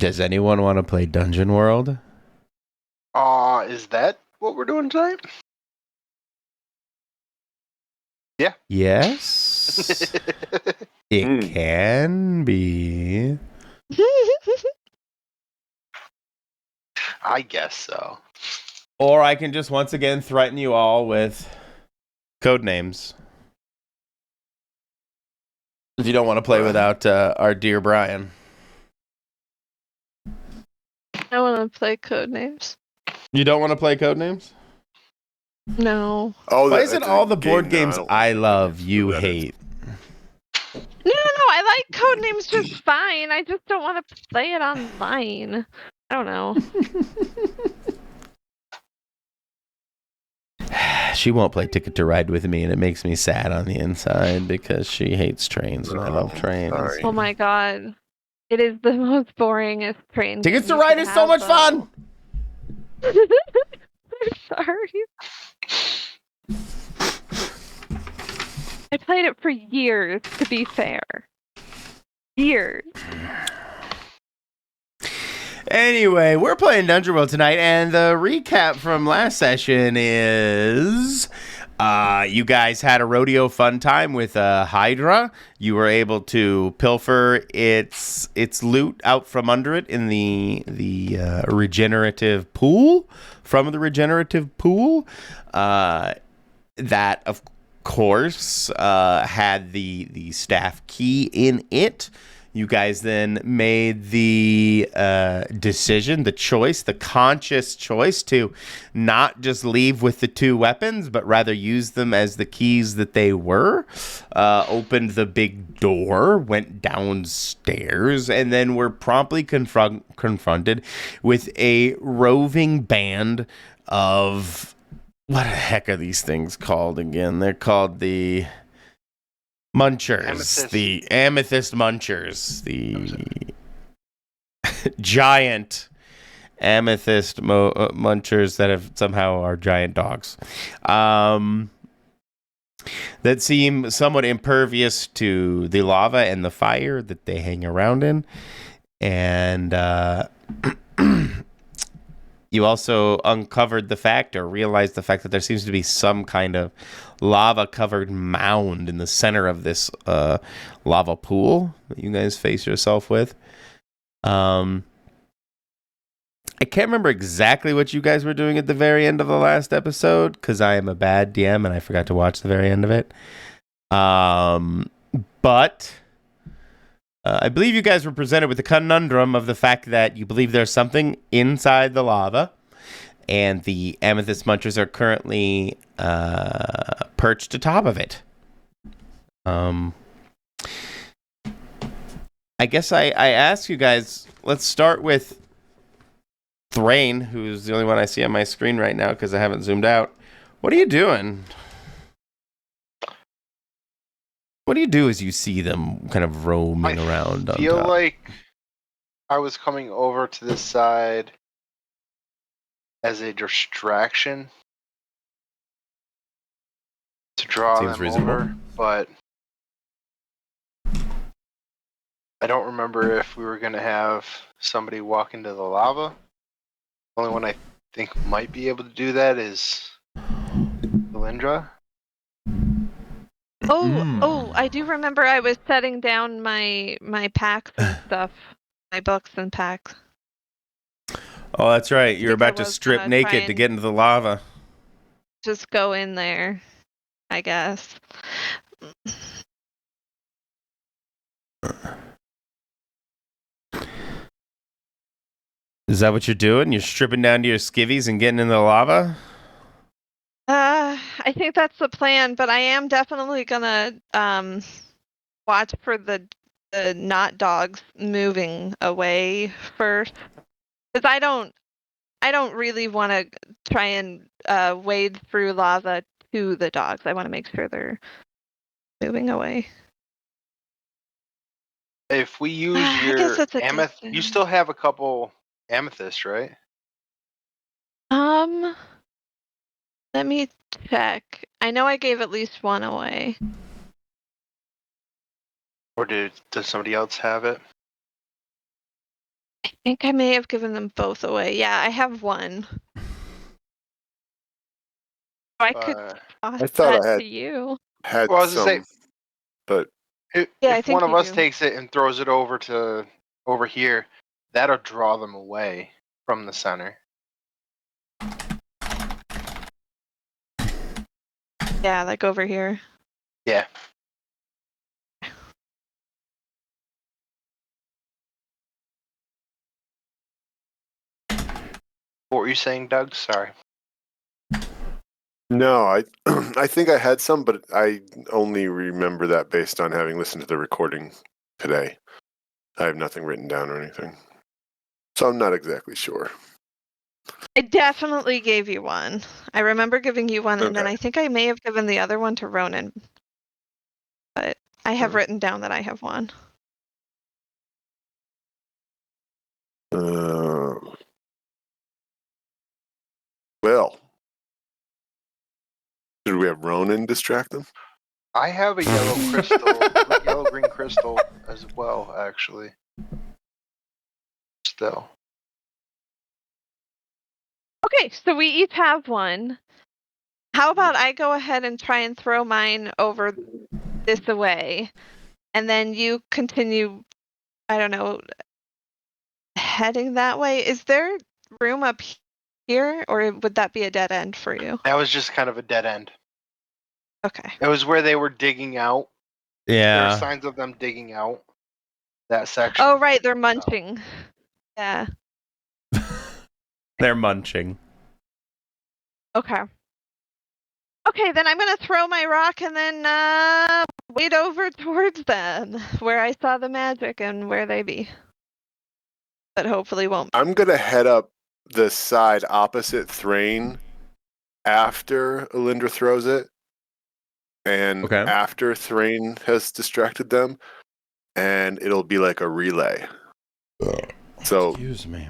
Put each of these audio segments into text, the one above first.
Does anyone want to play Dungeon World? Is that what we're doing tonight? Yeah. Yes. It can be. I guess so. Or I can just once again threaten you all with code names. If you don't want to play without our dear Brian. I want to play Codenames. You don't want to play code names? No. Oh, Why is it all the board games I love you hate? No, I like Codenames just fine. I just don't want to play it online. I don't know. She won't play Ticket to Ride with me, and it makes me sad on the inside because she hates trains, and I love trains. Sorry. Oh my god. It is the most boringest train. Tickets to Ride is so much fun! I'm sorry. I played it for years, to be fair. Years. Anyway, we're playing Dungeon World tonight, and the recap from last session is you guys had a rodeo fun time with Hydra. You were able to pilfer its loot out from under it in the regenerative pool. From the regenerative pool, that of course had the staff key in it. You guys then made the decision, the conscious choice to not just leave with the two weapons, but rather use them as the keys that they were. Opened the big door, went downstairs, and then were promptly confronted with a roving band of... What the heck are these things called again? They're called the... Munchers, the Amethyst Munchers, the giant Amethyst Munchers that have somehow are giant dogs, that seem somewhat impervious to the lava and the fire that they hang around in, and you also uncovered the fact or realized the fact that there seems to be some kind of lava-covered mound in the center of this lava pool that you guys face yourself with. I can't remember exactly what you guys were doing at the very end of the last episode because I am a bad DM and I forgot to watch the very end of it. But I believe you guys were presented with the conundrum of the fact that you believe there's something inside the lava, and the Amethyst Munchers are currently perched atop of it. I guess I ask you guys, let's start with Thrain, who's the only one I see on my screen right now because I haven't zoomed out. What are you doing? What do you do as you see them kind of roaming around? I feel like I was coming over to this side as a distraction to draw Seems them reasonable. over, but I don't remember if we were going to have somebody walk into the lava. The only one I think might be able to do that is Lindra. Oh, I do remember I was setting down my packs and stuff. My books and packs. Oh, that's right. You're think I about to was strip gonna naked try to and- get into the lava. Just go in there, I guess. Is that what you're doing? You're stripping down to your skivvies and getting in the lava? I think that's the plan, but I am definitely gonna watch for the not dogs moving away first, because I don't really want to try and wade through lava to the dogs. I want to make sure they're moving away. If we use I your guess that's a good amethyst, thing. you still have a couple amethysts, right? Let me check. I know I gave at least one away. Or does somebody else have it? I think I may have given them both away. Yeah, I have one. I could toss I thought that I to you. had Well, I was gonna say, some, but Yeah, I if one think of you us do. takes it and throws it over here, that'll draw them away from the center. Yeah, like over here. Yeah. What were you saying, Doug? Sorry. no, I I think I had some, but I only remember that based on having listened to the recording today. I have nothing written down or anything, so I'm not exactly sure. I definitely gave you one. I remember giving you one, and then Okay. I think I may have given the other one to Ronan. But I have written down that I have one. Well, did we have Ronan distract them? I have a yellow crystal, yellow green crystal as well, actually. Still. Okay, so we each have one. How about I go ahead and try and throw mine over this away, and then you continue, I don't know, heading that way? Is there room up here, or would that be a dead end for you? That was just kind of a dead end. Okay. It was where they were digging out. There are Yeah. signs of them digging out that section. Oh, right, they're munching. Yeah. They're munching. Okay. Okay, then I'm gonna throw my rock and then wade over towards them, where I saw the magic and where they be. But hopefully won't. I'm gonna head up the side opposite Thrain after Alindra throws it, and Okay. after Thrain has distracted them, and it'll be like a relay. So, Excuse me.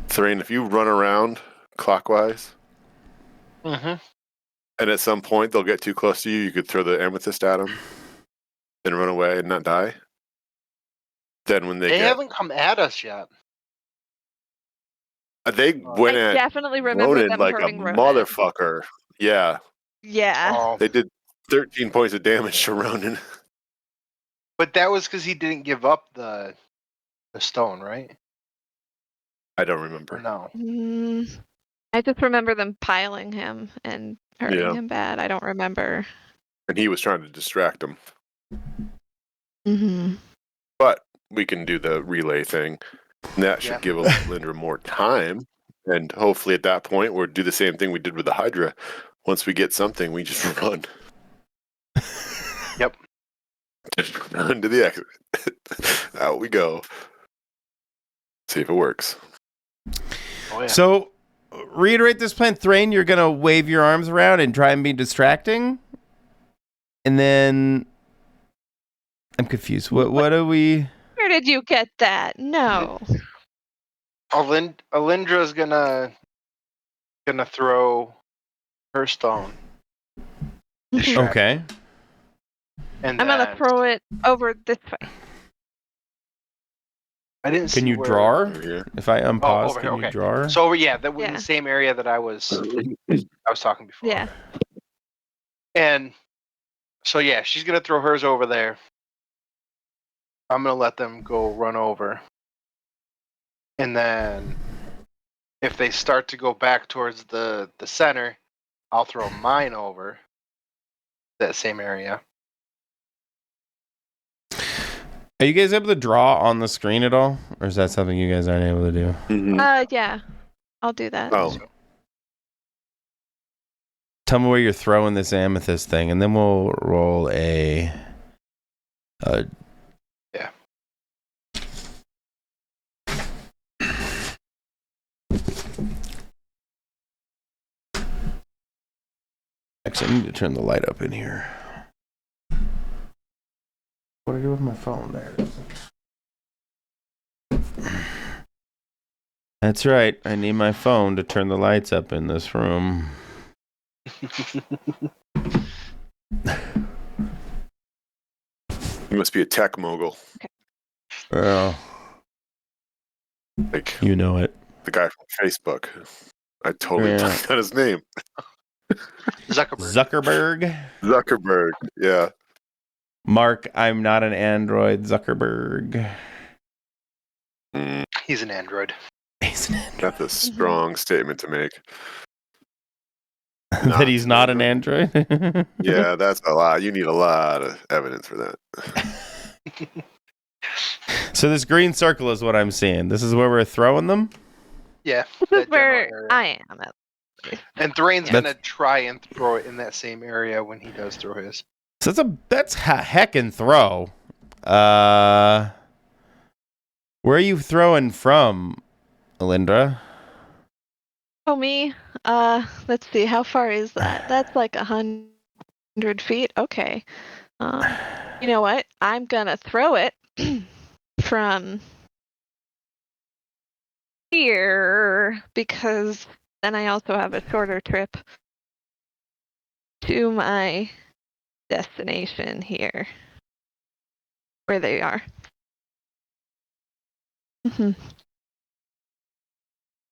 Thrain, if you run around clockwise, Mm-hmm. and at some point they'll get too close to you, you could throw the amethyst at them, then run away and not die. Then when They haven't come at us yet. they went I at definitely remember Ronan them like a hurting Ronan. motherfucker. Yeah, Yeah. Oh, they did 13 points of damage to Ronan. but that was because he didn't give up the stone, right? I don't Or remember. no. I just remember them piling him and hurting Yeah. him bad. I don't remember. And he was trying to distract him. Mm-hmm. But we can do the relay thing. And that should give Lindra more time. And hopefully at that point, we'll do the same thing we did with the Hydra. Once we get something, we just run. Yep. Just run to the exit. Out we go. See if it works. Oh, yeah. So, reiterate this plan. Thrain, you're going to wave your arms around and try and be distracting? And then... I'm confused. What are we... Where did you get that? No. Alindra's gonna throw her stone. Distract. Okay. And I'm gonna then- throw it over this way. I didn't see Can you where- draw? Over here. If I unpause, over here, can you okay. draw? So yeah, that was in Yeah. the same area that I was talking before. Yeah. And so yeah, she's gonna throw hers over there. I'm gonna let them go run over. And then if they start to go back towards the center, I'll throw mine over that same area. Are you guys able to draw on the screen at all? Or is that something you guys aren't able to do? Mm-hmm. Yeah. I'll do that. Oh, Tell me where you're throwing this amethyst thing, and then we'll roll a... Yeah. Actually, I need to turn the light up in here. What do I do with my phone? There it is. That's right. I need my phone to turn the lights up in this room. you must be a tech mogul. Well, Like You know it. the guy from Facebook. I totally forgot his name. Zuckerberg. Zuckerberg. Yeah. Mark, I'm not an android, Zuckerberg. Mm, He's an android. He's an android. that's a strong statement to make. That he's not an android? Yeah, that's a lot. You need a lot of evidence for that. So this green circle is what I'm seeing. This is where we're throwing them? Yeah. This that is where general area. I am at. And Thrain's That's- gonna try and throw it in that same area when he does throw his. So that's a heckin' throw. Where are you throwing from, Alindra? Oh, me? Let's see. How far is that? That's like 100 feet. Okay. You know what? I'm gonna throw it from here because then I also have a shorter trip to my destination here, where they are.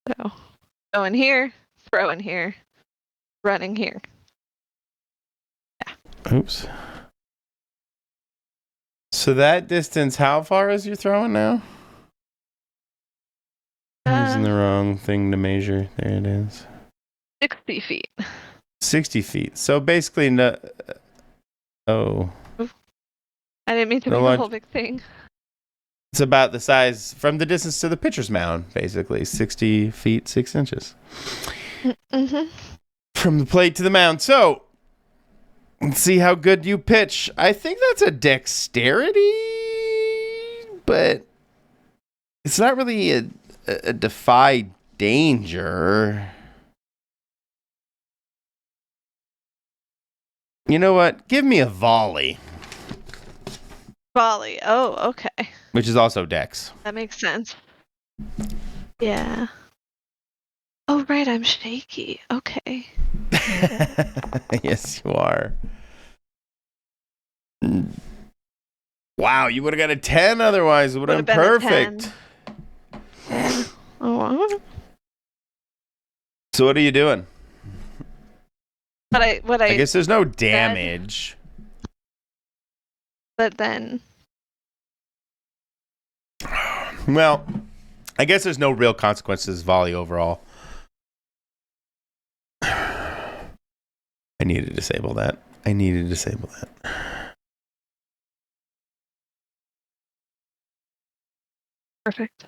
So, going here, throwing here, running here. Oops. So that distance, how far is your throwing now? I'm using the wrong thing to measure. There it is. 60 feet. 60 feet. So basically, no. Oh. I didn't mean to No make a lunch. whole big thing. It's about the size from the distance to the pitcher's mound, basically. 60 feet, 6 inches. Mm-hmm. From the plate to the mound. So, let's see how good you pitch. I think that's a dexterity, but it's not really a defy danger. You know what? Give me a volley, Volley. Oh, okay. which is also dex. That makes sense. Yeah. Oh, right. I'm shaky. Okay. Yes, you are. Wow, you would have got a 10 otherwise. It would have been Would've been a perfect. 10. Oh, So what are you doing? I I guess there's no damage. but then Well, I guess there's no real consequences volley overall. I need to disable that. perfect.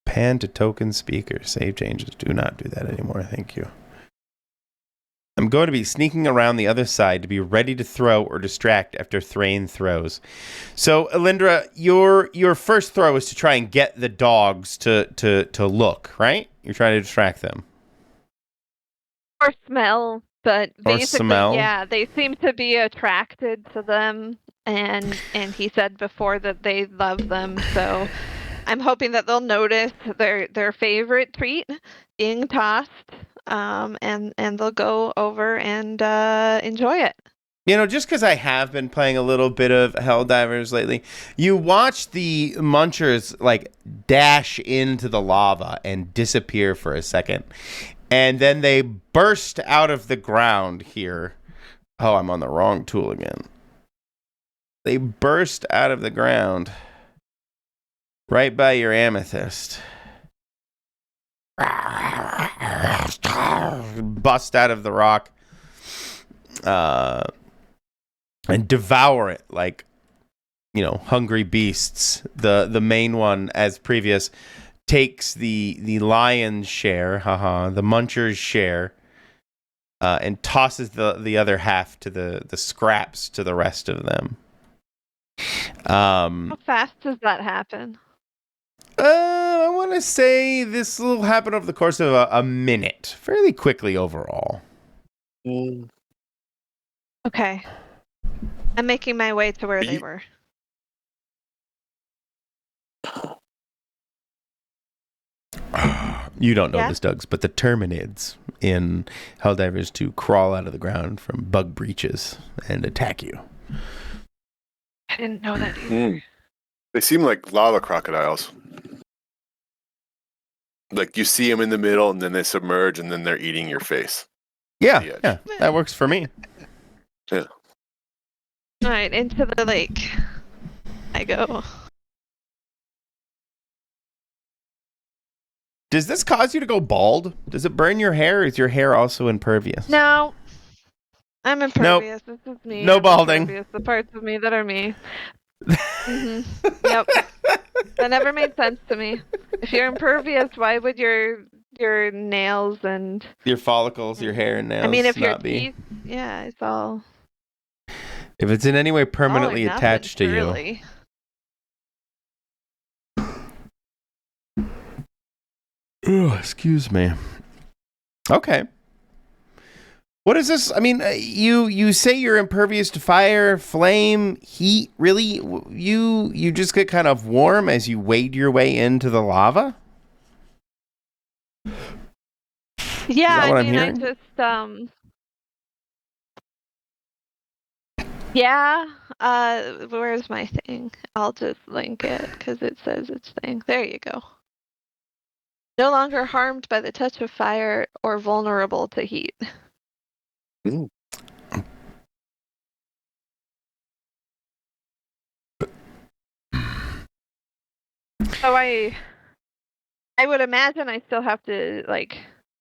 Pan to token speaker. Save changes. Do not do that anymore. Thank you. I'm going to be sneaking around the other side to be ready to throw or distract after Thrain throws. So, Alindra, your first throw is to try and get the dogs to look, right? You're trying to distract them. Or smell, but Or basically, smell. yeah, they seem to be attracted to them, and he said before that they love them, so I'm hoping that they'll notice their favorite treat being tossed, and they'll go over and enjoy it. You know, just because I have been playing a little bit of Helldivers lately, you watch the munchers like dash into the lava and disappear for a second. And then they burst out of the ground here. Oh, I'm on the wrong tool again. They burst out of the ground right by your amethyst. Bust out of the rock. And devour it like, you know, hungry beasts. The main one, as previous, takes the lion's share, the muncher's share, and tosses the other half to the scraps to the rest of them. How fast does that happen? I want to say this will happen over the course of a minute, fairly quickly overall. Okay. I'm making my way to where they were. You don't know Yeah? this, Dougs, but the terminids in Helldivers 2 crawl out of the ground from bug breaches and attack you. I didn't know that either. They seem like lava crocodiles. Like you see them in the middle, and then they submerge, and then they're eating your face. Yeah, The edge. yeah, that works for me. Yeah. All right, into the lake I go. Does this cause you to go bald? Does it burn your hair? Or is your hair also impervious? No, I'm impervious. This is me. No I'm balding. impervious. The parts of me that are me. Yep. That never made sense to me. If you're impervious, why would your nails and Your follicles, your hair and nails. I mean, if your not be. teeth, yeah, it's all If it's in any way all or permanently nothing, attached to you. truly. Oh, excuse me. Okay. What is this? I mean, you say you're impervious to fire, flame, heat. Really, you just get kind of warm as you wade your way into the lava. Yeah, what I I'm mean, I hearing? just yeah. Where's my thing? I'll just link it because it says it's thing. There you go. No longer harmed by the touch of fire or vulnerable to heat. Mm. So I would imagine I still have to like.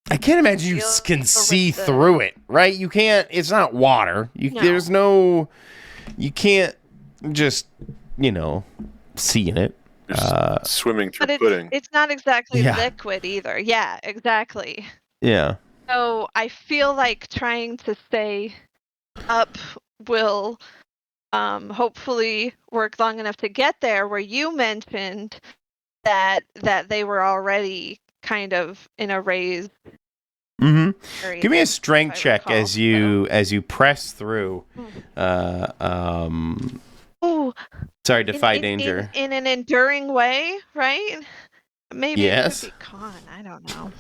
I can't imagine you Feel can with see the- through it, right? You can't. It's not water. No. There's no. You can't just, see in it. You're just swimming through But pudding. it's not exactly Yeah. liquid either. Yeah, exactly. Yeah. So I feel like trying to stay up will hopefully work long enough to get there where you mentioned that they were already kind of in a raised Mm-hmm. area. Give me a strength I check recall, as you press through. Ooh, Sorry, defy danger. in an enduring way, right? Maybe Yes. it could be con. I don't know.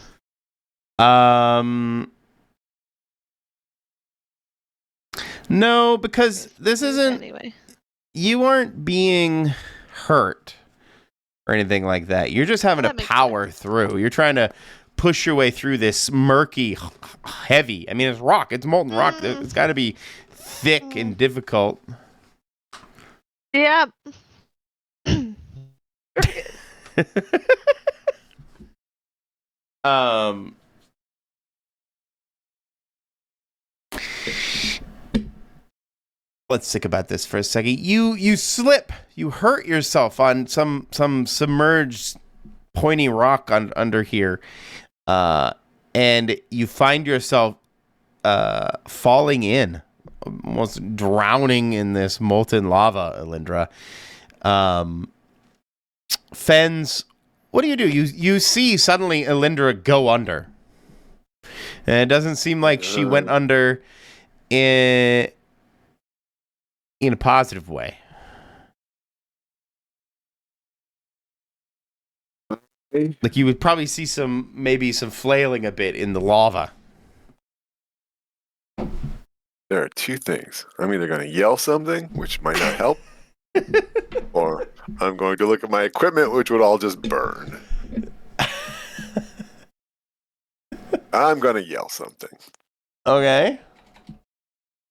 No, because this isn't. Anyway. You aren't being hurt or anything like that. You're just having Well, to that makes power through. You're trying to push your way through this murky, heavy. I mean, it's rock. It's molten rock. It's got to be thick and difficult. Yeah. Let's think about this for a second. You slip. You hurt yourself on some submerged pointy rock under here, and you find yourself falling in, almost drowning in this molten lava, Alindra. Fens, what do? You see suddenly Alindra go under, and it doesn't seem like she went under in a positive way. Like you would probably see maybe some flailing a bit in the lava. There are two things. I'm either going to yell something, which might not help, or I'm going to look at my equipment, which would all just burn. I'm going to yell something. Okay.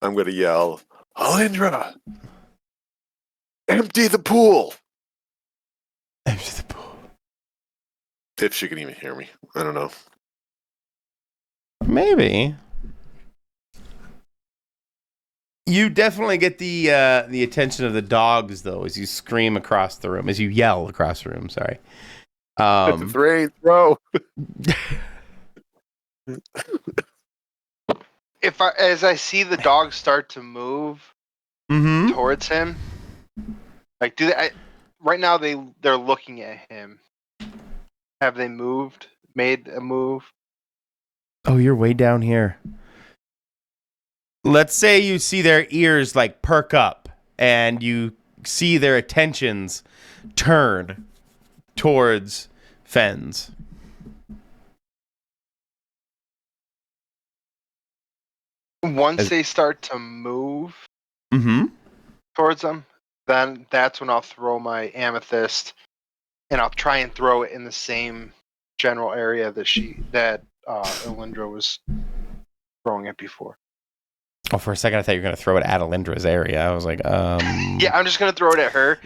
I'm going to yell, Alindra, empty the pool. Empty the pool. If she can even hear me. I don't know. Maybe. You definitely get the attention of the dogs, though, as you scream across the room, as you yell across the room. Sorry. It's a rain, throw. As I see the dogs start to move towards him, like right now they're looking at him. Have they made a move? Oh, you're way down here. Let's say you see their ears like perk up and you see their attentions turn towards Fens. Once they start to move towards them, then that's when I'll throw my amethyst, and I'll try and throw it in the same general area that Elindra was throwing it before. Oh, for a second I thought you were going to throw it at Alindra's area. I was like, Yeah, I'm just gonna throw it at her.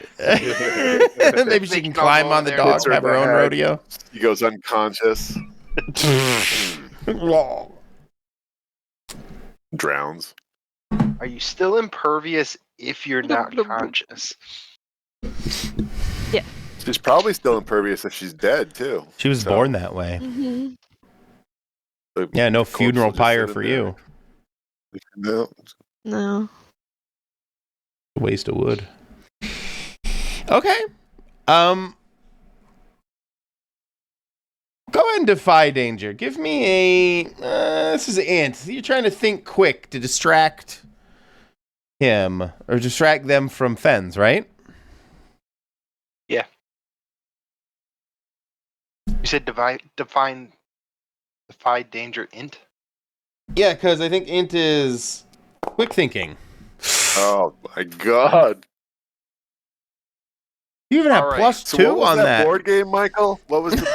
Maybe she can climb on the there. dog, Hits her have in her the own head. rodeo. He goes unconscious, drowns. Are you still impervious if you're not Blub, blub, blub. conscious? She's probably still impervious if she's dead too. She was So, born that way. Mm-hmm. the Yeah, no corpse funeral will just pyre sit for in you. there. No. No. Waste of wood. Okay. Go ahead and defy danger. Give me a. This is Ant. You're trying to think quick to distract him or distract them from Fens, right? You said defy danger int? Yeah, because I think Int is quick thinking. Oh my god. You even have All right. plus So 2 what was on that board game, Michael? What was the board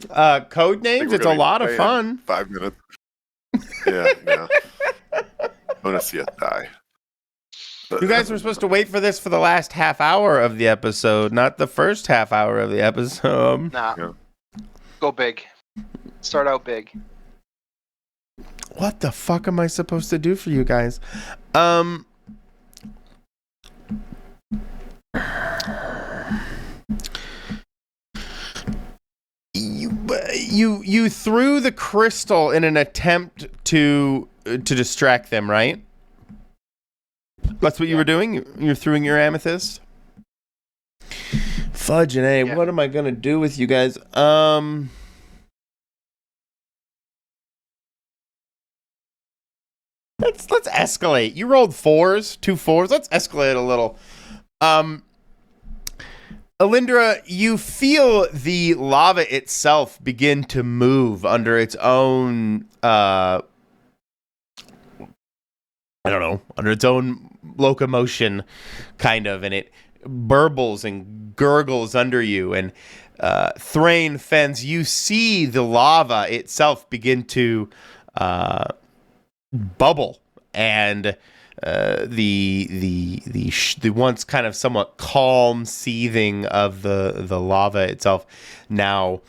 game? Code names. It's a lot of fun. 5 minutes. Yeah, no. I want to see it die. You guys were supposed to wait for this for the last half hour of the episode, not the first half hour of the episode. Nah. Yeah. Go big. Start out big. What the fuck am I supposed to do for you guys? You threw the crystal in an attempt to distract them, right? That's what you were doing? You're throwing your amethyst? Fudge and A, Yeah. what am I gonna do with you guys? Let's escalate. You rolled 4s, 2 4s. Let's escalate a little. Alindra, you feel the lava itself begin to move under its own I don't know, under its own locomotion, kind of, and it burbles and gurgles under you. And Thrain, Fens, you see the lava itself begin to bubble, and the once kind of somewhat calm seething of the lava itself now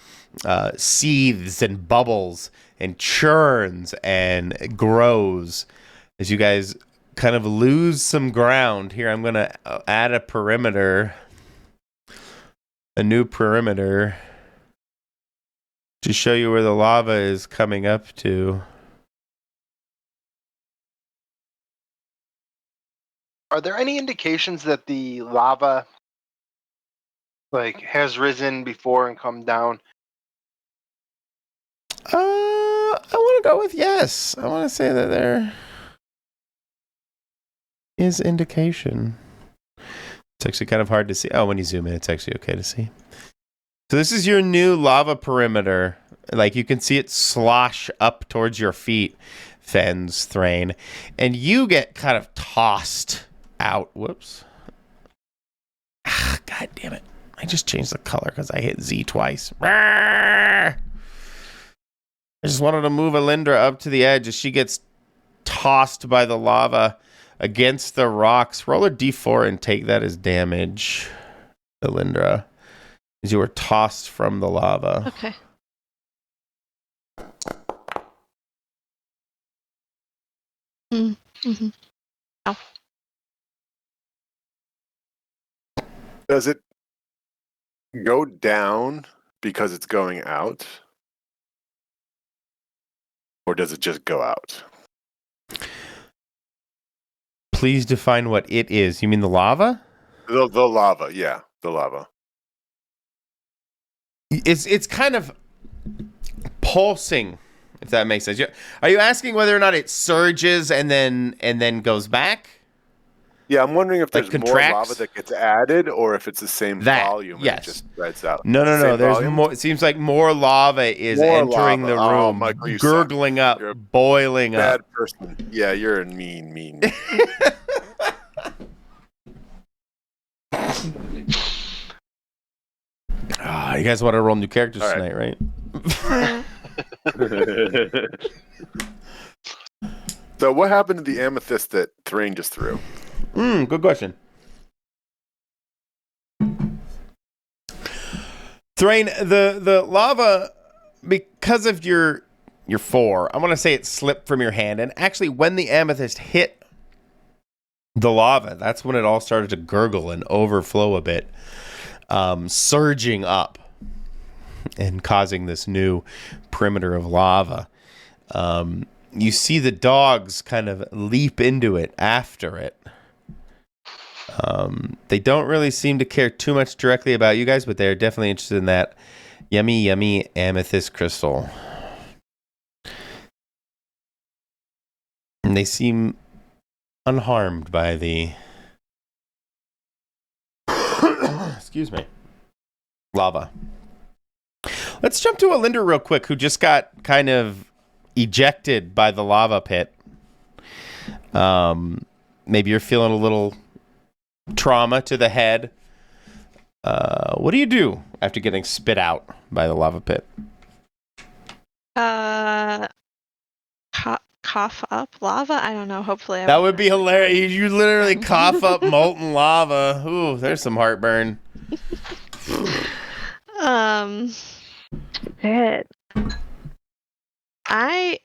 seethes and bubbles and churns and grows as you guys kind of lose some ground. Here, I'm gonna add a new perimeter to show you where the lava is coming up to. Are there any indications that the lava has risen before and come down? I want to go with yes. I want to say that there is indication. It's actually kind of hard to see. Oh, when you zoom in, it's actually okay to see. So this is your new lava perimeter. Like, you can see it slosh up towards your feet, Fens, Thrain, and you get kind of tossed out. Whoops. God damn it. I just changed the color because I hit Z twice. I just wanted to move Alindra up to the edge as she gets tossed by the lava against the rocks. Roll a d4 and take that as damage, Alindra, as you were tossed from the lava. Okay. Mm-hmm. Ow. Does it go down because it's going out? Or does it just go out? Please define what it is. You mean the lava? The lava, yeah. The lava. It's kind of pulsing, if that makes sense. Are you asking whether or not it surges and then goes back? Yeah, I'm wondering if Like there's more contracts? lava that gets added, or if it's the same That, volume and yes. it just spreads out. No. Same There's volume? more. It seems like more lava is More entering lava. the Oh, room, Michael, you gurgling suck. up, You're a boiling bad up. person. Yeah, you're a mean. You guys want to roll new characters All tonight, right? So what happened to the amethyst that Thrain just threw? Good question. Thrain, the lava, because of your 4, I want to say it slipped from your hand. And actually, when the amethyst hit the lava, that's when it all started to gurgle and overflow a bit, surging up and causing this new perimeter of lava. You see the dogs kind of leap into it after it. They don't really seem to care too much directly about you guys, but they're definitely interested in that yummy amethyst crystal. And they seem unharmed by the excuse me, lava. Let's jump to Alinda real quick, who just got kind of ejected by the lava pit. Maybe you're feeling a little trauma to the head. What do you do after getting spit out by the lava pit? Cough up lava? I don't know. Hopefully, That would be hilarious. You literally cough up molten lava. Ooh, there's some heartburn. Shit. I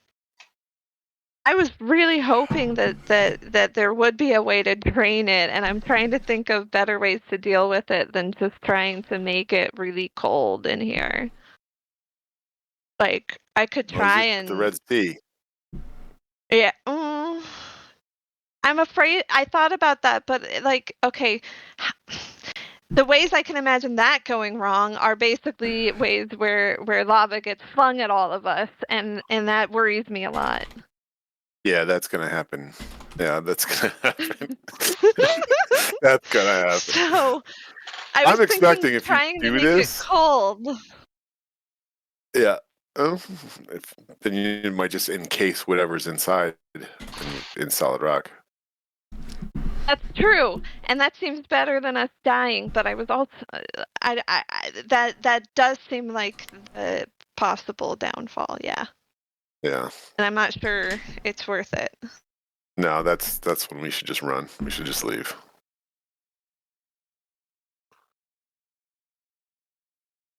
was really hoping that there would be a way to drain it, and I'm trying to think of better ways to deal with it than just trying to make it really cold in here. Like, I could try and... The Red Sea. Yeah. I'm afraid... I thought about that, but, like, okay... The ways I can imagine that going wrong are basically ways where lava gets flung at all of us, and that worries me a lot. Yeah, that's gonna happen. Yeah, that's gonna happen. That's gonna happen. So, I'm expecting if you trying to do make this, it cold. Yeah. Then you might just encase whatever's inside in solid rock. That's true, and that seems better than us dying. But I was also, that does seem like the possible downfall. Yeah. Yeah. And I'm not sure it's worth it. No, that's when we should just run. We should just leave.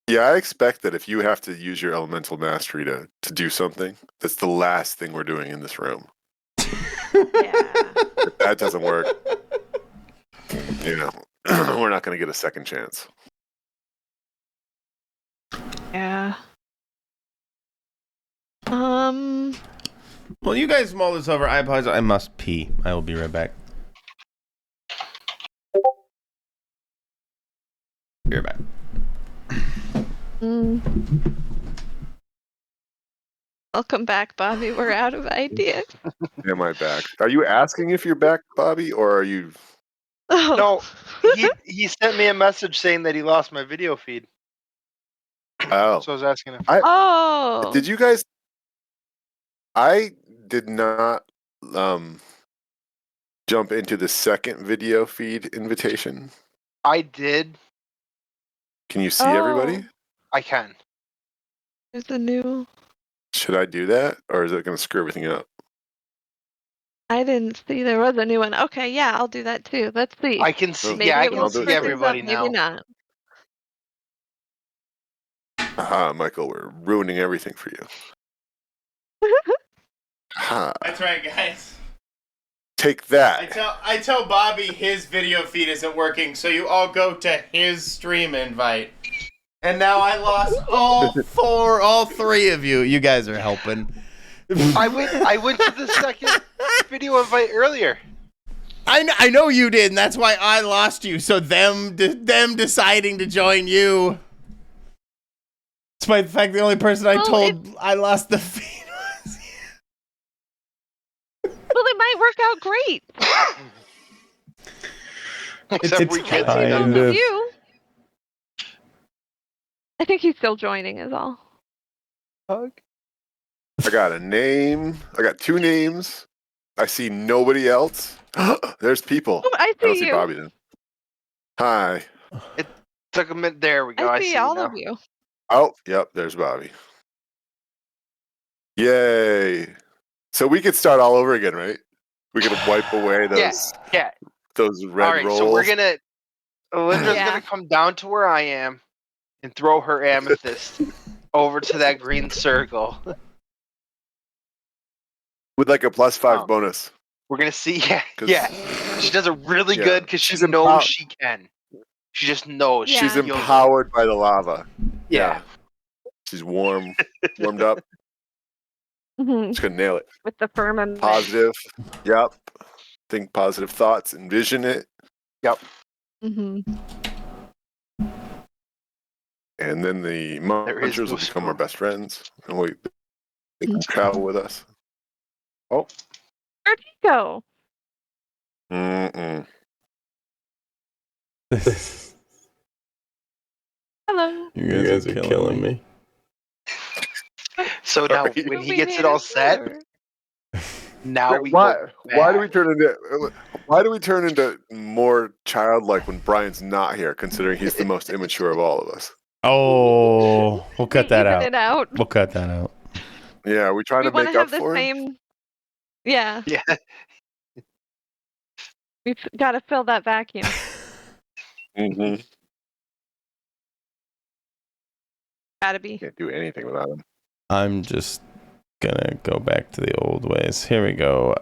Yeah, I expect that if you have to use your elemental mastery to do something, that's the last thing we're doing in this room. Yeah. If that doesn't work, we're not going to get a second chance. Yeah. Well, you guys mull this over. I apologize. I must pee. I will be right back. Be right back. Welcome back, Bobby. We're out of ideas. Am I back? Are you asking if you're back, Bobby, or are you? No, he sent me a message saying that he lost my video feed. Oh, So I was asking him. Did you guys? I did not jump into the second video feed invitation. I did. Can you see everybody? I can. There's a new... Should I do that, or is it going to screw everything up? I didn't see there was a new one. Okay, yeah, I'll do that too. Let's see. I can see. Maybe I it can will see split everybody things up, now. Maybe not. Aha, Michael, we're ruining everything for you. Aha. That's right, guys. Take that. I tell Bobby his video feed isn't working, so you all go to his stream invite. And now I lost all three of you. You guys are helping. I went to the second video invite earlier. I know you did, and that's why I lost you. So them deciding to join you. Despite the fact the only person I told I lost the feed was you. Well, it might work out great. Except It's we can't see kind them. of- You. I think he's still joining, is all. I got a name. I got 2 names. I see nobody else. There's people. Oh, I I don't see see you. Bobby then. Hi. Took a minute. There we go. I I see see all you of now. you. Oh, yep, there's Bobby. Yay. So we could start all over again, right? We could wipe away those Yeah. those red All right. rolls. So we're gonna. Elindra's Yeah. gonna come down to where I am and throw her amethyst over to that green circle. with like a +5 Oh. bonus. We're gonna see. Yeah. 'Cause- Yeah. She does it really Yeah. good because she She's knows she can. She just knows. Yeah. She's She feels it. empowered by the lava. Yeah. She's warmed up. Mhm. She's gonna nail it. With the firmament. Positive. Yep. Think positive thoughts. Envision it. Hmm. And then the is munchers will Goose become our Girl. best friends. And they can travel with us. Oh. Where'd he go? Mm-mm. Hello. You guys are killing me. So now Sorry. when But he we gets need it all a set, killer. now we why go why do back. we turn into more childlike when Brian's not here, considering he's the most immature of all of us? Oh, we'll cut that Even out. it out. We'll cut that out. Yeah, are we trying We to want make to up have the for him? same. Yeah, Yeah. we've got to fill that vacuum. Mm-hmm. Gotta be. Can't do anything without him. I'm just gonna go back to the old ways. Here we go.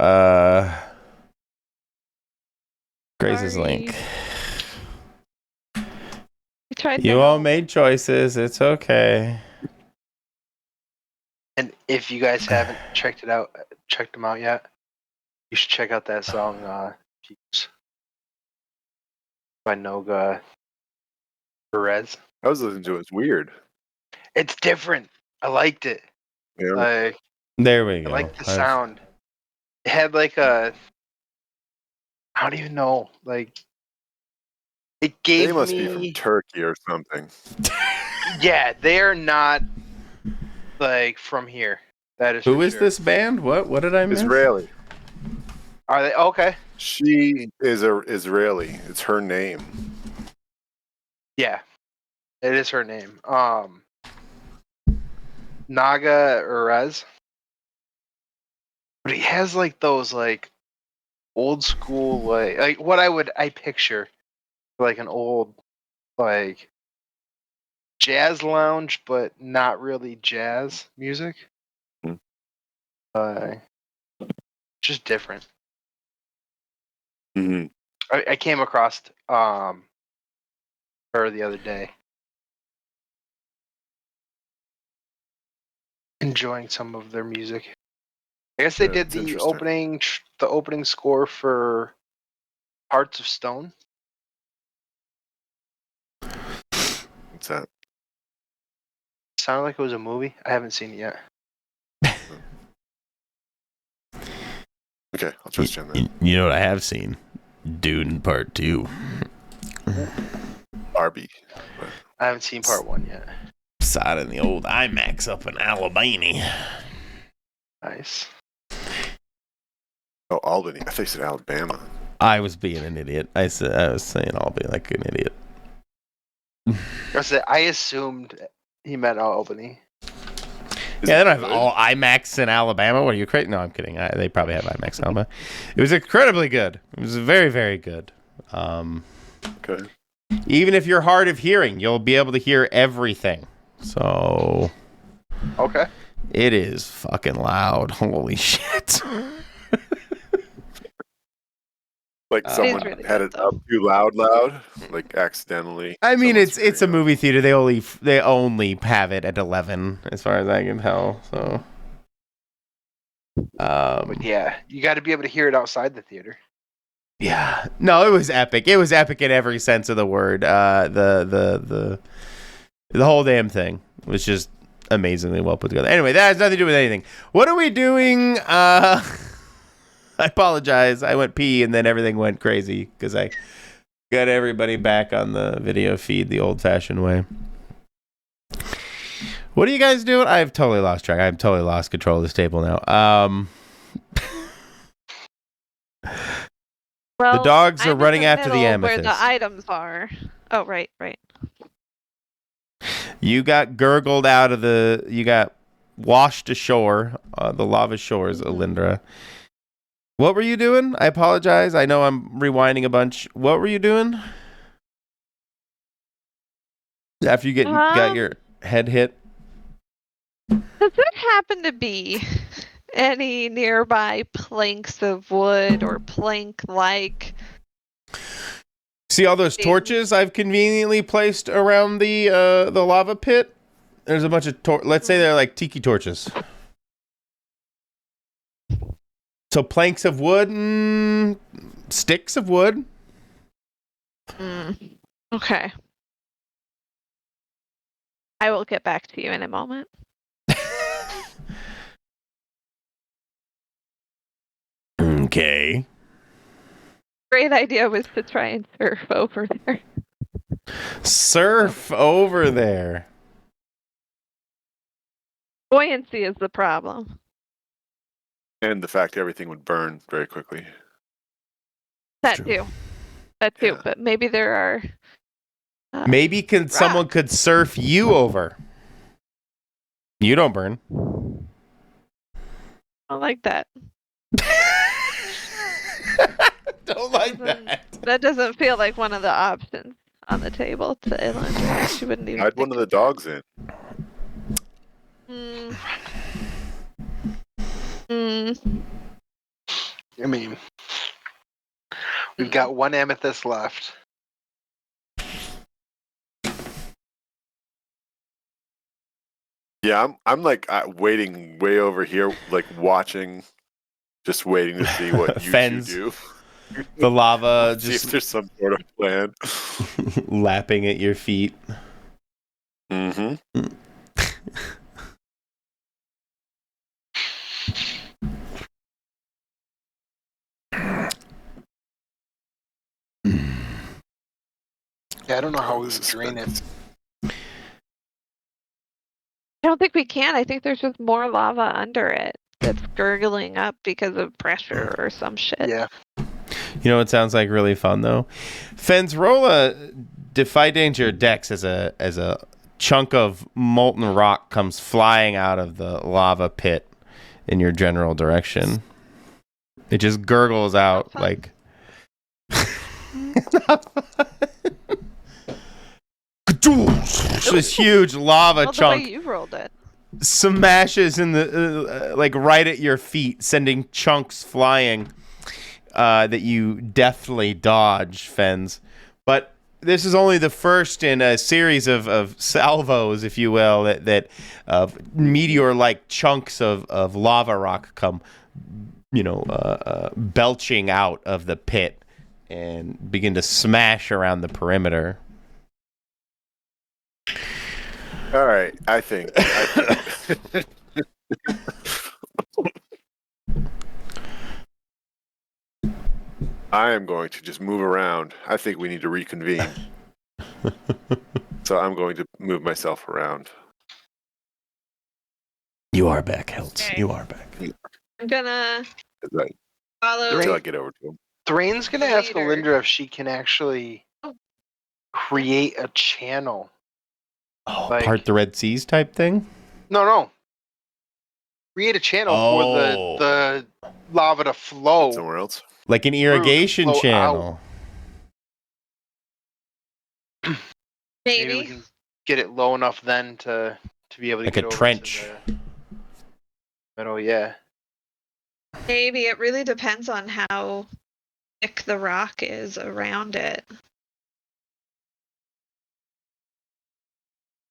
Grace's Sorry. link. We tried to You all help. made choices. It's okay. And if you guys haven't checked them out yet, you should check out that song Peeps by Noga Perez. I was listening to it. It's weird. It's different. I liked it. Yeah. There we I go. like the sound. It had like I don't even know, like it gave They must me. be from Turkey or something. Yeah, they are not like from here. That is. Who for is sure. this band? What did I miss? Israeli. Are they okay? She is a Israeli. It's her name. Yeah, it is her name. Naga Urez. But he has like those like old school like what I picture like an old like jazz lounge, but not really jazz music. Hmm. Just different. Mm-hmm. I came across her the other day. Enjoying some of their music. I guess they Yeah, did it's the interesting. opening score for Hearts of Stone. What's that? Sounded like it was a movie. I haven't seen it yet. Okay, I'll trust you on that. You know what I have seen? Dune Part 2. Barbie. I haven't seen part 1 yet. Saw it in the old IMAX up in Alabama. Nice. Oh, Albany. I thought you said Alabama. I was being an idiot. I was saying I'll be like an idiot. I assumed he meant Albany. Yeah, they don't have all IMAX in Alabama. What are you crazy? No, I'm kidding. They probably have IMAX in Alabama. It was incredibly good. It was very, very good. Okay. Even if you're hard of hearing, you'll be able to hear everything. So Okay. it is fucking loud. Holy shit. Like someone really had good, it though. up too loud, like accidentally. I mean, Someone's it's a radio. movie theater. They only have it at 11, as far as I can tell. So, But yeah, you got to be able to hear it outside the theater. yeah, no, it was epic. It was epic in every sense of the word. The whole damn thing was just amazingly well put together. Anyway, that has nothing to do with anything. What are we doing? I apologize. I went pee and then everything went crazy because I Got everybody back on the video feed the old-fashioned way. What are you guys doing? I've totally lost track. I've totally lost control of this table now. Well, the dogs are I'm in running the after the middle where amethyst. the items are. Oh, right. You got gurgled out of the... You got washed ashore, the lava shores, Alindra. What were you doing? I apologize. I know I'm rewinding a bunch. What were you doing? After you got your head hit? Does there happen to be any nearby planks of wood or plank-like? See all those torches I've conveniently placed around the lava pit? There's a bunch of let's say they're like tiki torches. So planks of wood, sticks of wood. Okay. I will get back to you in a moment. Okay. Great idea was to try and surf over there. Surf over there. Buoyancy is the problem. And the fact everything would burn very quickly. That True. too. That too. Yeah. But maybe there are. Maybe someone could surf you over. You don't burn. I like that. Don't like that. That doesn't feel like one of the options on the table to Elandra. She wouldn't even. I'd one of the dogs in. I mean, we've got one amethyst left. Yeah, I'm like waiting way over here, like watching, just waiting to see what you two Fens. do. The lava See if just there's some sort of plan. lapping at your feet. Mm-hmm. Yeah, I don't know how we would drain it. I don't think we can. I think there's just more lava under it that's gurgling up because of pressure or some shit. Yeah. You know what sounds like really fun though? Fens, roll a Defy Danger Dex as a chunk of molten rock comes flying out of the lava pit in your general direction. It just gurgles out like this huge lava Well, chunk the way you rolled it. smashes in the like right at your feet, sending chunks flying that you deftly dodge, Fens. But this is only the first in a series of salvos, if you will, that meteor-like chunks of lava rock come, belching out of the pit and begin to smash around the perimeter. All right, I think. I am going to just move around. I think we need to reconvene. So I'm going to move myself around. You are back, Hiltz. Okay. You are back. I'm gonna Right. follow. Until I get over to him. Thrain's gonna ask Later. Alindra if she can actually create a channel. Oh, Like- part the Red Seas type thing? No. Create a channel for the lava to flow. Somewhere else. Like an irrigation flow channel. Maybe we Maybe. can get it low enough then to be able to Like get a over to trench. the middle. Yeah. Maybe. It really depends on how thick the rock is around it.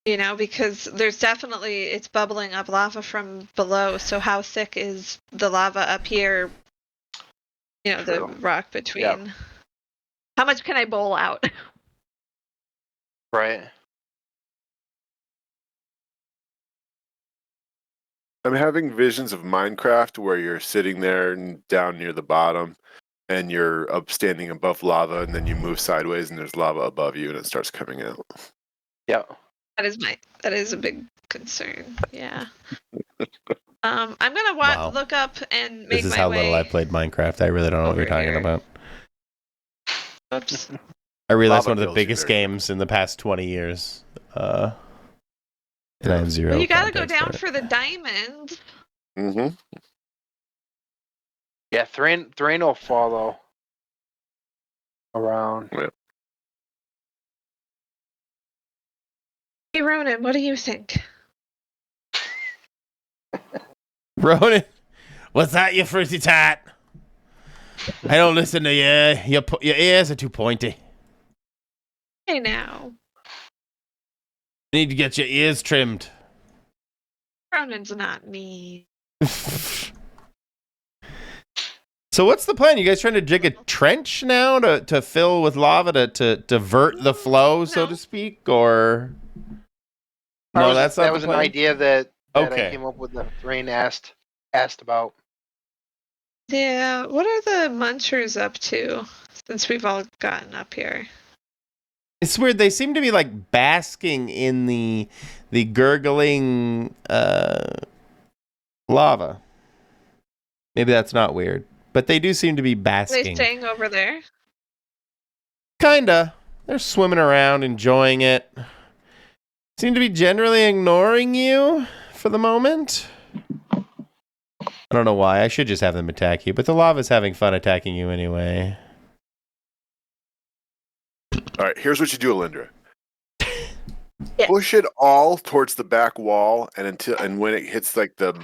Because there's definitely, it's bubbling up lava from below. So how thick is the lava up here? The True. rock between. Yeah. How much can I bowl out? Right. I'm having visions of Minecraft where you're sitting there and down near the bottom, and you're up standing above lava, and then you move sideways, and there's lava above you, and it starts coming out. Yeah. That is a big concern. Yeah. I'm gonna Wow. look up and make This is my how way. little I played Minecraft. I really don't know what you're over talking here. about. Oops. I realized Lava one of the fills you biggest very games in the past 20 years. And I have zero Well, you gotta go context down it. for the diamonds. Mm-hmm. Yeah, Thrain will follow around. Hey, Ronan, what do you think? Ronan, what's that, you fruity tat? I don't listen to you. Your ears are too pointy. Hey, now. You need to get your ears trimmed. Ronan's not me. So what's the plan? You guys trying to dig a trench now to fill with lava to divert the flow, so No. to speak? Or no, that's not that the was an plan? idea that Okay. I came up with that Thrain asked about. Yeah, what are the munchers up to since we've all gotten up here? It's weird. They seem to be like basking in the gurgling lava. Maybe that's not weird, but they do seem to be Are they basking. staying over there? Kinda. They're swimming around, enjoying it. Seem to be generally ignoring you for the moment. I don't know why. I should just have them attack you, but the lava's having fun attacking you anyway. All right, here's what you do, Alindra. Yeah. Push it all towards the back wall, and when it hits like the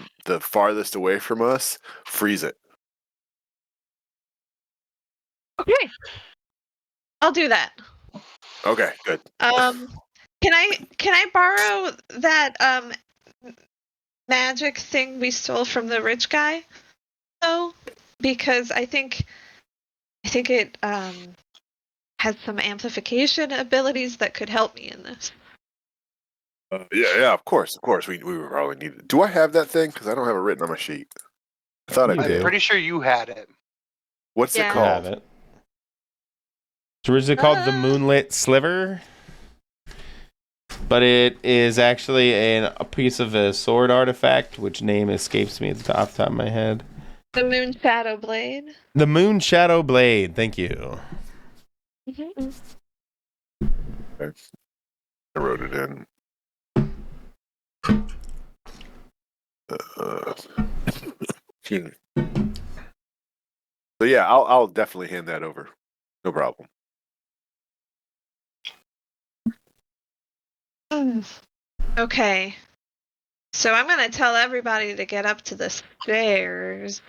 farthest away from us, freeze it. Okay. I'll do that. Okay, good. Can I borrow that magic thing we stole from the rich guy? Though, because I think it has some amplification abilities that could help me in this. Yeah, of course. We were probably needed. Do I have that thing? Because I don't have it written on my sheet. I thought You I do. I'm pretty sure you had it. What's Yeah. it You have called? it. It's originally called the Moonlit Sliver, but it is actually a piece of a sword artifact, which name escapes me off the top of my head. The Moon Shadow Blade. The Moon Shadow Blade. Thank you. Mm-hmm. I wrote it in. Excuse me. So yeah, I'll definitely hand that over. No problem. Okay. So I'm gonna tell everybody to get up to the stairs.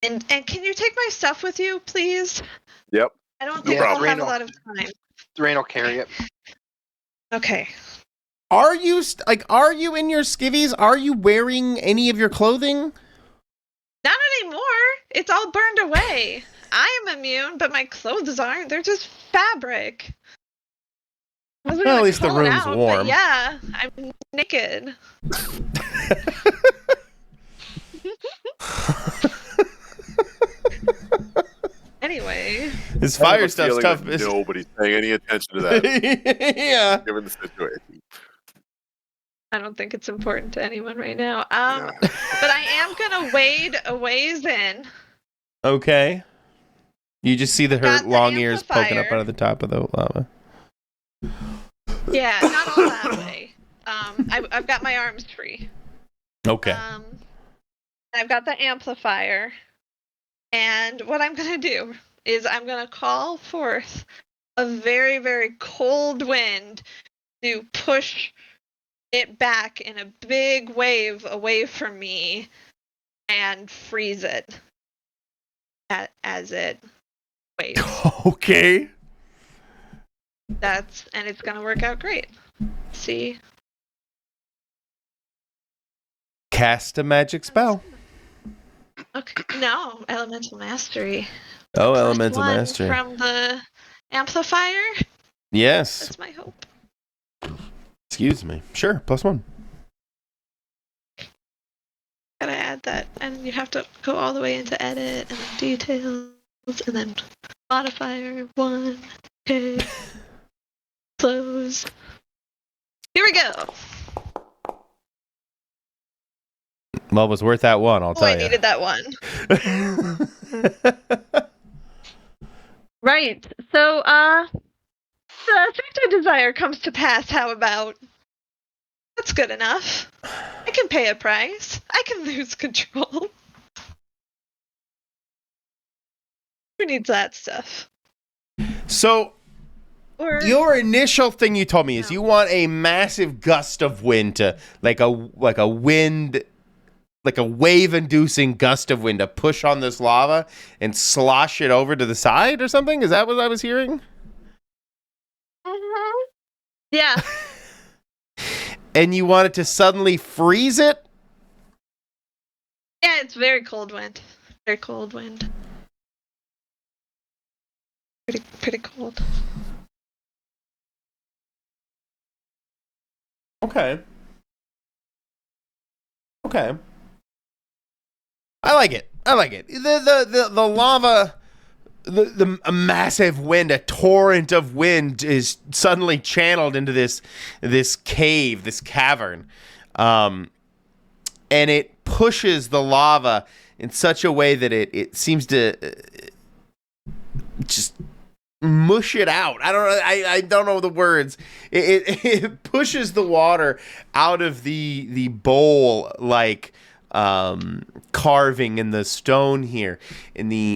And can you take my stuff with you, please? Yep. I don't No think I'll problem. have a lot of time. Thrain will carry it. Okay. Are you in your skivvies? Are you wearing any of your clothing? Not anymore. It's all burned away. I am immune, but my clothes aren't. They're just fabric. Wasn't Well, at gonna least the call it room's out, warm. But yeah, I'm naked. Anyway. This I have fire a stuff's feeling tough. that nobody's paying any attention to that, Yeah. given the situation. I don't think it's important to anyone right now. Yeah. But I am gonna wade a ways in. Okay. You just see her Got the long ears poking up amplifier. out of the top of the lava. Yeah, not all that way. I've got my arms free. Okay. I've got the amplifier. And what I'm gonna do is I'm gonna call forth a very, very cold wind to push it back in a big wave away from me and freeze it as it waves. Okay. And it's gonna work out great. See? Cast a magic spell. Okay. No, elemental mastery. Oh, Plus elemental 1 mastery. from the amplifier. Yes. That's my hope. Excuse me. Sure. +1. Gotta add that, and you have to go all the way into edit and then details and then modifier 1, okay, close. Here we go. Well, it was worth that one, I'll Oh, tell I you. needed that one. Right. So, the effect I desire comes to pass. How about? That's good enough. I can pay a price. I can lose control. Who needs that stuff? So, Or your initial thing you told me is No. you want a massive gust of wind to, like a wave-inducing gust of wind to push on this lava and slosh it over to the side or something? Is that what I was hearing? yeah, And you want it to suddenly freeze it? yeah, it's very cold wind. Very cold wind. Pretty cold. Okay. Okay. I like it. The lava, a massive wind, a torrent of wind is suddenly channeled into this cave, this cavern, and it pushes the lava in such a way that it seems to just mush it out. I don't know. I don't know the words. It pushes the water out of the bowl like carving in the stone here. As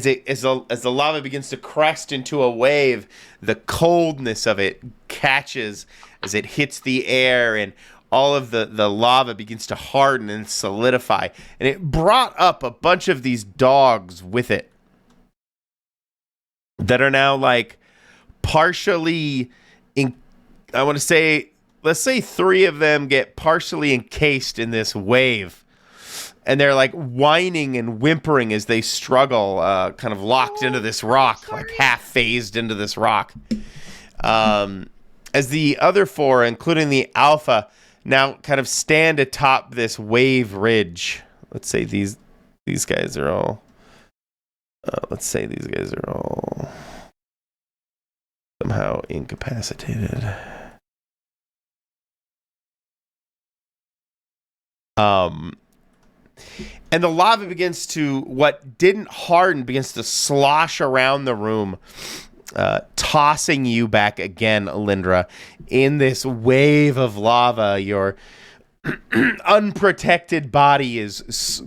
the lava begins to crest into a wave, the coldness of it catches as it hits the air, and all of the lava begins to harden and solidify. And it brought up a bunch of these dogs with it that are now like partially I want to say, let's say 3 of them get partially encased in this wave, and they're like whining and whimpering as they struggle, kind of locked into this rock, like half phased into this rock. As the other 4, including the alpha, now kind of stand atop this wave ridge. Let's say these guys are all somehow incapacitated. And the lava begins to, what didn't harden, begins to slosh around the room, tossing you back again, Alindra, in this wave of lava. Your unprotected body is,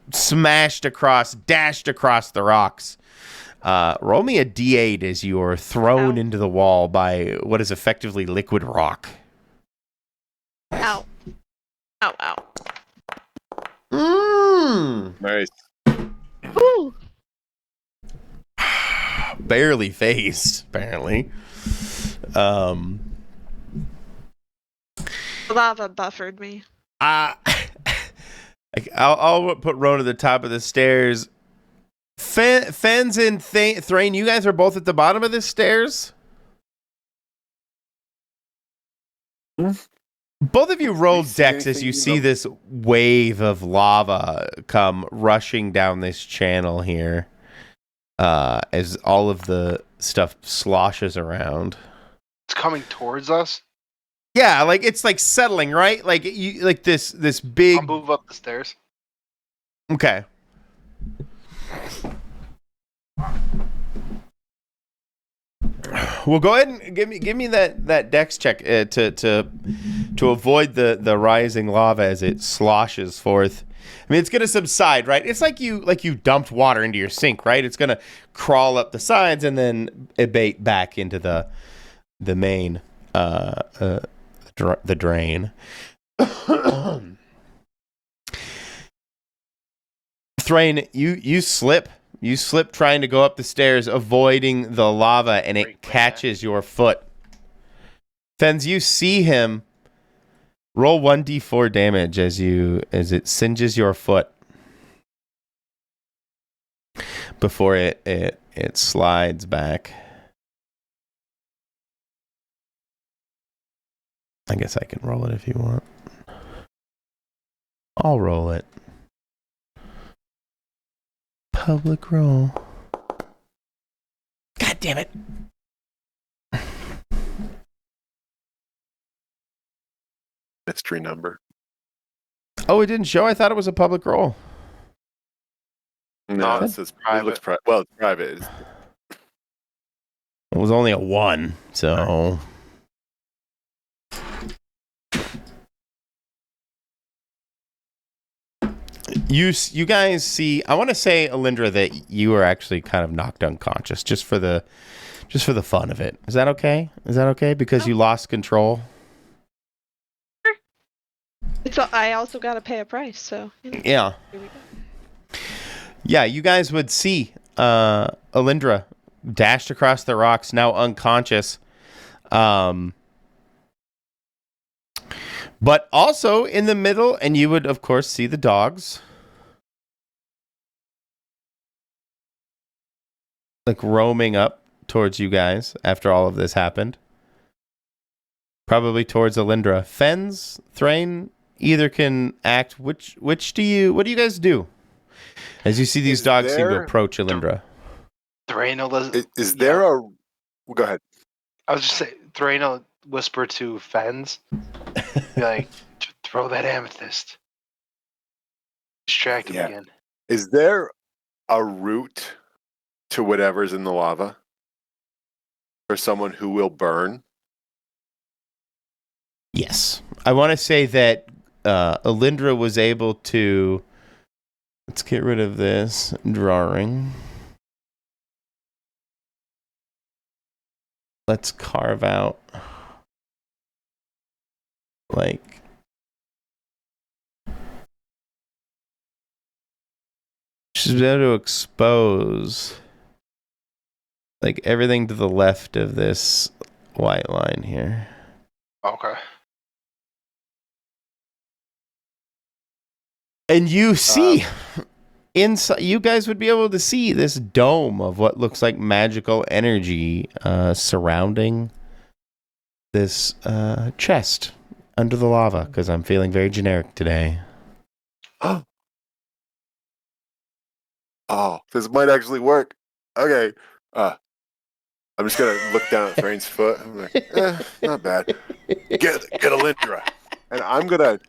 dashed across the rocks. Roll me a D8 as you are thrown into the wall by what is effectively liquid rock. Ow. Ow, ow. Nice. Ooh. Barely phased, apparently. The lava buffered me. I'll put Roan at the top of the stairs. Fens and Thrain, you guys are both at the bottom of the stairs? Both of you roll decks as you see this wave of lava come rushing down this channel here, as all of the stuff sloshes around. It's coming towards us. Yeah, like it's like settling, right? Like you, like this big. I'll move up the stairs. Okay. Well, go ahead and give me that dex check to avoid the rising lava as it sloshes forth. I mean, it's gonna subside, right? It's like you dumped water into your sink, right? It's gonna crawl up the sides and then abate back into the main the drain. Thrain, you slip. You slip trying to go up the stairs, avoiding the lava, and it catches your foot. Fens, you see him. Roll 1d4 damage as it singes your foot before it slides back. I guess I can roll it if you want. I'll roll it. Public roll. God damn it. Mystery number. Oh, it didn't show? I thought it was a public roll. No, it says private. It looks private. Well, it's private. It was only a 1, so... You guys see... I want to say, Alindra, that you were actually kind of knocked unconscious just for the fun of it. Is that okay? Is that okay? Because you lost control? I also got to pay a price, so... Yeah. Here we go. Yeah, you guys would see Alindra dashed across the rocks, now unconscious. But also in the middle, and you would, of course, see the dogs. Like roaming up towards you guys after all of this happened. Probably towards Alindra. Fens, Thrain, either can act. What do you guys do? As you see these dogs seem to approach Alindra. Thrain will... Is there a... Go ahead. I was just saying, Thrain will whisper to Fens. Be like, throw that amethyst. Distract him again. Is there a route to whatever's in the lava for someone who will burn? Yes. I want to say that Alindra was able to... Let's get rid of this drawing. Let's carve out... Like... She's able to expose... Like everything to the left of this white line here. Okay. And you see inside, you guys would be able to see this dome of what looks like magical energy surrounding this chest under the lava, because I'm feeling very generic today. Oh, this might actually work. Okay. I'm just gonna look down at Thrain's foot. I'm like, not bad. Get Alindra, and I'm gonna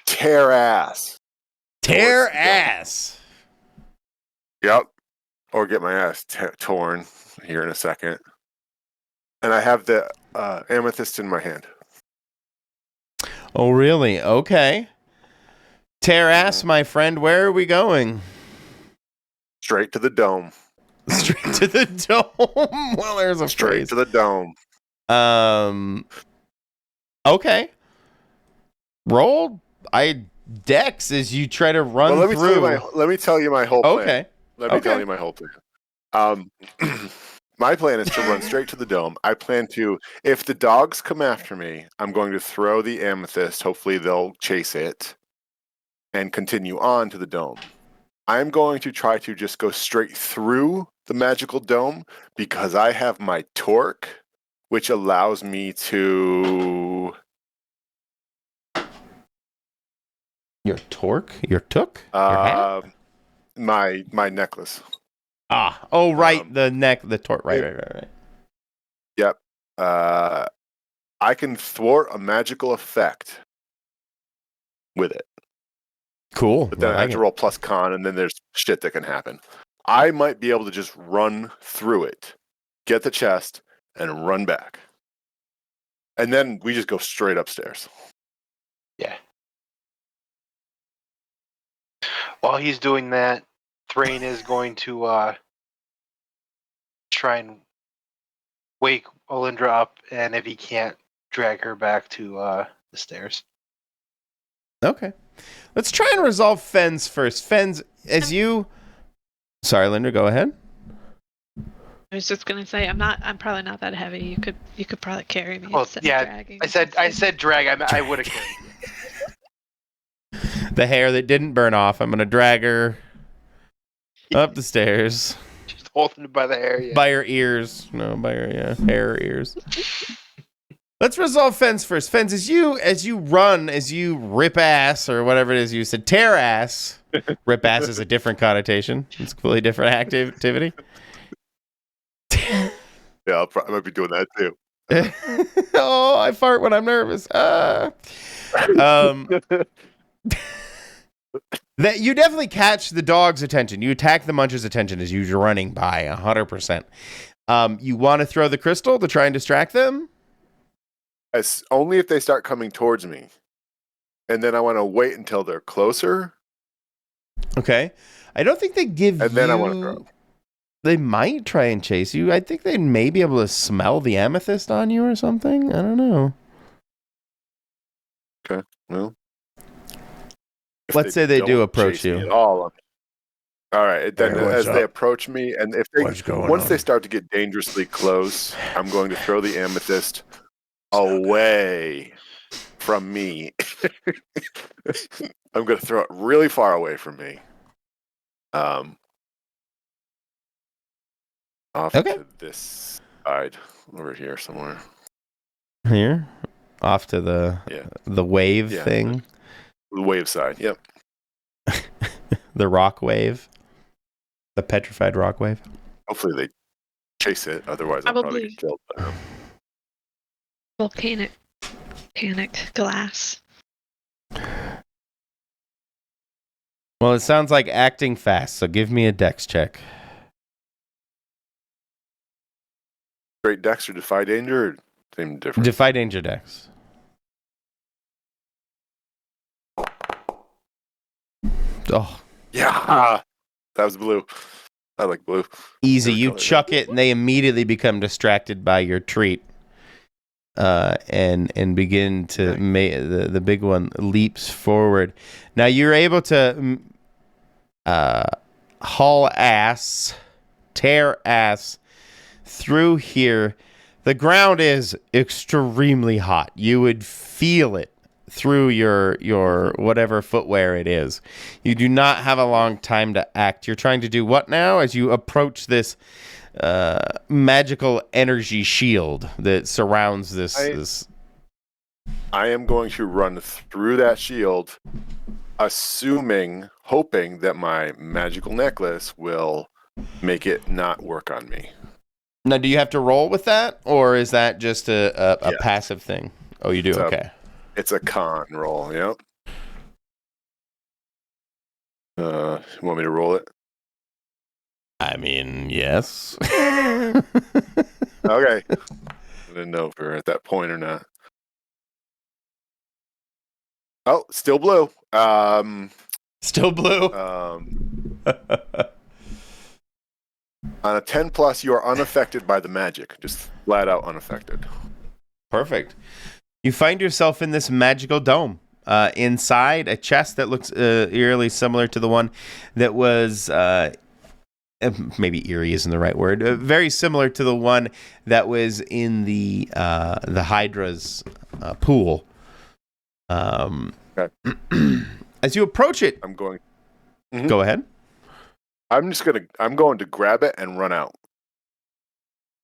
tear ass. Tear ass. Yep. Or get my ass torn here in a second. And I have the amethyst in my hand. Oh, really? Okay. Tear ass, my friend. Where are we going? Straight to the dome. Straight to the dome. Well, there's a Straight phrase. to the dome. Okay. Roll. Dex as you try to run through. Let me tell you my whole plan. Okay. Let me tell you my whole plan. My plan is to run straight to the dome. I plan to, if the dogs come after me, I'm going to throw the amethyst. Hopefully they'll chase it and continue on to the dome. I'm going to try to just go straight through the magical dome because I have my torque, which allows me to... Your torque? Your took? Your hat? My necklace. Ah. Oh, right. The neck, the torque. Right. Yep. I can thwart a magical effect with it. Cool. But then I have to roll plus con, and then there's shit that can happen. I might be able to just run through it, get the chest, and run back. And then we just go straight upstairs. Yeah. While he's doing that, Thrain is going to try and wake Alindra up, and if he can't, drag her back to the stairs. Okay. Let's try and resolve Fens first. Fens, as you... Sorry, Linda, go ahead. I was just gonna say I'm probably not that heavy. You could probably carry me. Well, yeah, dragging. I said drag. I would have carried you. The hair that didn't burn off. I'm gonna drag her up the stairs. Just holding it by the hair. Yeah. By her ears. No, by her hair or ears. Let's resolve Fence first. Fence, as you rip ass or whatever it is you said, tear ass. Rip ass is a different connotation. It's a completely different activity. Yeah, I might be doing that too. Oh, I fart when I'm nervous. That you definitely catch the dog's attention. You attack the muncher's attention as you're running by 100%. You want to throw the crystal to try and distract them? As only if they start coming towards me, and then I want to wait until they're closer. Okay. I don't think they give and you... then I want to throw. They might try and chase you. I think they may be able to smell the amethyst on you or something. I don't know. Okay. Well, let's say they do approach chase you. me at all right. Then Hey, what's as they up? approach me, and if they once they start to get dangerously close, I'm going to throw the amethyst away from me. I'm going to throw it really far away from me. Off to this side over here somewhere. Here? Off to the wave thing? The wave side, yep. The rock wave? The petrified rock wave? Hopefully they chase it, otherwise I'll probably get killed. Volcanic glass. Well, it sounds like acting fast, so give me a dex check. Great dex or defy danger, or same difference? Defy danger dex. Oh. Yeah! That was blue. I like blue. Easy. You chuck it, and they immediately become distracted by your treat. And begin to the big one leaps forward. Now you're able to haul ass, tear ass through here. The ground is extremely hot. You would feel it through your whatever footwear it is. You do not have a long time to act. You're trying to do what now as you approach this magical energy shield that surrounds this. I am going to run through that shield, hoping that my magical necklace will make it not work on me. Now, do you have to roll with that, or is that just a passive thing? Oh, you do? Okay. It's a con roll, yep. You want me to roll it? I mean, yes. Okay. I didn't know if we were at that point or not. Oh, still blue. Still blue. On a 10 plus, you are unaffected by the magic. Just flat out unaffected. Perfect. You find yourself in this magical dome. Inside a chest that looks eerily similar to the one that was... maybe eerie isn't the right word. Very similar to the one that was in the Hydra's pool. Okay. As you approach it, I'm going. Go ahead. I'm going to grab it and run out.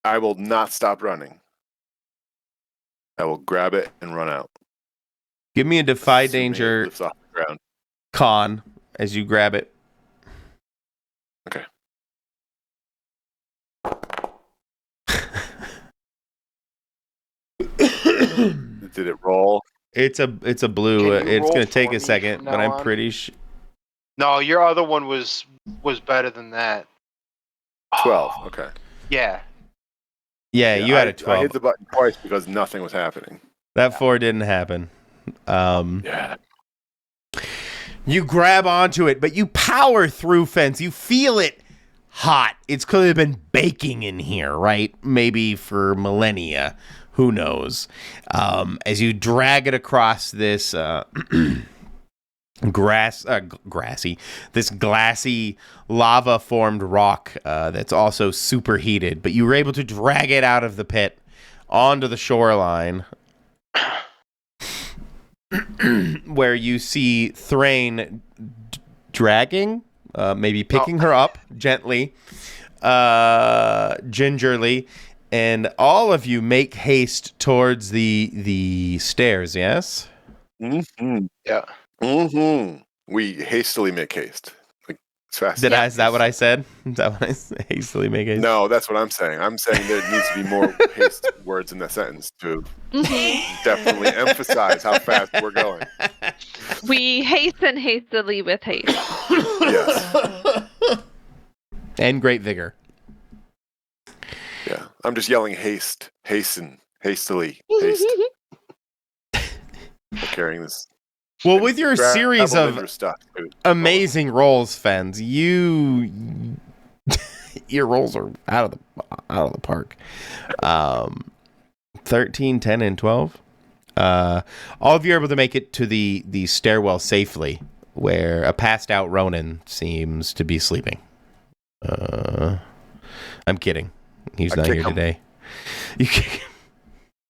I will not stop running. I will grab it and run out. Give me a defy Assuming danger it lifts off the ground. con as you grab it. Okay. Did it roll? It's a blue. It's going to take a second, but I'm pretty sure. No, your other one was better than that. 12. Okay. Yeah. Yeah, you had a 12. I hit the button twice because nothing was happening. That 4 didn't happen. Yeah. You grab onto it, but you power through Fence. You feel it hot. It's clearly been baking in here, right? Maybe for millennia. Who knows? As you drag it across this this glassy lava-formed rock that's also superheated, but you were able to drag it out of the pit onto the shoreline, where you see Thrain dragging, maybe picking her up gently, gingerly, and all of you make haste towards the stairs. Yes. Mm-hmm. Yeah. Mm-hmm. We hastily make haste. Like as fast Did as I? Is that what I said? Is that what I hastily make haste? No, that's what I'm saying. I'm saying there needs to be more haste words in the sentence to definitely emphasize how fast we're going. We hasten hastily with haste. Yes. And great vigor. Yeah. I'm just yelling haste, hasten, hastily, haste. For carrying this. Well, with your series Travel of ninja stuff, too. amazing rolls, Fens, your rolls are out of the park. 13, 10, and 12. All of you are able to make it to the stairwell safely, where a passed out Ronin seems to be sleeping. I'm kidding. He's not here today. You kick him.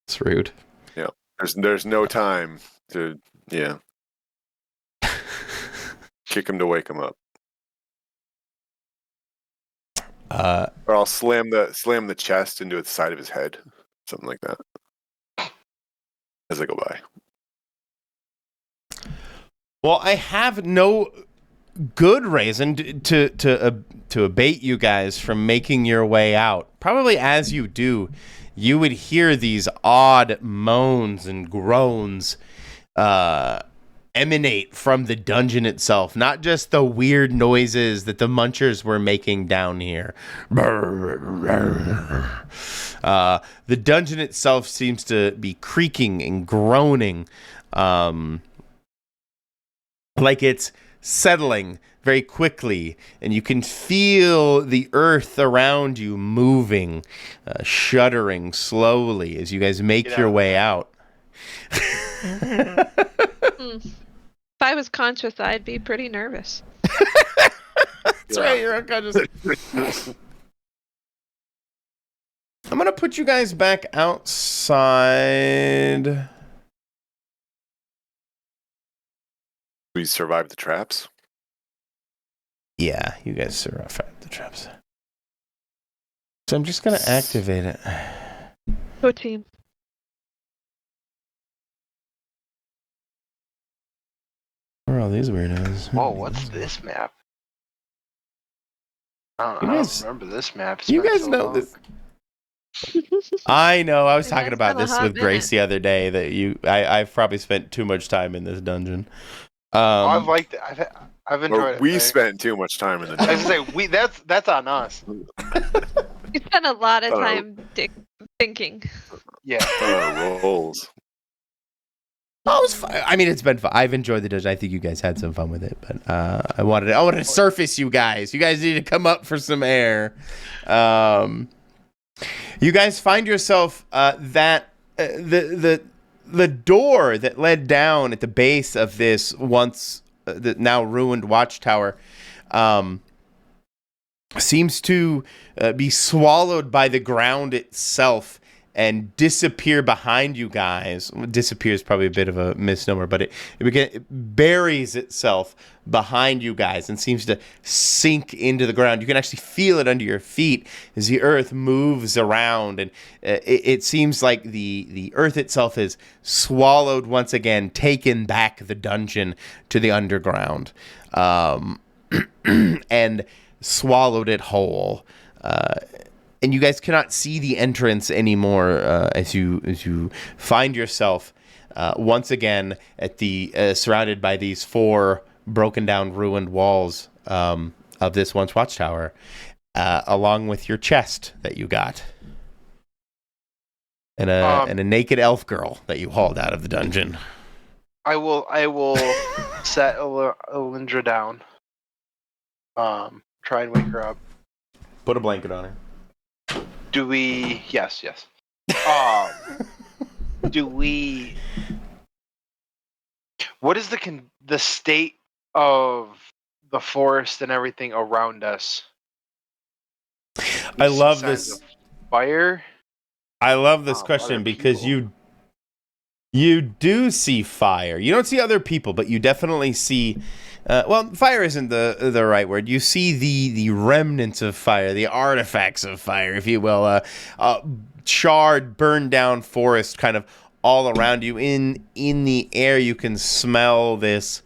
It's rude. Yeah. There's no time to kick him to wake him up. Or I'll slam the chest into the side of his head. Something like that. As I go by. Well, I have no good reason to abate you guys from making your way out. Probably as you do, you would hear these odd moans and groans emanate from the dungeon itself, not just the weird noises that the munchers were making down here. The dungeon itself seems to be creaking and groaning, like it's settling very quickly, and you can feel the earth around you moving, shuddering slowly as you guys make your way out. If I was conscious, I'd be pretty nervous. That's right, you're unconscious. I'm gonna put you guys back outside. We survived the traps. Yeah, you guys survived the traps. So I'm just gonna activate it. Go team. Where are all these weirdos? Whoa, what's this map? I don't remember this map. It's You been guys so know long. this. I know. I was It talking has about been a this hot with Grace the other day. That I've probably spent too much time in this dungeon. I've liked it. I've enjoyed Or it. we spent too much time in the I was gonna say that's on us. We spent a lot of time thinking. Yeah. rolls. Oh, it was fun. I mean, it's been fun. I've enjoyed the dungeon. I think you guys had some fun with it, but I wanted to surface you guys. You guys need to come up for some air. You guys find yourself that the door that led down at the base of this once the now ruined watchtower seems to be swallowed by the ground itself and disappear behind you guys. Disappear is probably a bit of a misnomer, but it buries itself behind you guys and seems to sink into the ground. You can actually feel it under your feet as the earth moves around, and it seems like the earth itself is swallowed once again, taken back the dungeon to the underground, and swallowed it whole. And you guys cannot see the entrance anymore as you find yourself once again at the surrounded by these 4 broken down, ruined walls of this once watchtower, along with your chest that you got, and a naked elf girl that you hauled out of the dungeon. I will set Alindra down. Try and wake her up. Put a blanket on her. Do we? Yes. Do we? What is the state of the forest and everything around us? I love Signs this of fire. I love this question other because people. you do see fire. You don't see other people, but you definitely see. Fire isn't the right word. You see the remnants of fire, the artifacts of fire, if you will, charred, burned down forest kind of all around you. In the air, you can smell this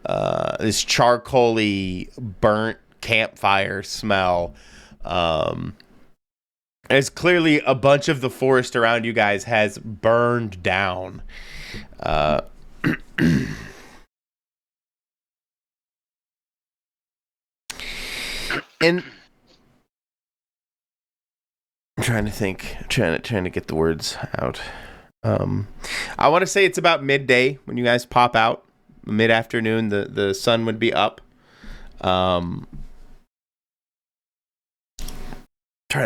charcoaly, burnt campfire smell. As clearly a bunch of the forest around you guys has burned down. And I'm trying to think, trying to get the words out. I want to say it's about midday when you guys pop out. Mid-afternoon, the sun would be up. Trying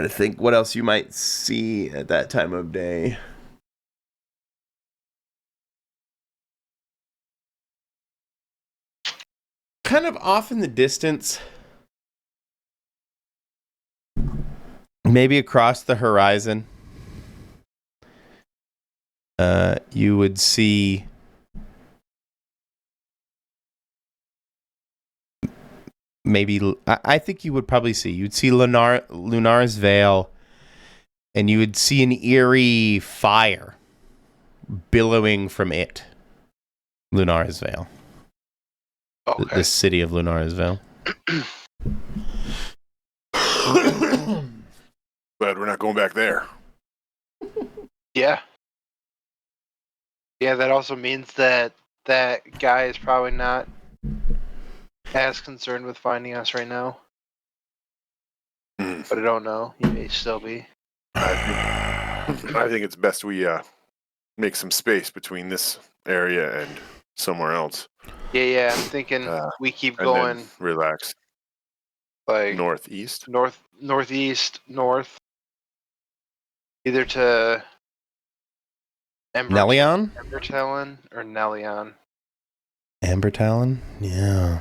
to think what else you might see at that time of day. Kind of off in the distance, maybe across the horizon, you would see maybe, I think you would probably see, you'd see Lunar's Veil, and you would see an eerie fire billowing from it. Lunar's Veil. Okay. The city of Lunar's Veil. But we're not going back there. Yeah. Yeah, that also means that that guy is probably not as concerned with finding us right now. But I don't know. He may still be. I think it's best we make some space between this area and somewhere else. Yeah, I'm thinking we keep And going then relax. like Northeast. northeast, north. Either to Nelion? Embertalon or Nelion. Ambertalon? Yeah.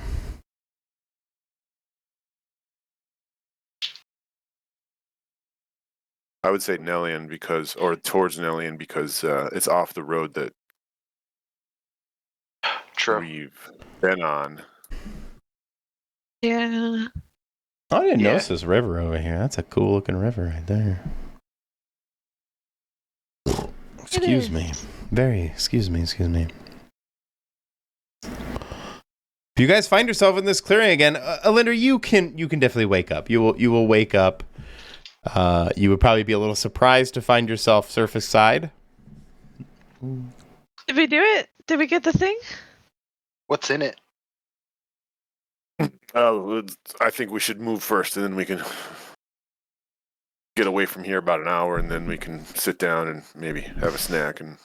I would say Nellian or towards Nellian because it's off the road that True. we've been on. Yeah. Oh, I didn't Yeah. notice this river over here. That's a cool looking river right there. Excuse me. Excuse me. If you guys find yourself in this clearing again, Alinda, you can definitely wake up. You will wake up. You would probably be a little surprised to find yourself surface side. Did we do it? Did we get the thing? What's in it? I think we should move first, and then we can get away from here about an hour, and then we can sit down and maybe have a snack and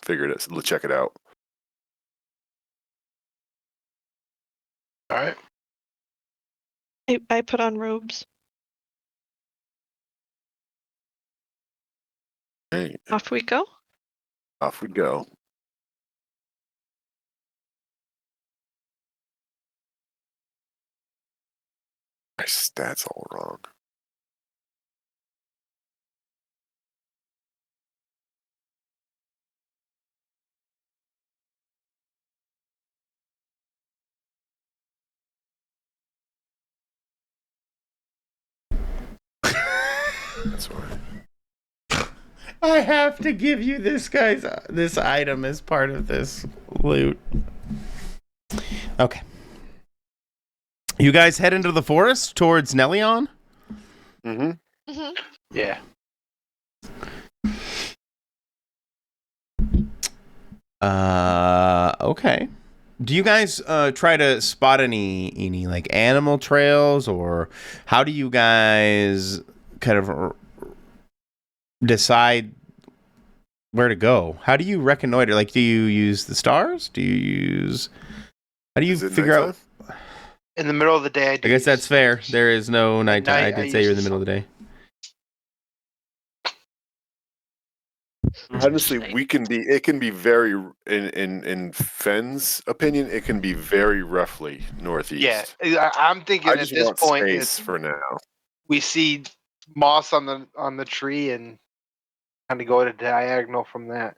check it out. All right. I put on robes. Hey, Off we go. off we go. My stats all wrong. That's why. I have to give you this item as part of this loot. Okay. You guys head into the forest towards Nelion? Mm-hmm. Mm-hmm. Yeah. Okay. Do you guys try to spot any like animal trails, or how do you guys kind of decide where to go? How do you reconnoiter? Like, do you use the stars? How do you Is it figure out? nighttime? In the middle of the day, I guess that's fair. There is no nighttime. I night, did I say you're in use the middle of the day. Honestly, it can be very in Fenn's opinion, it can be very roughly northeast. Yeah, I'm thinking I at just this want point space for now. we see moss on the tree and kind of go at a diagonal from that.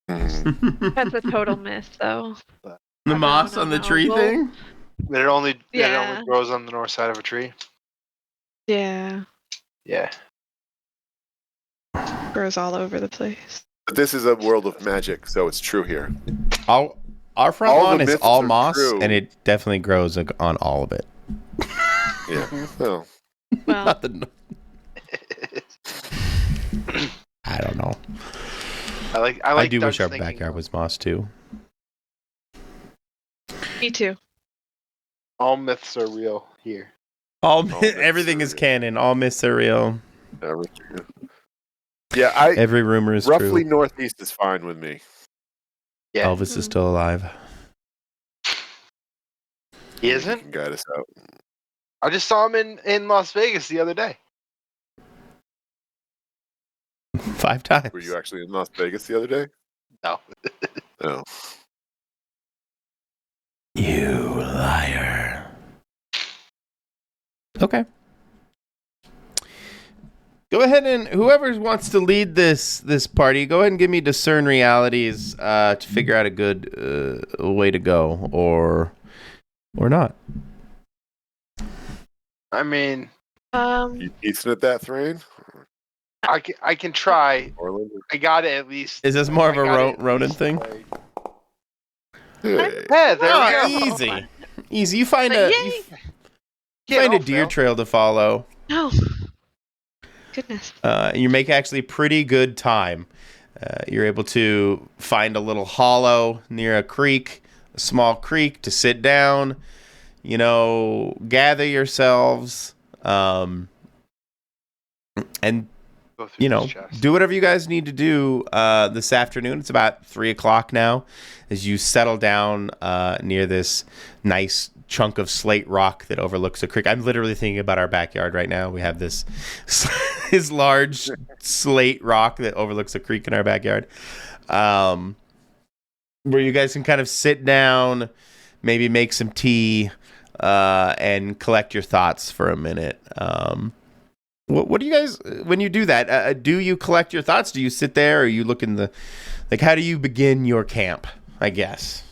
Mhm. That's a total miss, though. The moss on the tree Well, thing? That it only Yeah. grows on the north side of a tree. Yeah. Yeah. grows all over the place. But this is a world of magic, so it's true here. Our front All lawn the is myths all are moss, true. and it definitely grows on all of it. Yeah. Well, Well, Nothing. I don't know. I do wish Doug's our thinking, backyard was moss too. me too. all myths are real here. Everything myths is are canon. All myths are real. everything. Yeah, Every rumor is roughly true. northeast is fine with me. Yeah, Elvis is still alive. he You isn't. can guide us out. I just saw him in Las Vegas the other day. 5 times. Were you actually in Las Vegas the other day? No. No. You liar. Okay. Go ahead and whoever wants to lead this party, go ahead and give me discern realities to figure out a good way to go, or not. I mean, You decent at that, Thrain? I can try. Orlando? I got it at least. Is this more of I a got it at Ronan least thing? played. Hey. Yeah, there Oh, we go. easy. Easy. You find But a yay! you Can't find a all deer fail. trail to follow. No. Goodness. You make actually pretty good time. You're able to find a little hollow near a creek, a small creek, to sit down, gather yourselves, and, Go through this chest. do whatever you guys need to do this afternoon. It's about 3:00 now as you settle down near this nice chunk of slate rock that overlooks a creek. I'm literally thinking about our backyard right now. We have this large slate rock that overlooks a creek in our backyard, where you guys can kind of sit down, maybe make some tea, and collect your thoughts for a minute. What do you guys, when you do that, do you collect your thoughts? Do you sit there, or you look in how do you begin your camp, I guess?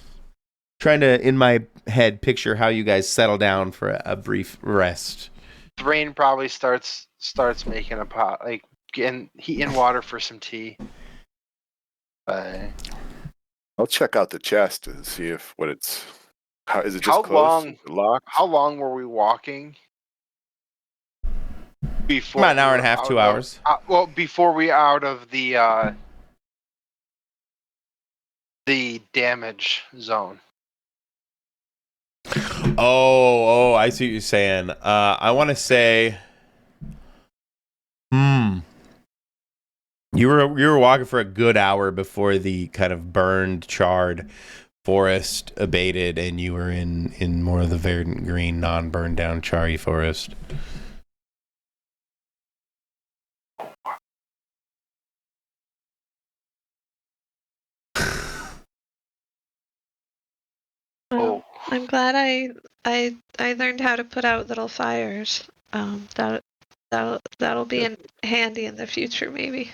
Trying to, in my head, picture how you guys settle down for a brief rest. Rain probably starts making a pot, like getting heat and water for some tea. I'll check out the chest and see if how is it just How closed? long- Locked? How long were we walking? Before About an hour we and a half, were 2 out hours. of- before we out of the damage zone. Oh, I see what you're saying. I want to say, you were walking for a good hour before the kind of burned, charred forest abated, and you were in more of the verdant green, non-burned down, charry forest. Oh, I'm glad I learned how to put out little fires. That'll be handy in the future, maybe.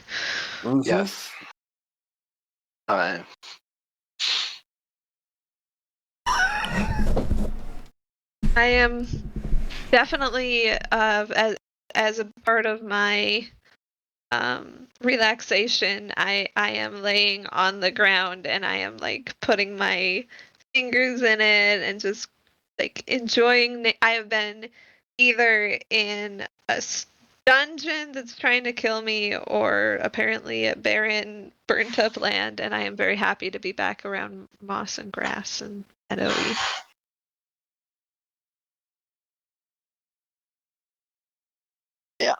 Mhm. yes. I am definitely as a part of my relaxation, I am laying on the ground and I am like putting my fingers in it and just like enjoying. I have been either in a dungeon that's trying to kill me or apparently a barren, burnt up land, and I am very happy to be back around moss and grass and meadowy.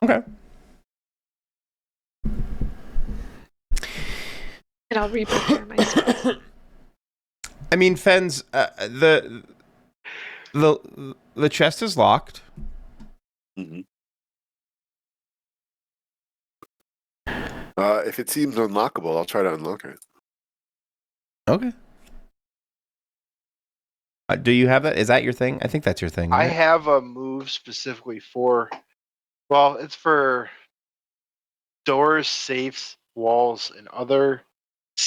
Okay. And I'll re-prepare my spells. I mean, Fens, the chest is locked. Mhm. If it seems unlockable, I'll try to unlock it. Okay. Do you have that? Is that your thing? I think that's your thing. I Right? have a move specifically for. Well, it's for doors, safes, walls, and other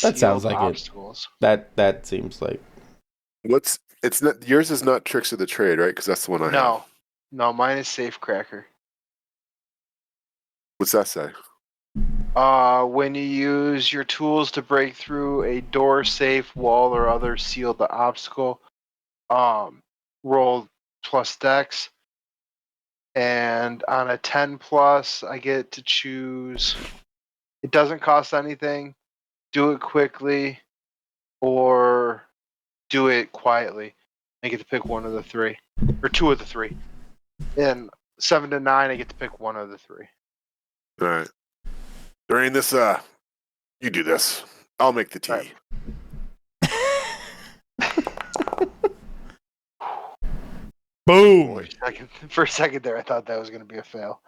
That sounds sealed like it. obstacles. That seems like. It's not yours is not Tricks of the Trade, right? Because that's the one I have. No, mine is safe cracker. What's that say? When you use your tools to break through a door, safe, wall, or other sealed obstacle, roll plus dex. And on a 10 plus, I get to choose. It doesn't cost anything. Do it quickly, or do it quietly. I get to pick one of the three, or two of the three. And 7 to 9, I get to pick one of the three. All right. During this, you do this. I'll make the tea. Right. Boom. For a second there, I thought that was going to be a fail.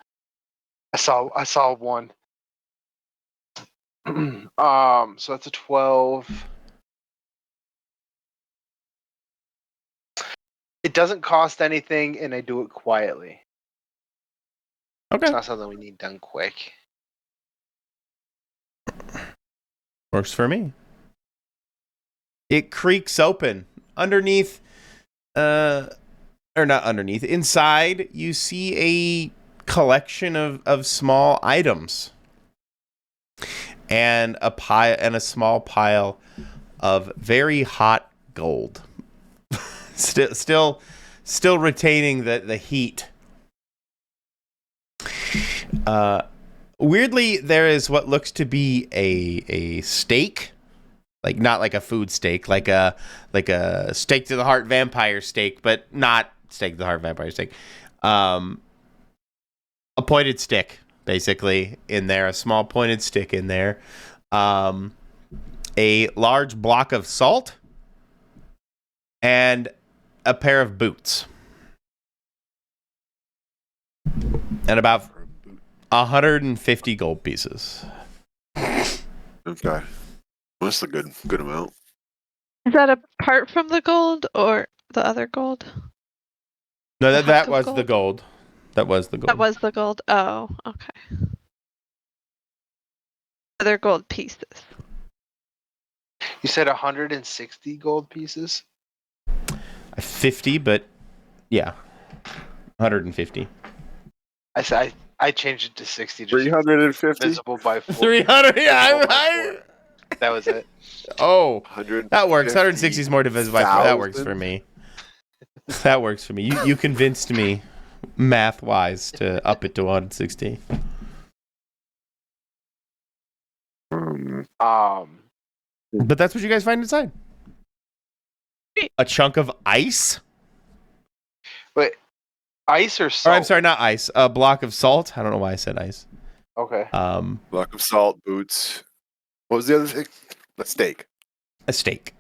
I saw one. So that's a 12. It doesn't cost anything, and I do it quietly. Okay. It's not something we need done quick. Works for me. It creaks open. Underneath, or not underneath, inside, you see a collection of small items. And a small pile of very hot gold. still retaining the heat. Weirdly, there is what looks to be a steak, like not like a food steak, like a steak to the heart vampire steak, but not steak to the heart vampire steak. A pointed stick, basically, in there, a small pointed stick in there, a large block of salt, and a pair of boots, and about 150 gold pieces. Okay. That's a good amount. Is that apart from the gold or the other gold? No, The that hunk of was gold? the gold. That was the gold. That was the gold. Oh, okay. Other gold pieces. You said 160 gold pieces? 50, but yeah, 150. I changed it to 60. Just 350? visible by 4. 300. Yeah, Visible by 4. That was it. Oh, 100. that works. 160 is more divisible by 4. That works thousand? for me. That works for me. You convinced me, math wise, to up it to 160. But that's what you guys find inside. A chunk of ice. But ice or Or salt? I'm sorry, not ice. A block of salt. I don't know why I said ice. Okay. Block of salt, boots. What was the other thing? A steak. A steak.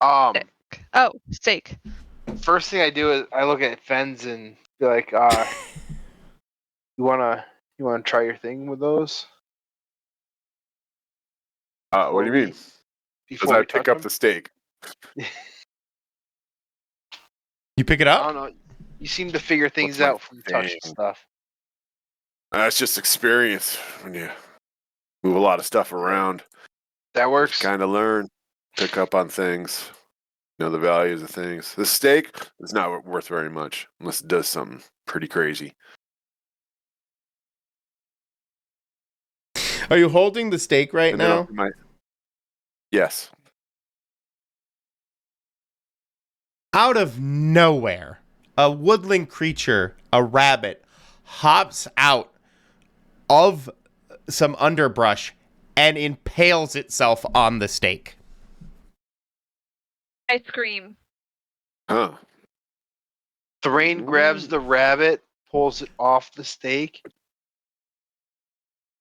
Oh, steak. First thing I do is I look at Fens and be like, you wanna try your thing with those? What do you mean? As Before I we pick touch up the steak. You pick it I up? don't know. You seem to figure things What's my out from touching thing? stuff. That's just experience when you move a lot of stuff around. That works. Kind of learn, pick up on things, know the values of things. The steak is not worth very much unless it does something pretty crazy. Are you holding the steak right And then now? Yes. Out of nowhere, a woodland creature, a rabbit, hops out of some underbrush and impales itself on the steak. I scream. Huh. Thrain grabs the rabbit, pulls it off the steak,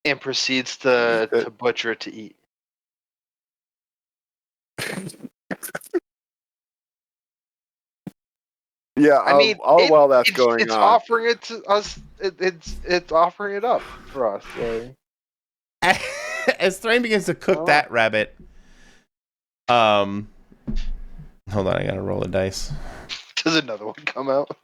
and proceeds to butcher it to eat. Yeah, I mean, all while that's going it's on. offering it to us. It's offering it up for us. So. As Thrain begins to cook that rabbit, hold on, I gotta roll a dice. Does another one come out?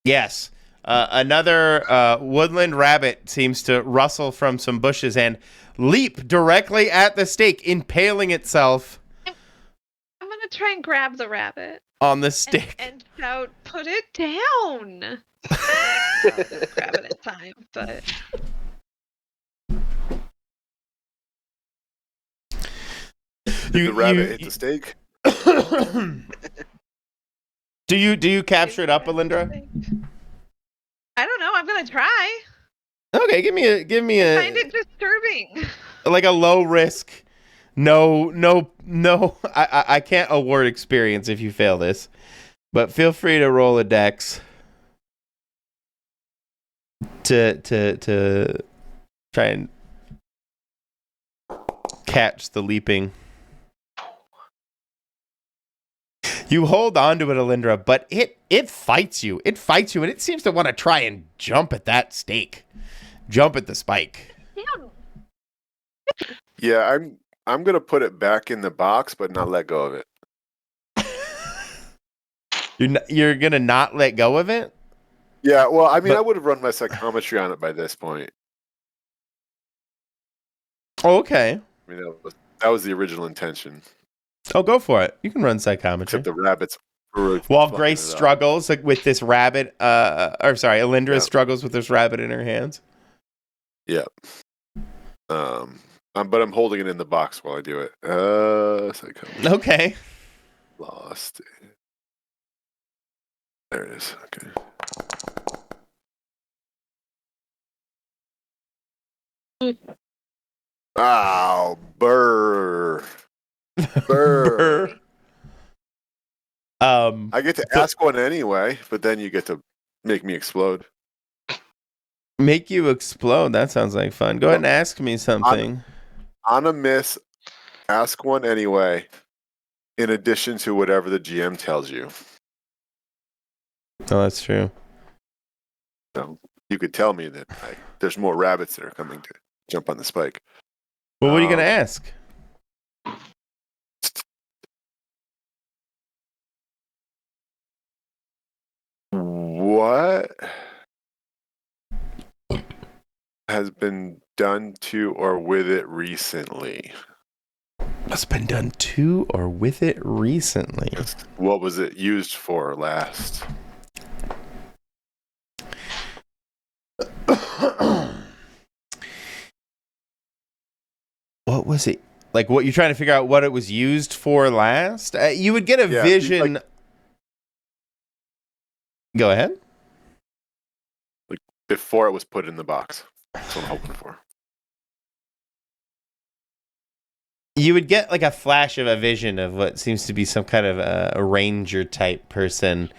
Yes. Another woodland rabbit seems to rustle from some bushes and leap directly at the steak, impaling itself. I'm gonna gonna try and grab the rabbit on the stick. and shout, "Put it down!" Not gonna grab it in time, but Did the rabbit hit the stake? Do you capture it up, Alindra? I don't know. I'm gonna try. Okay, give me I a find it disturbing. like a low risk. No. I can't award experience if you fail this, but feel free to roll a dex to try and catch the leaping. You hold on to it, Alindra, but it fights you. It fights you, and it seems to want to try and jump at that stake. Jump at the spike. Damn. Yeah, I'm gonna put it back in the box, but not let go of it. You're gonna not let go of it? Yeah, well, I mean, But- I would have run my psychometry on it by this point. Oh, okay. I mean, that was the original intention. Oh, go for it. You can run psychometry. Except the rabbits. Really While fucking Grace it up. struggles with this rabbit, Alindra Yeah. struggles with this rabbit in her hands. Yeah. But I'm holding it in the box while I do it. Psychometry. Okay. Lost. There it is. Okay. Ow, burr. Burr. I get to ask one anyway, but then you get to make me explode. Make you explode. That sounds like fun. Go ahead and ask me something. On a miss, ask one anyway, in addition to whatever the GM tells you. Oh, that's true. So you could tell me that there's more rabbits that are coming to jump on the spike. Well, what are you going to ask? What has been done to or with it recently? What's been done to or with it recently? What was it used for last? What was it? Like, what you're trying to figure out what it was used for last? You would get a Yeah, vision. like- Go ahead. Before it was put in the box. That's what I'm hoping for. You would get like a flash of a vision of what seems to be some kind of a ranger type person,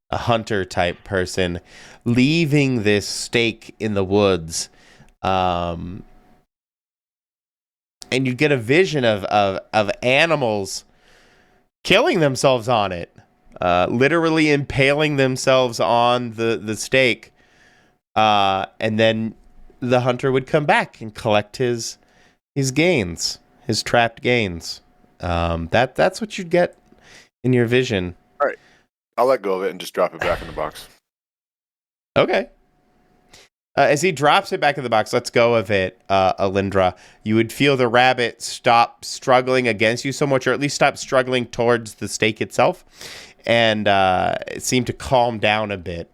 a hunter type person, leaving this stake in the woods. And you get a vision of animals killing themselves on it, literally impaling themselves on the stake. And then the hunter would come back and collect his gains, his trapped gains. That's what you'd get in your vision. I'll let go of it and just drop it back in the box. Okay. As he drops it back in the box, let's go of it, Alindra. You would feel the rabbit stop struggling against you so much, or at least stop struggling towards the stake itself, and it seemed to calm down a bit.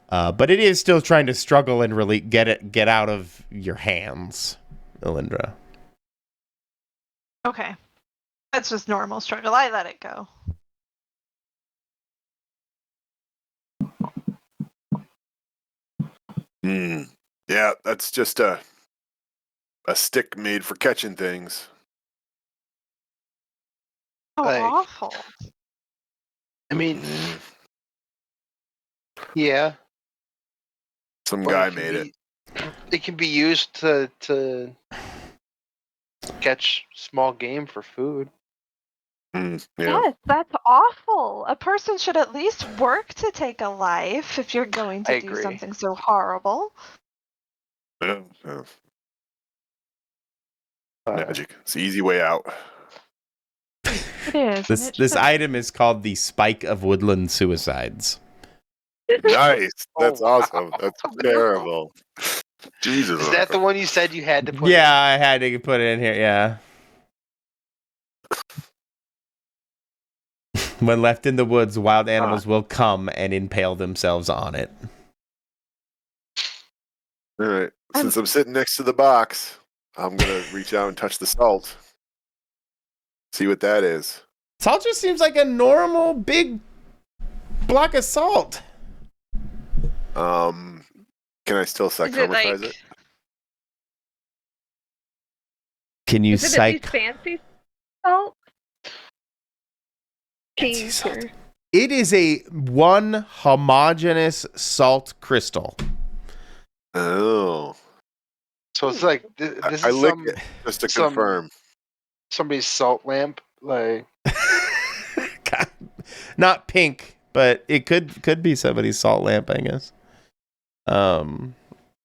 But it is still trying to struggle and really get out of your hands, Alindra. Okay. That's just normal struggle. I let it go. Yeah, that's just a stick made for catching things. How Like- awful. I mean, yeah. Some but guy can made it. It can be used to catch small game for food. Yeah. Yes, that's awful. A person should at least work to take a life if you're going to I do agree. something so horrible. Yeah. Uh, Magic. It's the easy way out. It is. This item is called the Spike of Woodland Suicides. Nice. That's Oh, wow. awesome. That's terrible. Jesus. Is that the one you said you had to put? Yeah, I had to put it in here. Yeah. When left in the woods, wild animals will come and impale themselves on it. All right. Since I'm sitting next to the box, I'm gonna reach out and touch the salt. See what that is. Salt just seems like a normal big block of salt. Can I still psychometrize it? Can you Is it at least fancy salt? Fancy salt. It is a one homogeneous salt crystal. Oh. So it's like this I is lick it just to confirm. Somebody's salt lamp, like not pink, but it could be somebody's salt lamp, I guess.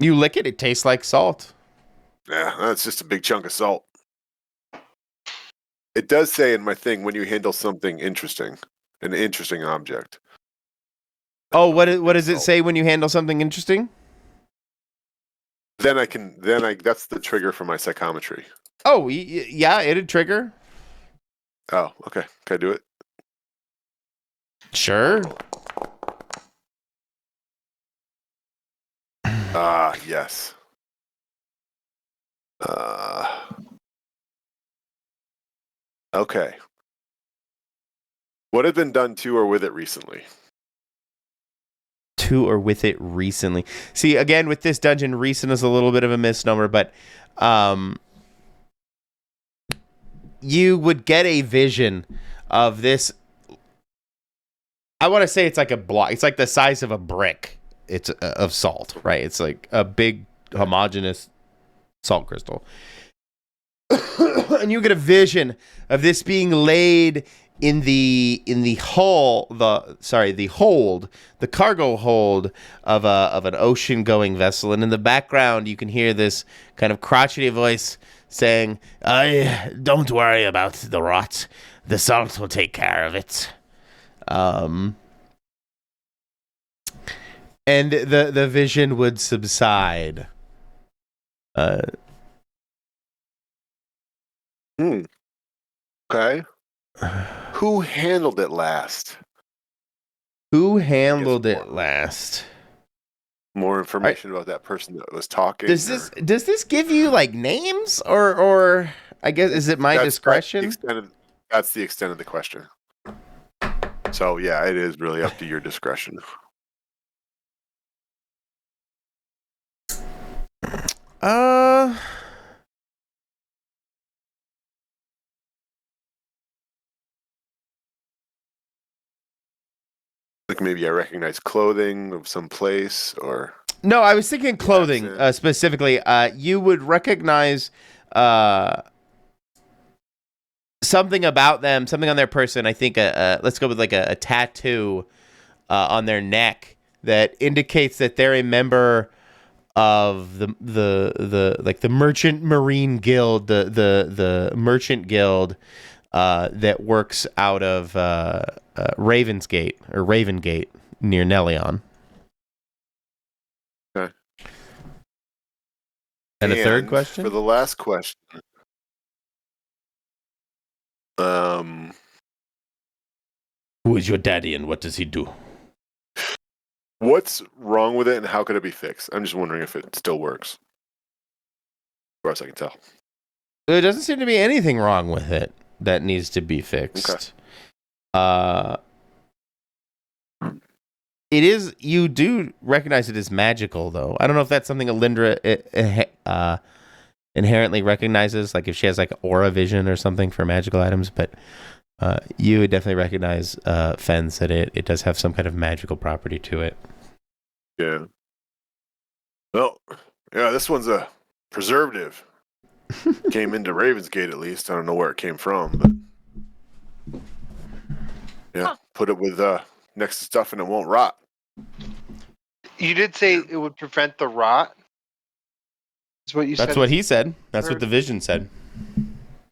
You lick it, it tastes like salt. Yeah, that's just a big chunk of salt. It does say in my thing when you handle something interesting, an interesting object. Oh, what does it say when you handle something interesting? Then that's the trigger for my psychometry. Oh, yeah, it'd trigger. Oh, okay. Can I do it? Sure. Yes. Okay. What had been done to or with it recently? To or with it recently. See, again, with this dungeon, recent is a little bit of a misnomer, but you would get a vision of this. I want to say it's like a block. It's like the size of a brick. It's of salt, right? It's like a big homogeneous salt crystal. And you get a vision of this being laid in the hold, the cargo hold of an ocean going vessel, and in the background you can hear this kind of crotchety voice saying, don't worry about the rot. The salt will take care of it. And the vision would subside. Okay. Who handled it last? Who handled it last? More information about that person that was talking. Does this give you like names or I guess is it my discretion? That's the extent of the question. So yeah, it is really up to your discretion. Like maybe I recognize clothing of some place or... No, I was thinking clothing specifically. You would recognize something about them, something on their person. I think let's go with like a tattoo on their neck that indicates that they're a member of the Merchant Marine Guild, the Merchant Guild that works out of Ravengate near Nelion. Okay. And a third question? For the last question. Who is your daddy and what does he do? What's wrong with it and how could it be fixed? I'm just wondering if it still works. As far as I can tell. There doesn't seem to be anything wrong with it that needs to be fixed. Okay. It is. You do recognize it as magical, though. I don't know if that's something Alindra inherently recognizes, like if she has like aura vision or something for magical items. But you would definitely recognize, Fens, that it does have some kind of magical property to it. Yeah. Well, yeah, this one's a preservative. Came into Ravensgate, at least. I don't know where it came from, but yeah, put it with next to stuff and it won't rot. You did say it would prevent the rot. Is what you said? That's what he said. That's what the vision said.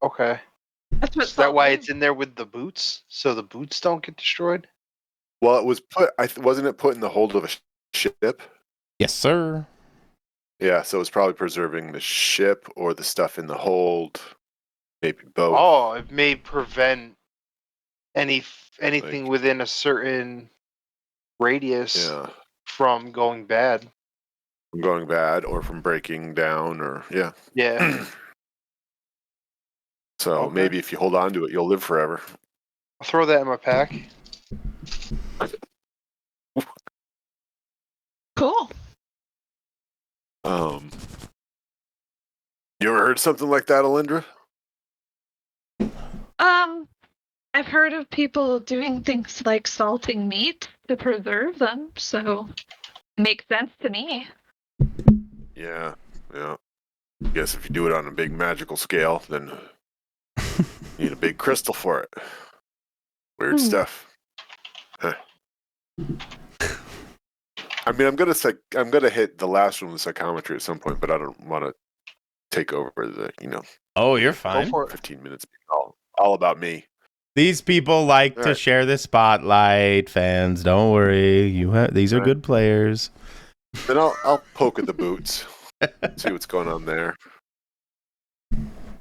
Okay. Is that why it's in there with the boots? So the boots don't get destroyed? Well, it was put. Wasn't it put in the hold of a ship? Yes, sir. Yeah, so it's probably preserving the ship or the stuff in the hold. Maybe both. Oh, it may prevent anything Like- within a certain radius Yeah. from going bad. From going bad or from breaking down or yeah. Yeah. So Okay. maybe if you hold on to it, you'll live forever. I'll throw that in my pack. Cool. You ever heard something like that, Alindra? I've heard of people doing things like salting meat to preserve them, so it makes sense to me. Yeah. Guess if you do it on a big magical scale, then you need a big crystal for it. Weird stuff. Huh. I mean, I'm gonna hit the last one with psychometry at some point, but I don't want to take over the Oh, you're Go fine. for it. 15 minutes being all about me. These people like All to right. share the spotlight, fans. Don't worry. These are All right. good players. Then I'll poke at the boots, see what's going on there.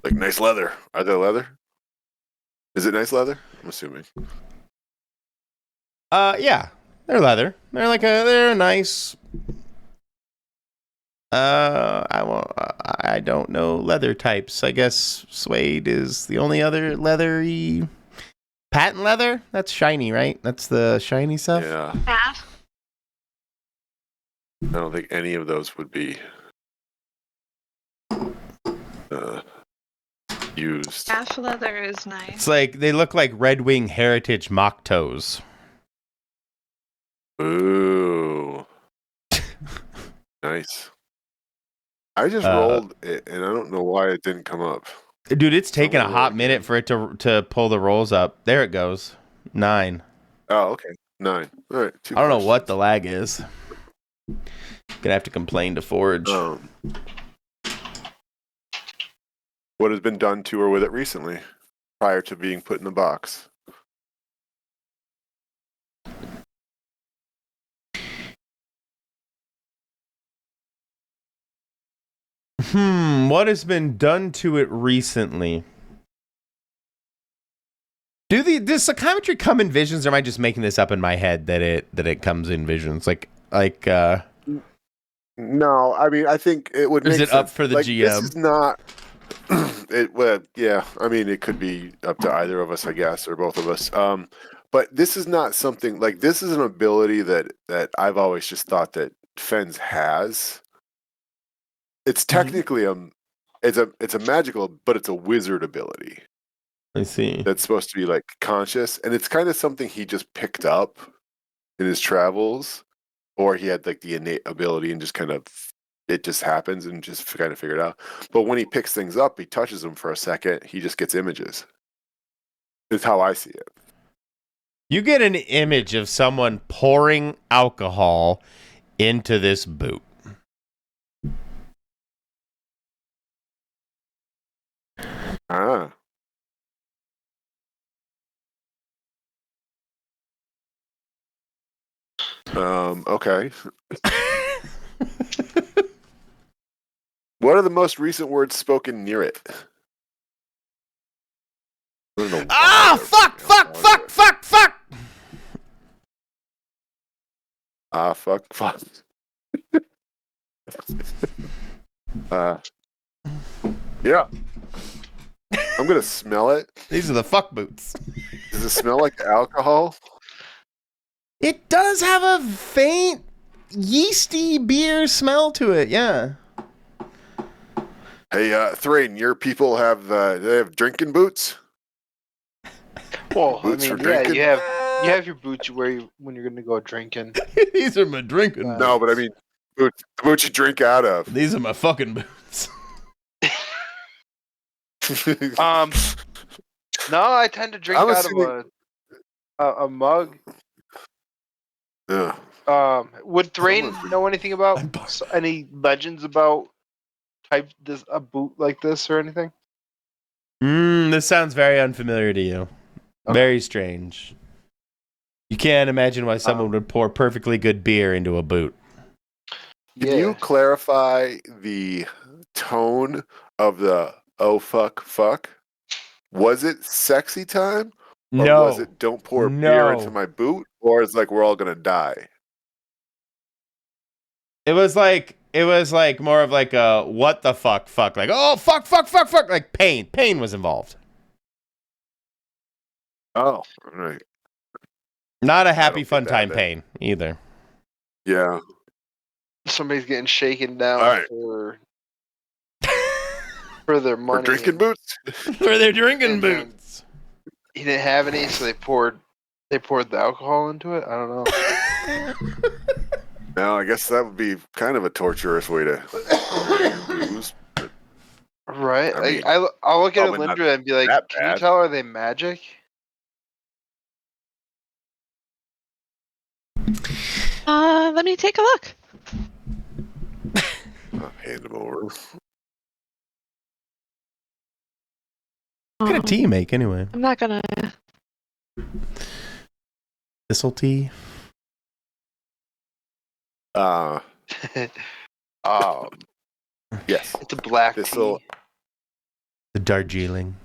Like nice leather. Are they leather? Is it nice leather? I'm assuming. Yeah. They're leather. They're a nice I don't know leather types. I guess suede is the only other leathery. Patent leather? That's shiny, right? That's the shiny stuff? Yeah. Yeah. I don't think any of those would be used. Calf leather is It's nice. like they look like Red Wing Heritage mock toes. Ooh. Nice. I just rolled it, and I don't know why it didn't come up. Dude, it's taken a gonna roll hot again. minute for it to pull the rolls up. There it goes. 9. Oh, okay. 9. All right. I don't know what the lag is. Gonna have to complain to Forge. What has been done to or with it recently, prior to being put in the box? What has been done to it recently? Does psychometry come in visions, or am I just making this up in my head that it comes in visions? No, I mean I think it would. Or is make it up sense. for the This GM? is not. Yeah. I mean, it could be up to either of us, I guess, or both of us. But this is not something like this is an ability that I've always just thought that Fens has. It's technically it's a magical, but it's a wizard ability. I see. That's supposed to be like conscious, and it's kind of something he just picked up in his travels, or he had like the innate ability and just kind of it just happens and just kind of figure it out. But when he picks things up, he touches them for a second, he just gets images. Is how I see it. You get an image of someone pouring alcohol into this boot. Ah. Okay. What are the most recent words spoken near it? Ah, fuck! Ah, fuck. Yeah. I'm gonna smell it. These are the fuck boots. Does it smell like alcohol? It does have a faint yeasty beer smell to it, yeah. Hey, Thrain, your people have they have drinking boots? Well, Boots I for mean, yeah, drinking? you have your boots you wear when you're gonna go drinking. These are my drinking boots. No, but I mean the boots you drink out of. These are my fucking boots. No, I tend to drink I'm out assuming- of a mug. Yeah. Would Thrain Someone- know anything about any legends about a boot like this or anything? This sounds very unfamiliar to you. Okay. Very strange. You can't imagine why someone would pour perfectly good beer into a boot. Can you clarify the tone of the oh fuck? Was it sexy time Or No. was it don't pour beer No. into my boot? Or it's like we're all gonna die? It was like more of like a what the fuck, like oh fuck, like pain. Pain was involved. Oh, all right. Not a happy get fun that time then. pain either. Yeah. Somebody's getting shaken down All right. for their For money. drinking boots? For their drinking And then- boots. He didn't have any, so they poured the alcohol into it. I don't know. No, I guess that would be kind of a torturous way to booze. Right? I mean, I'll look at probably not Alindra and be like, that "Can you bad." tell are they magic?" Let me take a look. I'll hand them over. What kind of tea you make anyway? I'm not gonna. Thistle tea? Um, Yes. it's a black Thistle- tea The Darjeeling.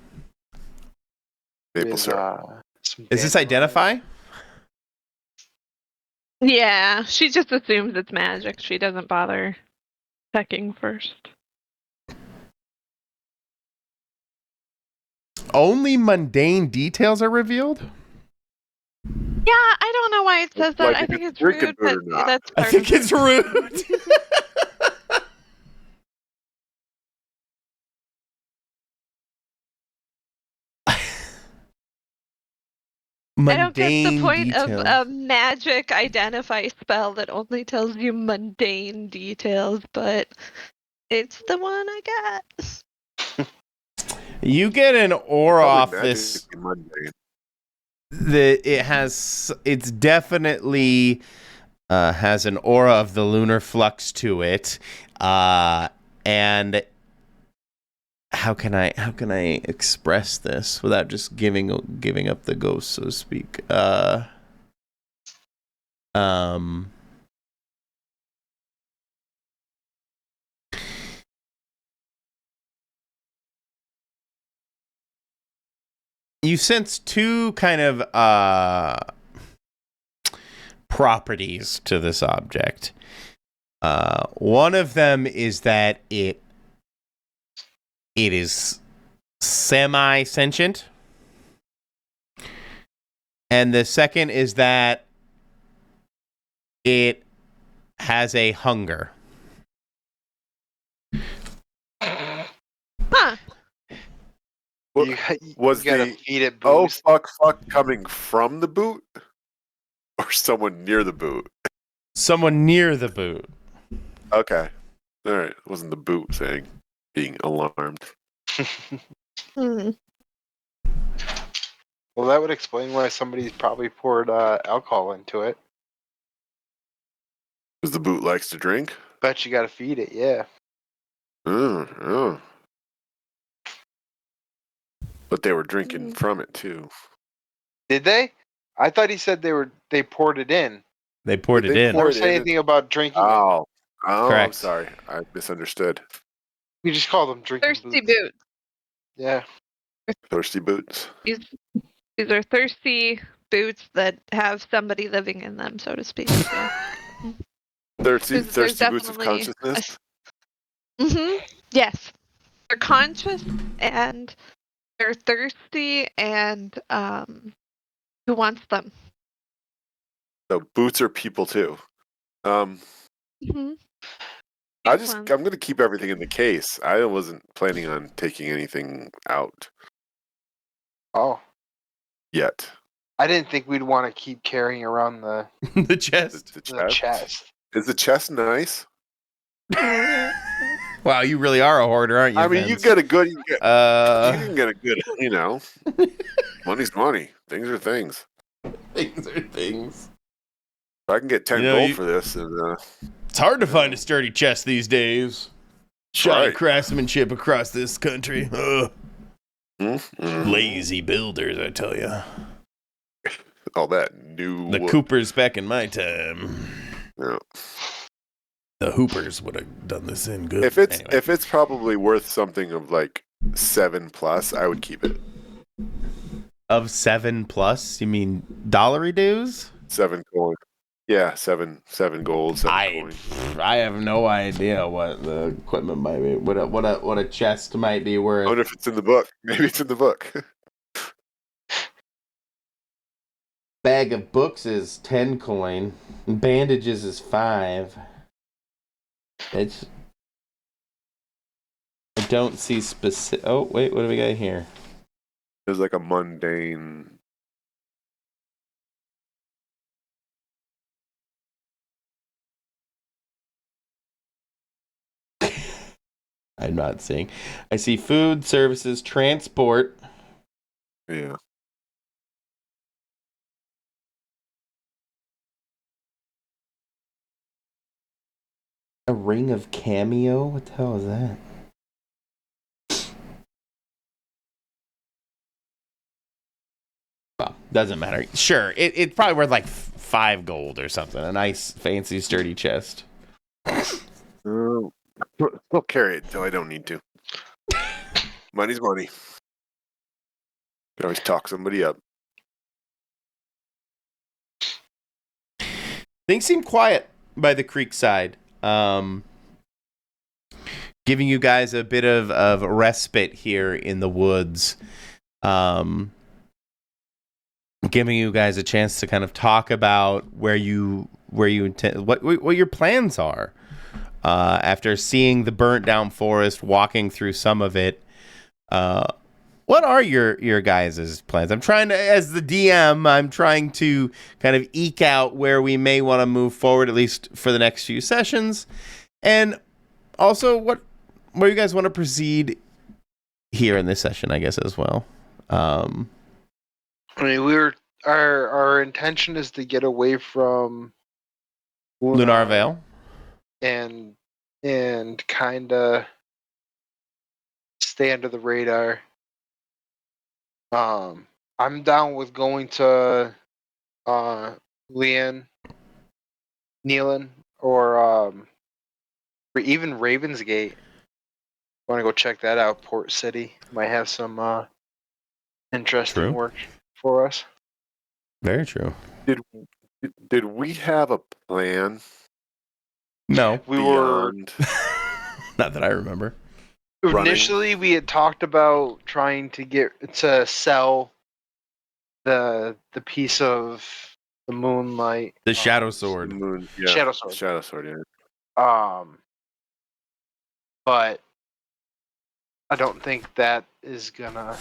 Maple with syrup. some Is this dandelion. identify? Yeah, she just assumes it's magic. She doesn't bother checking first. Only mundane details are revealed? Yeah, I don't know why it says that. Like I if think it's it's drinking rude, food but or not. that's I part think of it. it's rude. I don't get the Mundane point of details. a magic identify spell that only tells you mundane details, but it's the one I got. You get an aura Probably off magic this and mundane. that it's definitely has an aura of the lunar flux to it, and how can I express this without just giving up the ghost, so to speak? You sense two kind of properties to this object. One of them is that it is semi-sentient. And the second is that it has a hunger. Huh. What- You was gotta the feed it oh booze. fuck coming from the boot? Or someone near the boot? Someone near the boot. Okay. Alright. It wasn't the boot saying being alarmed. Hmm. Well, that would explain why somebody's probably poured alcohol into it. Because the boot likes to drink? Bet you gotta feed it, yeah. Oh. But they were Mm. drinking from it too. Did they? I thought he said they poured it in. They poured Did it they in. pour Never it said in anything about drinking it. Oh. I'm Correct. sorry. I misunderstood. We just called them drinking Thirsty boots. boots. Yeah. Thirsty boots. These are thirsty boots that have somebody living in them, so to speak. Yeah. Thirsty There's boots of definitely consciousness. Yes. They're conscious and they're thirsty and who wants them? So boots are people too. Mm-hmm. I'm gonna keep everything in the case. I wasn't planning on taking anything out Oh. yet. I didn't think we'd want to keep carrying around the The chest. The the chest. Is the chest nice? Wow, you really are a hoarder, aren't you? I mean, Vince? you can get a good, money's money. Things are things. Things are things. If I can get 10 You know, gold you- for this, and It's hard to find a sturdy chest these days. Shoddy Right. craftsmanship across this country. Mhm. Lazy builders, I tell you. all that new. The Coopers back in my time. Yeah. The Hoopers would have done this in good. If it's Anyway. if it's probably worth something of like 7+, I would keep it. Of 7+, you mean dollary dues? 7 coin. Yeah, seven gold, 7 coin. I have no idea what the equipment might be. What a chest might be I worth. wonder if it's in the book. Maybe it's in the book. Bag of books is 10 coin. Bandages is 5. It's. I don't see specific. Oh wait, what do we got here? There's like a mundane. I'm not seeing. I see food, services, transport. Yeah. A ring of cameo? What the hell is that? Well, doesn't matter. Sure, it's probably worth like 5 gold or something. A nice, fancy, sturdy chest. I'll carry it until I don't need to. Money's money. Can always talk somebody up. Things seem quiet by the creek side. Giving you guys a bit of respite here in the woods. Giving you guys a chance to kind of talk about where you intend, what your plans are. After seeing the burnt down forest, walking through some of it, what are your guys' plans? I'm trying to, as the DM, I'm trying to kind of eke out where we may want to move forward, at least for the next few sessions, and also where you guys want to proceed here in this session, I guess, as well. I mean, our intention is to get away from Lunar Vale. and kind of stay under the radar. I'm down with going to Nealon, or even Ravensgate. Want to go check that out? Port City might have some interesting True. work for us. Very true. Did we have a plan? No, We were beyond not that I remember. running? initially we had talked about trying to sell the piece of the moonlight, The Shadow Sword. Moon, yeah. Shadow Sword. Shadow Sword, yeah. But I don't think that is gonna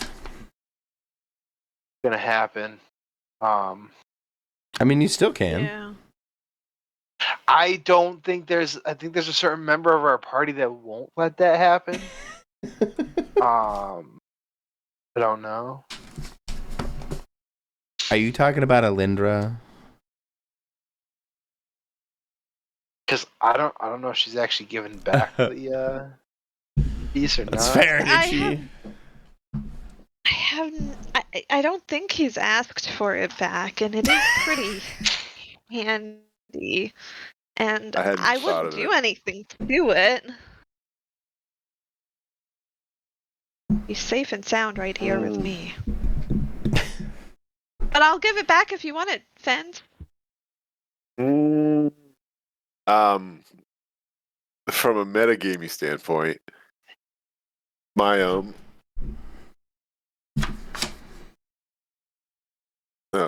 happen. I mean, you still can. Yeah. I don't think I think there's a certain member of our party that won't let that happen. I don't know. Are you talking about Alindra? Because I don't know if she's actually given back the piece or That's not. fair. Did I she? haven't. I don't think he's asked for it back, and it is pretty handy. And I hadn't thought wouldn't of do it. anything to it. He's safe and sound right here with me. But I'll give it back if you want it, Fens. From a metagamey standpoint, my oh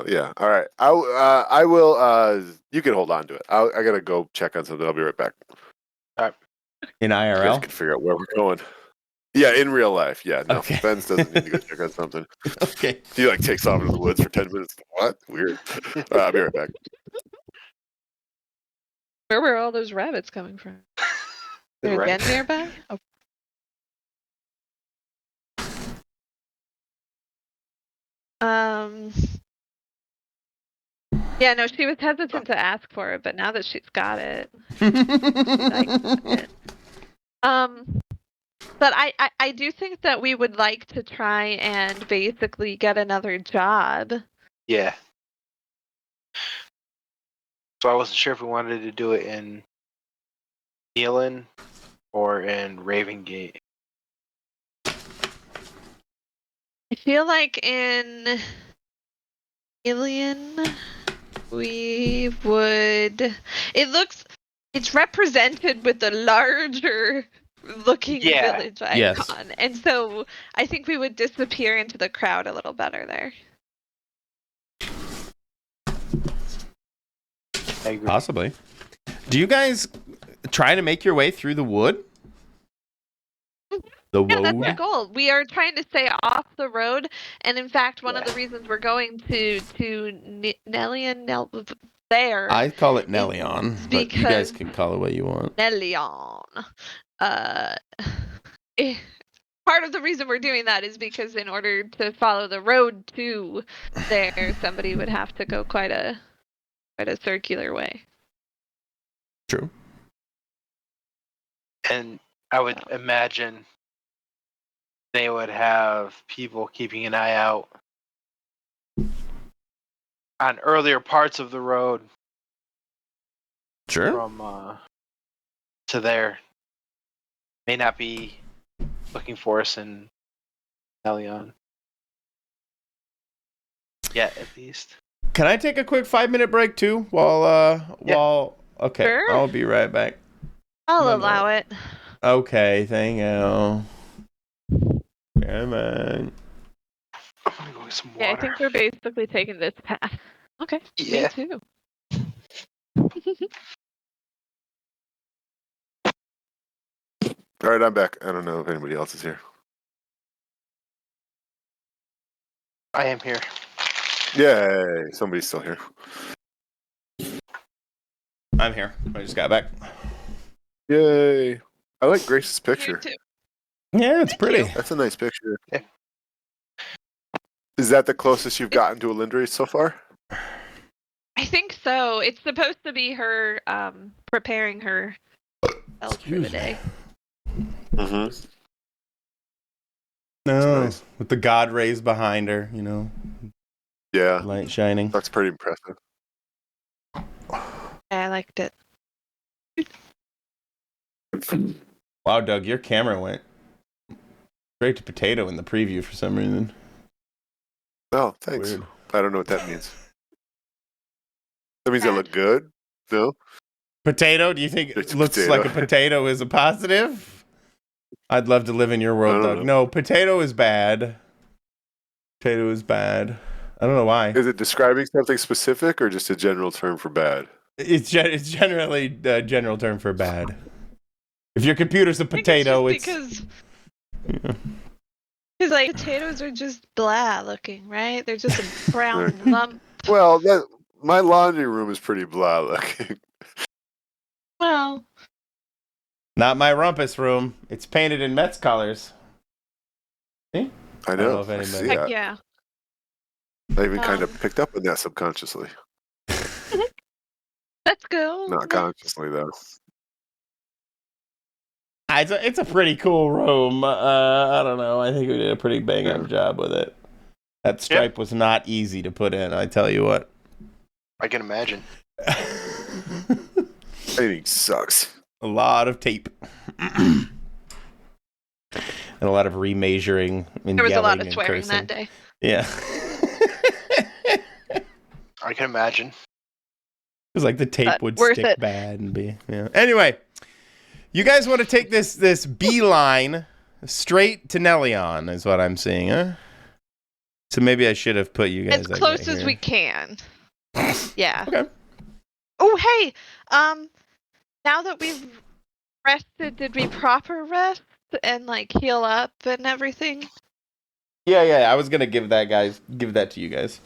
yeah, all right. I will. You can hold on to it. I gotta go check on something. I'll be right back. In You guys IRL? can figure out where we're going. Yeah, in real life. Yeah, no. Okay. Benz doesn't need to go check on something. Okay. He like takes off into the woods for 10 minutes. What? Weird. I'll be right back. Where were all those rabbits coming from? They're Right. again nearby? Oh. Yeah, no, she was hesitant to ask for it, but now that she's got it, I got it. But I do think that we would like to try and basically get another job. Yeah. So I wasn't sure if we wanted to do it in Nealon or in Ravengate. I feel like in Alien, we would. It's represented with the larger looking Yeah. village Yes. icon, and so I think we would disappear into the crowd a little better there. I agree. Possibly. Do you guys try to make your way through the wood? The Yeah, that's woad? our goal. We are trying to stay off the road, and in fact, one of the reasons we're going to Nellion there I call it Nellion, but you guys because- can call it what you want. Nellion. Part of the reason we're doing that is because in order to follow the road to there, somebody would have to go quite a circular way. True. And I would imagine they would have people keeping an eye out on earlier parts of the road Sure. from to there. May not be looking for us in Elion. Yet, at least. Can I take a quick 5-minute break too? Okay, Sure. I'll be right back. I'll No, allow it. Okay, thank you. Yeah, man. I'm gonna go get some water. Yeah, I think we're basically taking this path. Okay. Yeah. Me too. All right, I'm back. I don't know if anybody else is here. I am here. Yay, somebody's still here. I'm here. I just got back. Yay. I like Grace's Me picture. too. Yeah, it's pretty. you. That's a nice picture. Yeah. Is that the closest you've gotten to a Lindray so far? I think so. It's supposed to be her preparing her for the day. Mm-hmm. No, nice. with the god rays behind her, Yeah, light shining. that's pretty impressive. Yeah, I liked it. Wow, Doug, your camera went straight to potato in the preview for some reason. Oh, thanks. Weird. I don't know what that means. That means I Bad. look good? No? Potato? Do you think It's it looks potato. like a potato is a positive? I'd love to live in your I world, don't Doug. know. No, potato is bad. Potato is bad. I don't know why. Is it describing something specific or just a general term for bad? It's generally a general term for bad. If your computer's a I think potato, it's just because like potatoes are just blah looking, right? They're just a brown lump. Well, my laundry room is pretty blah looking. Well, not my rumpus room. It's painted in Mets colors. See? I don't know know. if I anybody- see heck that. yeah. I even kind of picked up on that subconsciously. Let's go. Not consciously, though. It's a pretty cool room. I don't know. I think we did a pretty bang up Yeah. job with it. That stripe was not easy to put in, I tell you what. I can imagine. Painting sucks. A lot of tape. And a lot of remeasuring and There was a lot yelling of and swearing cursing. that day. Yeah. I can imagine. It was like the tape But would worth stick it. bad and be. Yeah. Anyway, you guys want to take this beeline straight to Nellion, is what I'm seeing, huh? So maybe I should have put you guys As like close that as here. we can. Yeah. Okay. Oh, hey. Now that we've rested, did we proper rest and like heal up and everything? Yeah. I was gonna give that to you guys.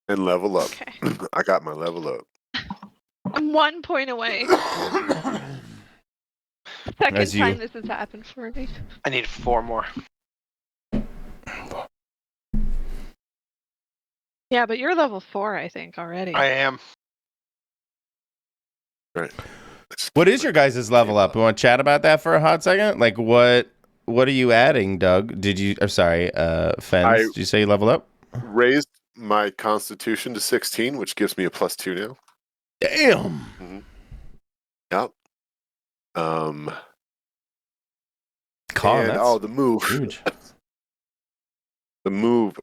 And level up. Okay. I got my level up. I'm 1 point away. Second As you- time this has happened for me. I need 4 more. Yeah, but you're level 4, I think, already. I am. Right. What is your guys' level up? We want to chat about that for a hot second? Like what are you adding, Doug? Fens, did you say you level up? Raised my constitution to 16, which gives me a +2 now. Damn. Yep. Con, and that's the move. huge. The move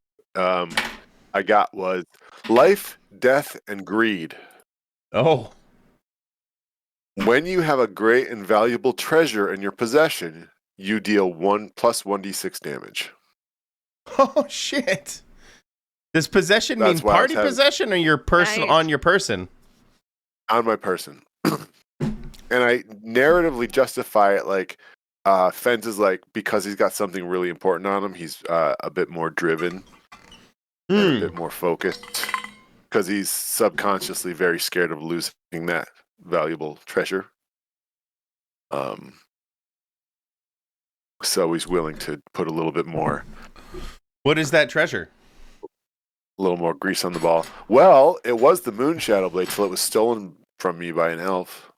I got was life, death, and greed. Oh. When you have a great and valuable treasure in your possession, you deal 1 plus 1d6 damage. Oh shit. Does possession mean That's why I was party having possession or your person Nice. on your person? on my person. And I narratively justify it like Fence is like, because he's got something really important on him, he's a bit more driven and a bit more focused because he's subconsciously very scared of losing that valuable treasure. So he's willing to put a little bit more, What is that treasure? a little more grease on the ball. Well, it was the Moon Shadow Blade till it was stolen from me by an elf.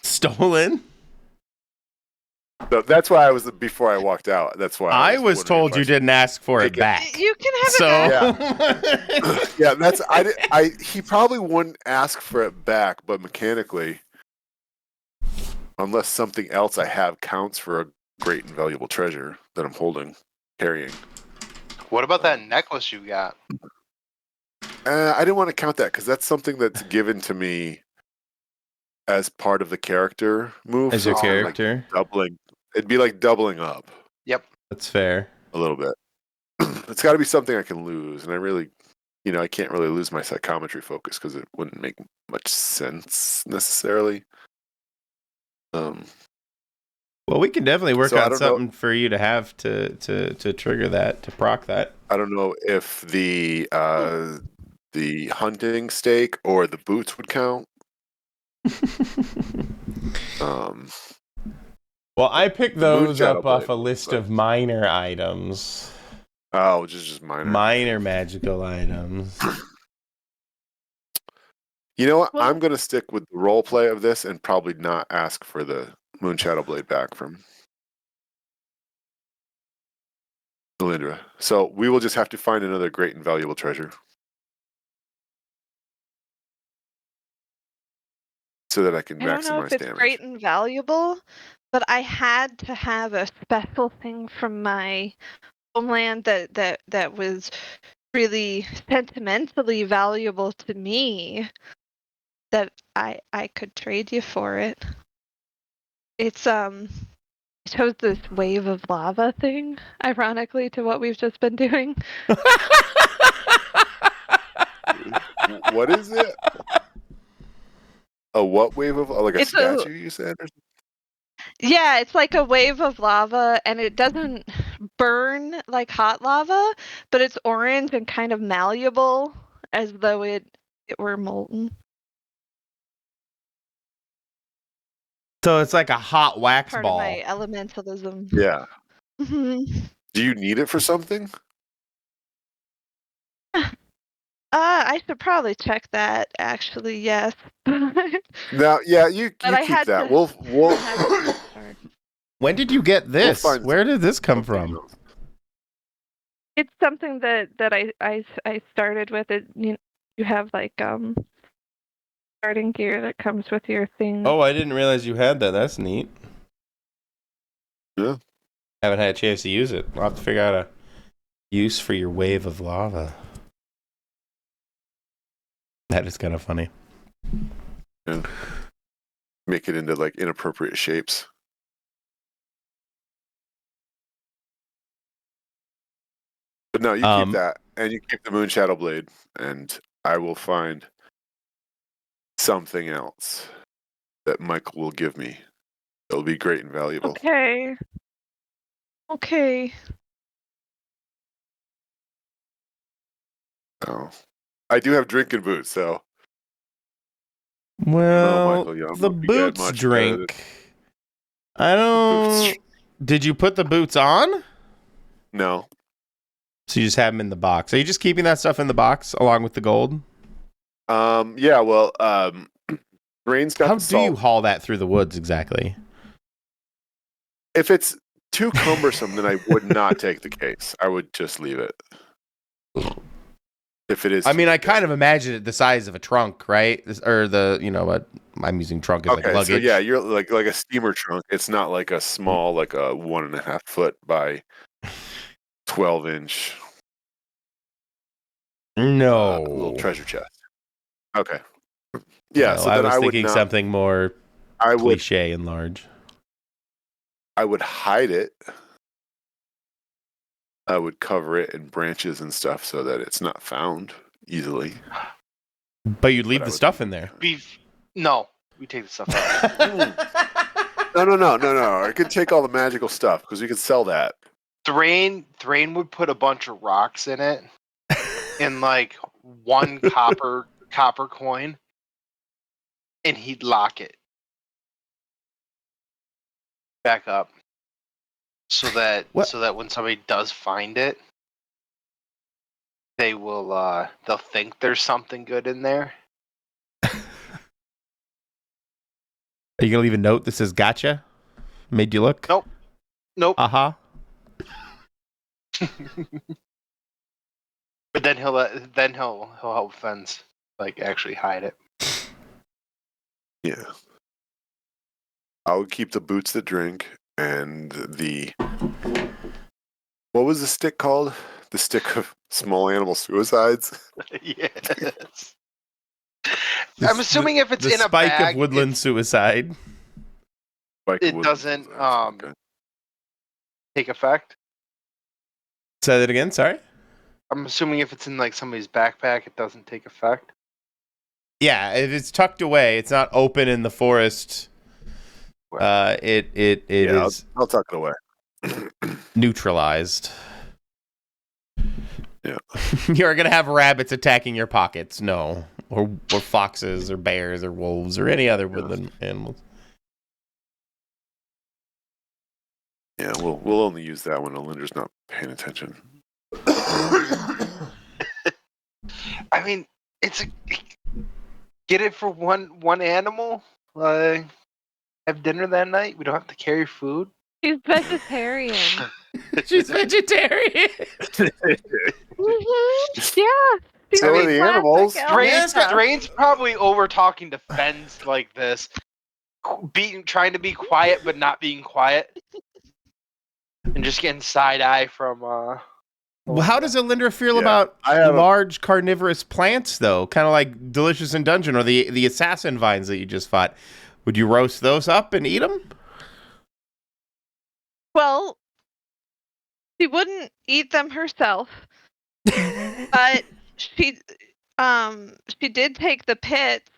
Stolen? So that's why I was before I walked out. That's why I was wondering told if I you should didn't ask for it take it. back. You can have So it back. Yeah, that's I. He probably wouldn't ask for it back, but mechanically, unless something else I have counts for a great and valuable treasure that I'm holding, carrying. What about that necklace you got? I didn't want to count that because that's something that's given to me as part of the character move. as your it's kinda character, like doubling. It'd be like doubling up that's fair. a little bit. It's got to be something I can lose, and I really, I can't really lose my psychometry focus because it wouldn't make much sense necessarily. Well, we can definitely work So I on don't know- something for you to have to trigger that, to proc that. I don't know if the hunting stake or the boots would count. Well, I picked The Moon those Shadow up off Blade, a list but- of minor items. Oh, which is just minor. Minor magical items. You know what? Well- I'm going to stick with the role play of this and probably not ask for the Moon Shadow Blade back from Lindra. So we will just have to find another great and valuable treasure. So that I can I don't know maximize if it's damage. great and valuable, but I had to have a special thing from my homeland that was really sentimentally valuable to me that I could trade you for it. It's I chose this wave of lava thing, ironically to what we've just been doing. What is it? A what wave of like a It's a- statue? You said? Or Yeah, it's like a wave of lava, and it doesn't burn like hot lava, but it's orange and kind of malleable, as though it were molten. So it's like a hot wax Part ball. of my elementalism. Yeah. Mhm. Do you need it for something? I should probably check that. Actually, yes. No. Yeah. You But I keep had that. to- We'll I had to start. When did you get this? find Where did this come something from? else. It's something that I started with. It you have like starting gear that comes with your thing. Oh, I didn't realize you had that. That's neat. Yeah. Haven't had a chance to use it. I'll have to figure out a use for your wave of lava. That is kind of funny. Yeah. Make it into like inappropriate shapes. But no, you keep that, and you keep the Moon Shadow Blade, and I will find something else that Michael will give me. It'll be great and valuable. Okay. Okay. Oh. I do have drinking boots, so Well, Michael, you don't the know if you get boots much drink. I don't. boots. Did you put the boots on? No. So you just have them in the box. Are you just keeping that stuff in the box along with the gold? Yeah, well, Rain's got How the do salt. you haul that through the woods exactly? If it's too cumbersome, then I would not take the case. I would just leave it. If it is, I mean, I kind of imagine it the size of a trunk, right? Or what I'm using trunk as okay. like luggage. So yeah, you're like a steamer trunk. It's not like a small, like a 1.5 foot by 12 inch. No. little treasure chest. Okay. Yeah, No, so I then was I would thinking not. something more I would. cliche and large. I would hide it. I would cover it in branches and stuff so that it's not found easily. But you'd leave But I the would stuff in there. No, we take the stuff out. No. I could take all the magical stuff because we could sell that. Thrain would put a bunch of rocks in it, in like one copper coin, and he'd lock it back up, so that when somebody does find it, they'll think there's something good in there. Are you going to leave a note that says gotcha? Made you look? Nope. Uh-huh. But then he'll help Fence like actually hide it. Yeah. I would keep the boots that drink and what was the stick called? The stick of small animal suicides? Yes. I'm assuming if it's the in a spike bag, of woodland suicide. it doesn't take effect. Say that again, sorry? I'm assuming if it's in like somebody's backpack, it doesn't take effect. Yeah, if it's tucked away, it's not open in the forest. It is I'll tuck it away. neutralized. Yeah. You're gonna have rabbits attacking your pockets, no, or foxes, or bears, or wolves, or any other woodland animals. Yeah, we'll only use that when Alindra's not paying attention. I mean, get it for one animal. Have dinner that night. We don't have to carry food. She's vegetarian. She's vegetarian. Yeah. So are the animals. Drain's probably over talking to Fens like this, trying to be quiet but not being quiet, and just getting side eye from. Well, how does Alindra feel about large carnivorous plants, though? Kind of like Delicious in Dungeon or the assassin vines that you just fought. Would you roast those up and eat them? Well, she wouldn't eat them herself, but she did take the pits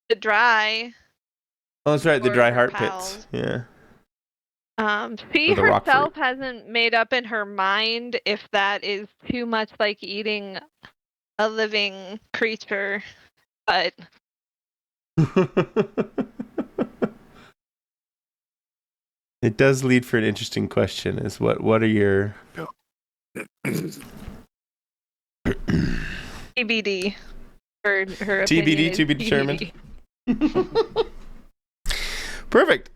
to dry. Oh, that's right, the for dry her heart pals. pits. Yeah. She Or the rock herself hasn't made up in her mind if that is too much like eating a living creature, but it does lead for an interesting question. Is what are your TBD? Her TBD opinion to be is determined. TBD. Perfect.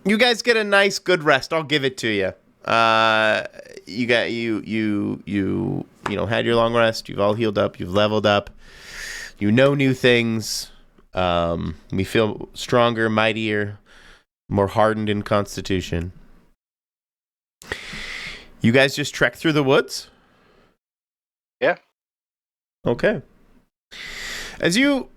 You guys get a nice, good rest. I'll give it to you. You got you had your long rest. You've all healed up. You've leveled up. You know new things. We feel stronger, mightier, more hardened in constitution. You guys just trek through the woods? Yeah. Okay. As you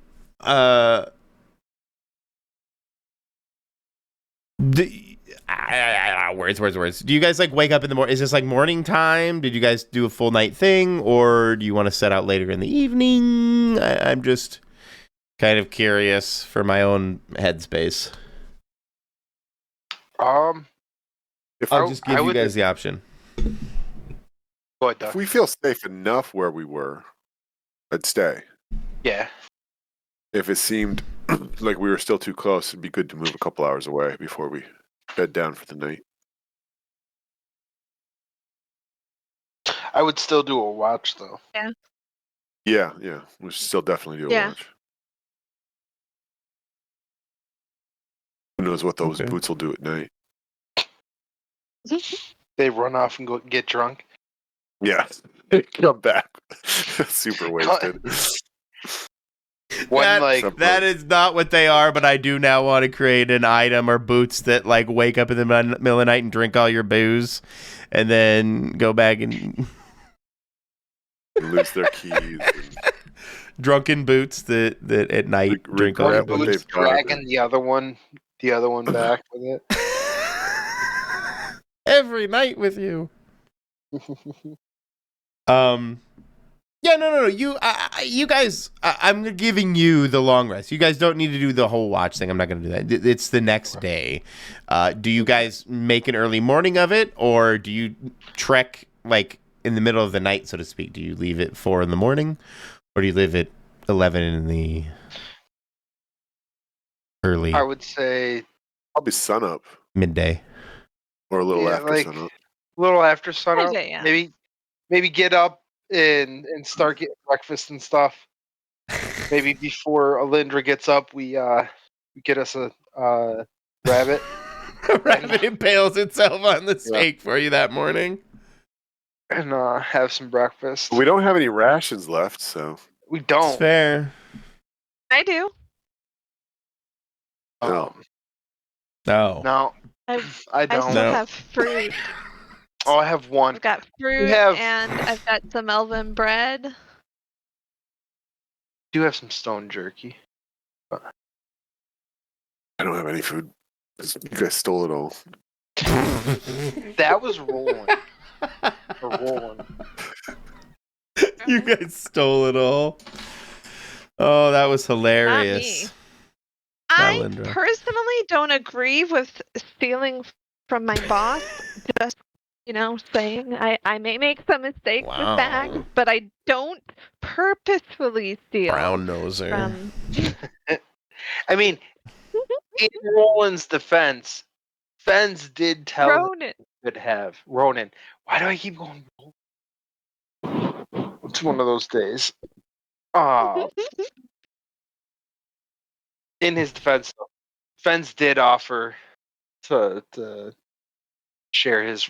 words. Do you guys like wake up in the morning? Is this like morning time? Did you guys do a full night thing, or do you want to set out later in the evening? I'm just kind of curious for my own headspace. I'll just give you guys the option. Go ahead, Doug. If we feel safe enough where we were, I'd stay. Yeah. If it seemed like we were still too close, it'd be good to move a couple hours away before we bed down for the night. I would still do a watch though. Yeah. We should still definitely do a watch. Who knows what those boots will do at night? They run off and go get drunk. Yeah. Come back. Super wasted. That is not what they are, but I do now want to create an item or boots that like wake up in the middle of the night and drink all your booze and then go back and lose their keys. And Drunken boots that at night drink all your regret what booze. they've done. Dragging the other one back with Every night with you. it. Yeah, no. You guys, I'm giving you the long rest. You guys don't need to do the whole watch thing. I'm not going to do that. It's the next day. Do you guys make an early morning of it, or do you trek like in the middle of the night, so to speak? Do you leave at 4 in the morning, or do you leave at 11 in the early I would say Probably sunup midday? or a little Yeah, after like- sunup. a little after sunup. say, yeah. Maybe get up and start getting breakfast and stuff. Maybe before Alindra gets up, we get us a rabbit. A rabbit impales itself on the steak for you that morning. And have some breakfast. We don't have any rations left, so We It's don't. fair. I do. No. No. No, I I don't. still No. have fruit. Oh, I have one. I've got fruit have- and I've got some elven bread. I do have some stone jerky. I don't have any food. You guys stole it all. That was rolling. Or rolling. You guys stole it all. Oh, that was hilarious. I Lindra. personally don't agree with stealing from my boss. Just, saying I may make some mistakes with that, Wow. but I don't purposefully steal Brown noser. from. I mean, in Roland's defense, Fens did tell him Ronan. could have. Ronan. Why do I keep going? It's one of those days. Oh, in his defense, though, Fens did offer to share his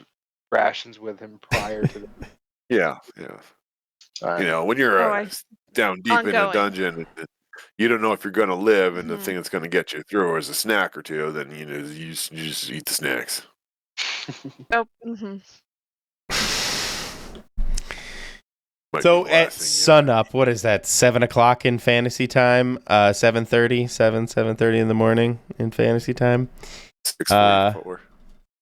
rations with him prior to that. Yeah. When you're Oh, down deep in a Ongoing. dungeon, and you don't know if you're going to live, and the Mhm. thing that's going to get you through is a snack or two. Then you just eat the snacks. Oh, mhm. Might So be the last at thing, sunup, what is that? 7:00 in fantasy time? 7:30, 7:30 in the morning in fantasy time. 6:44.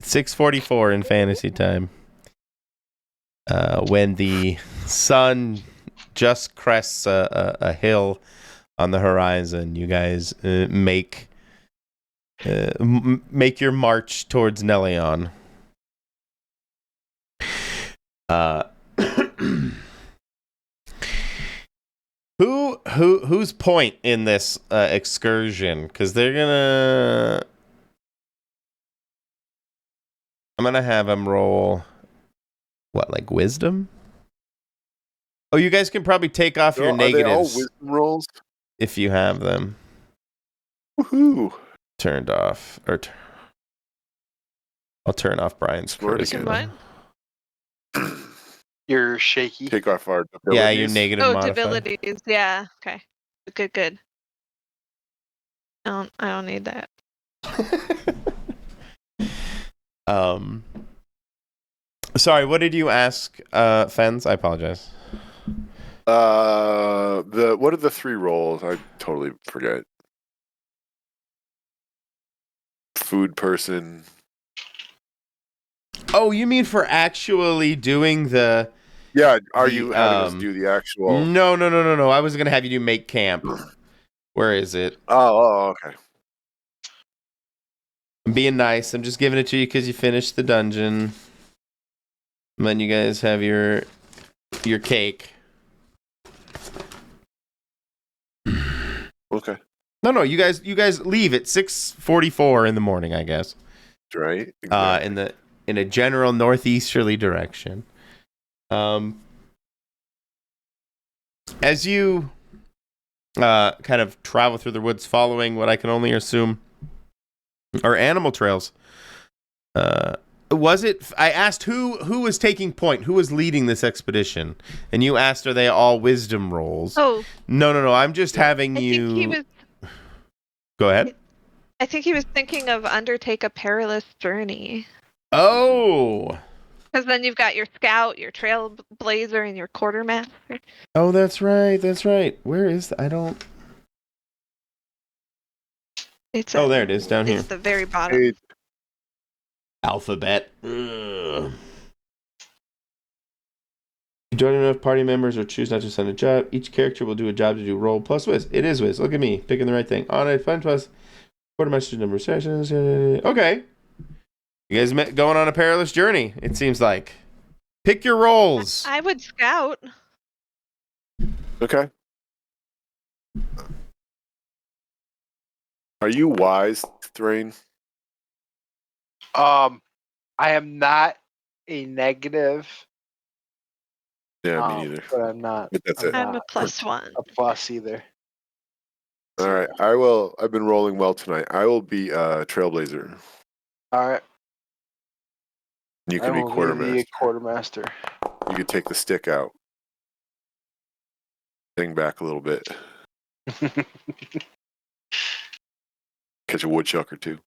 6:44 in fantasy time. When the sun just crests a hill on the horizon, you guys make your march towards Neleon. Whose point in this excursion? Because I'm gonna have them roll. What, like wisdom? Oh, you guys can probably take off your Are they all negatives wisdom rolls? if you have them Woohoo! turned off. I'll turn off Brian's Smart charisma. What? You're shaky. Take off our abilities. Yeah, your negative Oh, modifier. abilities. Yeah. Okay. Good. I don't need that. Sorry, what did you ask, Fens? I apologize. What are the 3 rolls? I totally forget. Food person. Oh, you mean for actually doing the... Yeah, are The, you having us do the actual? No. I was going to have you do make camp. Where is it? Oh, okay. I'm being nice. I'm just giving it to you because you finished the dungeon. And then you guys have your cake. Okay. No, you guys leave at 6:44 in the morning, I guess. Right. Exactly. In a general northeasterly direction. As you kind of travel through the woods, following what I can only assume are animal trails. Was it? I asked who was taking point, who was leading this expedition, and you asked, are they all wisdom rolls? Oh, No. I'm just having I you. think he was. Go ahead. I think he was thinking of undertake a perilous journey. Oh. Because then you've got your scout, your trailblazer, and your quartermaster. Oh, that's right. That's right. Where is I don't. It's Oh, there it is down here. It's the very bottom. Hey, Alphabet. Ugh. You join enough party members or choose not to send a job. Each character will do a job to do roll plus whiz. It is whiz. Look at me picking the right thing. On a fun plus quartermaster number of sessions. Okay. You guys going on a perilous journey, it seems like. Pick your rolls. I would scout. okay. Are you wise, Thrain? I am not a negative. Yeah, me neither. But I'm not. But that's I'm it. I'm a not +1. a plus either. All right. I've been rolling well tonight. I will be Trailblazer. All right. You I can be will Quartermaster. the quartermaster. You could take the stick out. Hang back a little bit. Catch a woodchuck or two.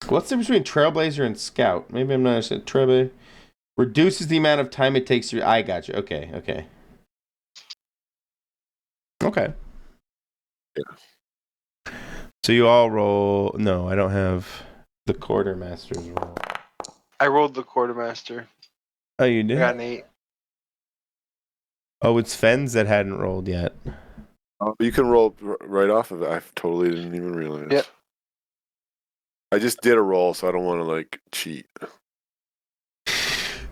What's the difference between Trailblazer and Scout? Maybe I'm not understanding. Trailblazer reduces the amount of time it takes to. I got you. Okay. Okay. Yeah. So you all roll. No, I don't have the quartermaster's roll. I rolled the quartermaster. Oh, you I did? got an 8. Oh, it's Fens that hadn't rolled yet. Oh, you can roll right off of it. I totally didn't even realize. Yep. I just did a roll, so I don't want to like cheat.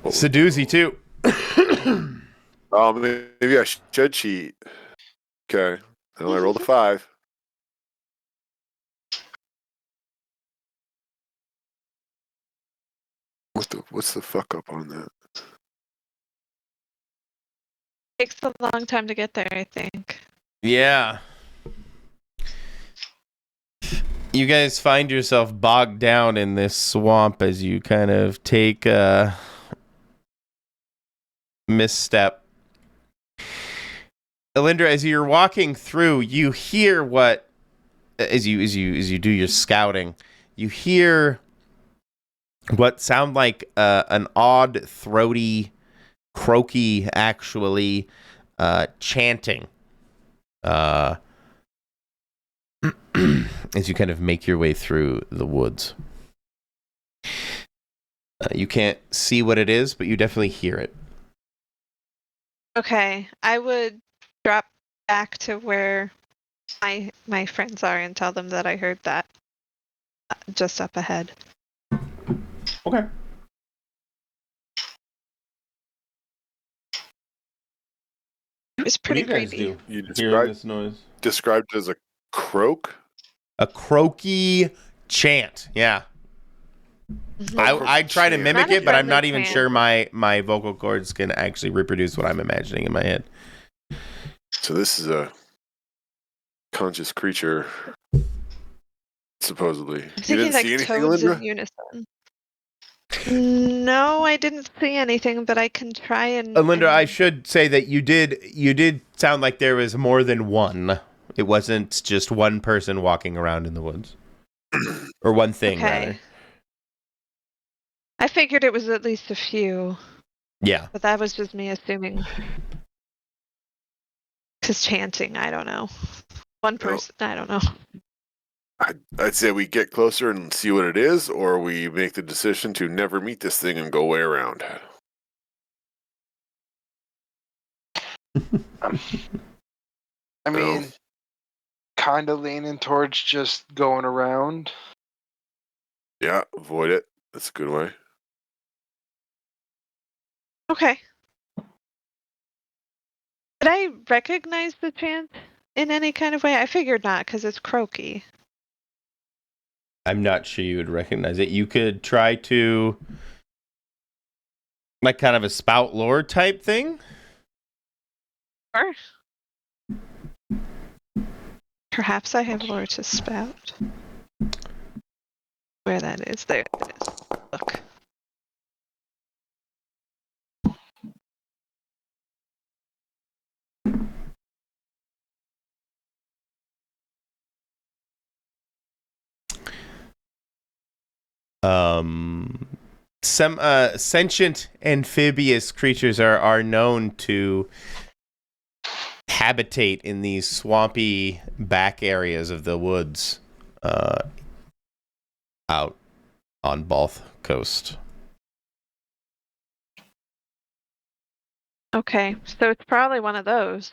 It's a doozy too. Maybe I should cheat. Okay. Well, I rolled a 5. What's the fuck up on that? Takes a long time to get there, I think. Yeah. You guys find yourself bogged down in this swamp as you kind of take a misstep. Elindra, as you're walking through, you hear what as you do your scouting, you hear what sound like an odd, throaty, croaky, actually, chanting. As you kind of make your way through the woods. You can't see what it is, but you definitely hear it. Okay, I would drop back to where my friends are and tell them that I heard that just up ahead. Okay. It was What do pretty you guys creepy. do You hearing this noise? described it as a croak? A croaky chant. Yeah. Mhm. I try to Chant. mimic Not a it, but I'm not friendly even chant. sure my vocal cords can actually reproduce what I'm imagining in my head. So this is a conscious creature, supposedly. I'm You thinking didn't like see anything, toads in Linda? unison. No, I didn't see anything, but I can try and. Linda, I should say that you did sound like there was more than one. It wasn't just one person walking around in the woods. Or one thing, rather. I figured it was at least a few, Yeah. but that was just me assuming. Because chanting, I don't know. One person, I don't know. I'd say we get closer and see what it is, or we make the decision to never meet this thing and go way around. I mean, kind of leaning towards just going around. Yeah, avoid it. That's a good way. Okay. Did I recognize the chant in any kind of way? I figured not, because it's croaky. I'm not sure you would recognize it. You could try to, like, kind of a spout lore type thing. Or perhaps I have lore to spout. Where that is, there it is. Look. Some sentient amphibious creatures are known to habitate in these swampy back areas of the woods out on Balth Coast. Okay, so it's probably one of those.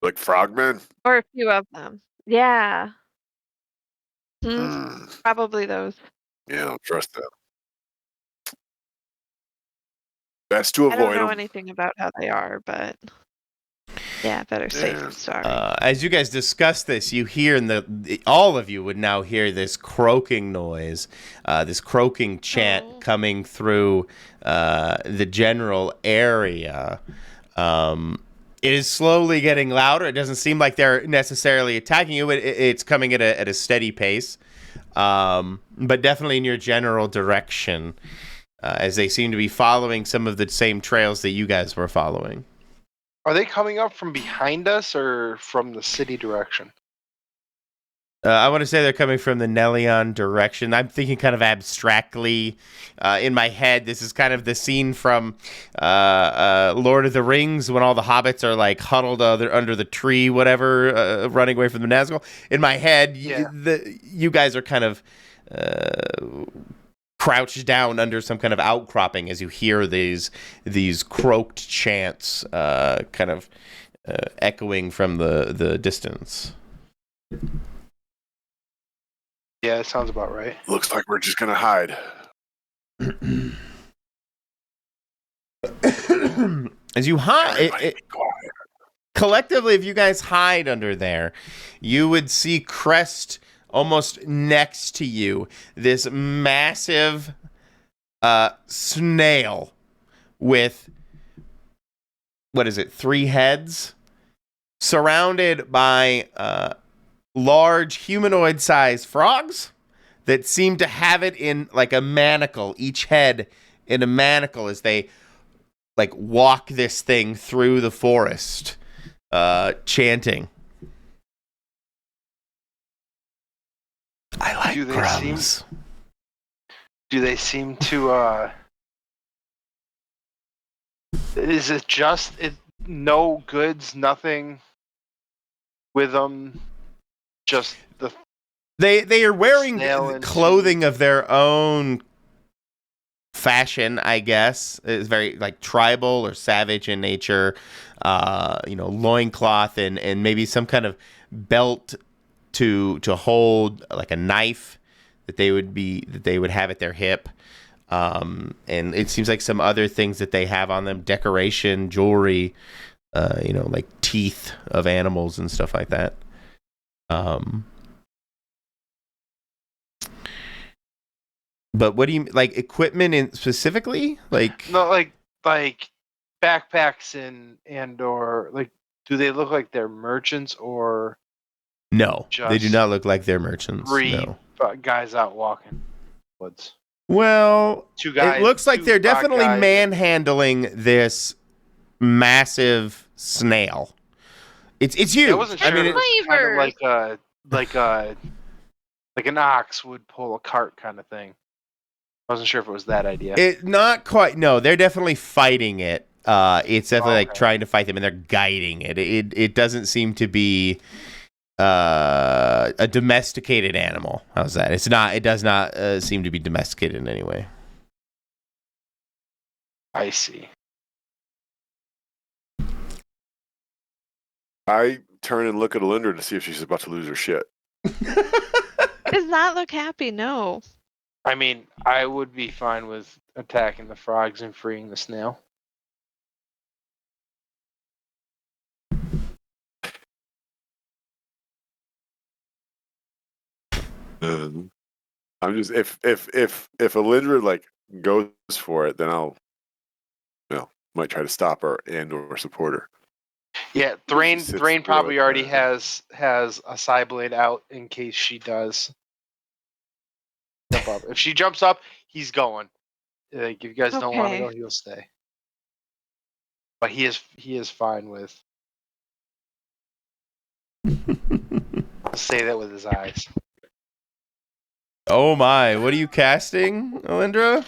Like frogmen? Or a few of them. Yeah. Hmm. Probably those. Yeah, I don't trust that. Best to I don't avoid know them. anything about how they are, but yeah, better safe than sorry. As you guys discuss this, you hear all of you would now hear this croaking noise, this croaking chant coming through the general area. It is slowly getting louder. It doesn't seem like they're necessarily attacking you. It's coming at a steady pace, but definitely in your general direction, as they seem to be following some of the same trails that you guys were following. Are they coming up from behind us or from the city direction? I want to say they're coming from the Nelion direction. I'm thinking kind of abstractly in my head. This is kind of the scene from Lord of the Rings when all the hobbits are like huddled under the tree, whatever, running away from the Nazgul. In my head, you guys are kind of crouched down under some kind of outcropping as you hear these croaked chants kind of echoing from the distance. Yeah, it sounds about right. Looks like we're just gonna hide. As you hide, collectively, if you guys hide under there, you would see Crest almost next to you. This massive snail with, 3 heads, surrounded by large humanoid-sized frogs that seem to have it in like a manacle, each head in a manacle as they like walk this thing through the forest, chanting. I like crumbs. Do they seem to is it just no goods, nothing with them? Just the they are wearing snail clothing of their own fashion, I guess. It's very like tribal or savage in nature. Loincloth and maybe some kind of belt to hold like a knife that they would have at their hip. And it seems like some other things that they have on them, decoration, jewelry, like teeth of animals and stuff like that. But what do you like equipment in specifically? Like no, like backpacks and or like, do they look like they're merchants or no? They do not look like they're merchants. No. Guys out walking woods. Well, 2 guys. It looks like they're definitely manhandling this massive snail. It's huge. I wasn't sure. It was kind of like an ox would pull a cart kind of thing. I wasn't sure if it was that idea. It not quite. No, they're definitely fighting it. It's definitely like trying to fight them, and they're guiding it. It doesn't seem to be a domesticated animal. How's that? It's not. It does not seem to be domesticated in any way. I see. I turn and look at Alindra to see if she's about to lose her shit. Does not look happy, no. I mean, I would be fine with attacking the frogs and freeing the snail. I'm just if Alindra like goes for it, then I'll might try to stop her and or support her. Yeah, Thrain probably already has a side blade out in case she does jump up. If she jumps up, he's going. Like, if you guys don't want to go, he'll stay. But he is fine with. I'll say that with his eyes. Oh my, what are you casting, Alindra?